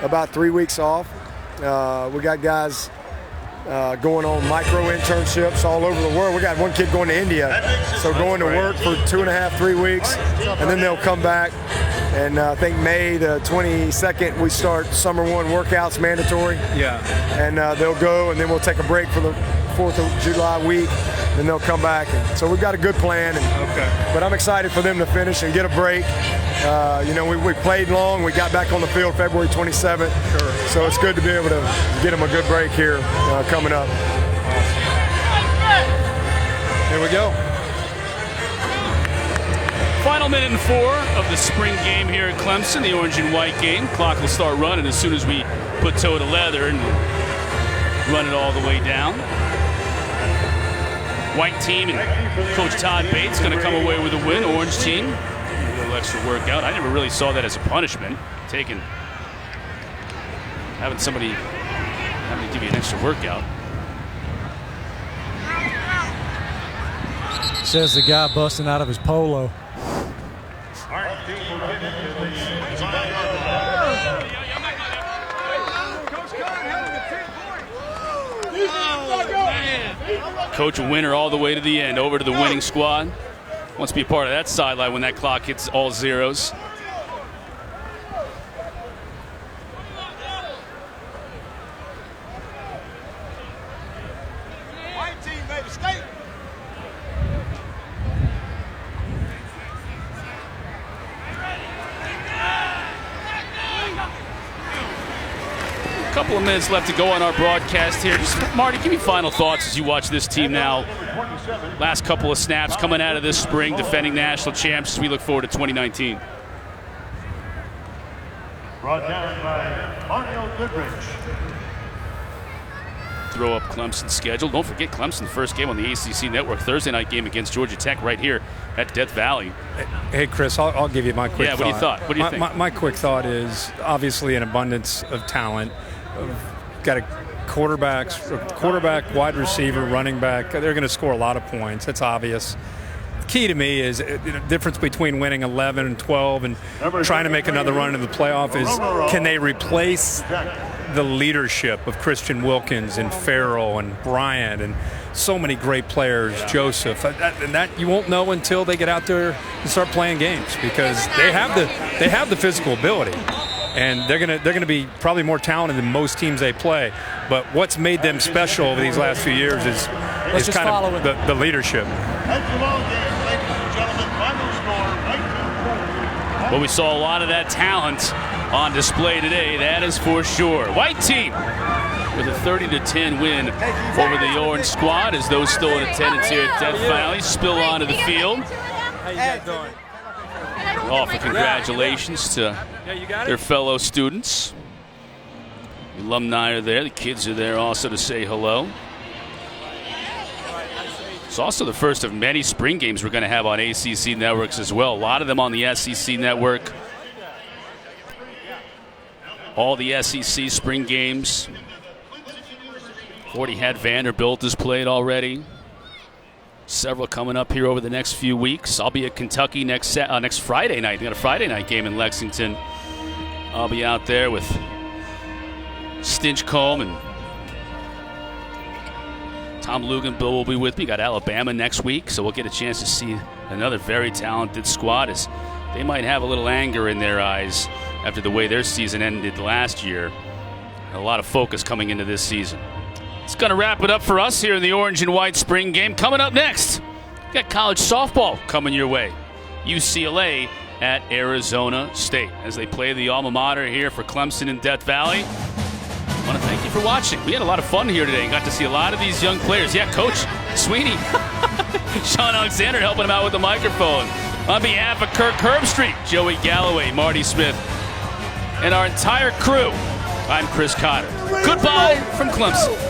about 3 weeks off. We got guys going on micro internships all over the world. We got one kid going to India, so going to work for 2.5, 3 weeks, and then they'll come back. And I think May the 22nd, we start Summer 1 workouts mandatory.
Yeah.
And they'll go, and then we'll take a break for the 4th of July week. Then they'll come back. And so we've got a good plan. But I'm excited for them to finish and get a break. We played long. We got back on the field February 27th.
Sure.
So it's good to be able to get them a good break here coming up.
Here we go.
Final minute and 4 of the spring game here at Clemson, the orange and white game. Clock will start running as soon as we put toe to leather and run it all the way down. White team and Coach Todd Bates going to come away with a win. Orange team, a little extra workout. I never really saw that as a punishment. Having somebody give you an extra workout.
Says the guy busting out of his polo.
Coach, a winner all the way to the end, over to the winning squad. Wants to be a part of that sideline when that clock hits all zeros. Couple of minutes left to go on our broadcast here. Just, Marty, give me final thoughts as you watch this team now. Last couple of snaps coming out of this spring, defending national champs as we look forward to 2019.
Brought down by Mario Goodrich.
Throw up Clemson's schedule. Don't forget Clemson, first game on the ACC Network, Thursday night game against Georgia Tech right here at Death Valley.
Hey, Chris, I'll give you my quick thought.
What do you thought? What do you think?
My quick thought is obviously an abundance of talent. Got a quarterback, wide receiver, running back. They're going to score a lot of points. It's obvious. Key to me is the difference between winning 11 and 12 and trying to make another run into the playoff is can they replace the leadership of Christian Wilkins and Farrell and Bryant and so many great players, Joseph, and that you won't know until they get out there and start playing games because they have the physical ability. And they're gonna be probably more talented than most teams they play. But what's made them special over these last few years is kind of the leadership.
Well, we saw a lot of that talent on display today, that is for sure. White team with a 30-10 win over the orange squad as those still in attendance here at Death Valley spill onto the field.
How you guys doing?
Offer congratulations to their fellow students. The alumni are there. The kids are there also to say hello. It's also the first of many spring games we're going to have on ACC networks as well. A lot of them on the SEC network. All the SEC spring games. Already had Vanderbilt has played already. Several coming up here over the next few weeks. I'll be at Kentucky next Friday night. We got a Friday night game in Lexington. I'll be out there with Stinchcomb and Tom Luganbill will be with me. Got Alabama next week, so we'll get a chance to see another very talented squad as they might have a little anger in their eyes after the way their season ended last year. A lot of focus coming into this season. It's going to wrap it up for us here in the orange and white spring game. Coming up next, we got college softball coming your way. UCLA at Arizona State as they play the alma mater here for Clemson in Death Valley. I want to thank you for watching. We had a lot of fun here today and got to see a lot of these young players. Yeah, Coach Sweeney, Sean Alexander helping him out with the microphone. On behalf of Kirk Herbstreit, Joey Galloway, Marty Smith, and our entire crew, I'm Chris Cotter. Goodbye from Clemson.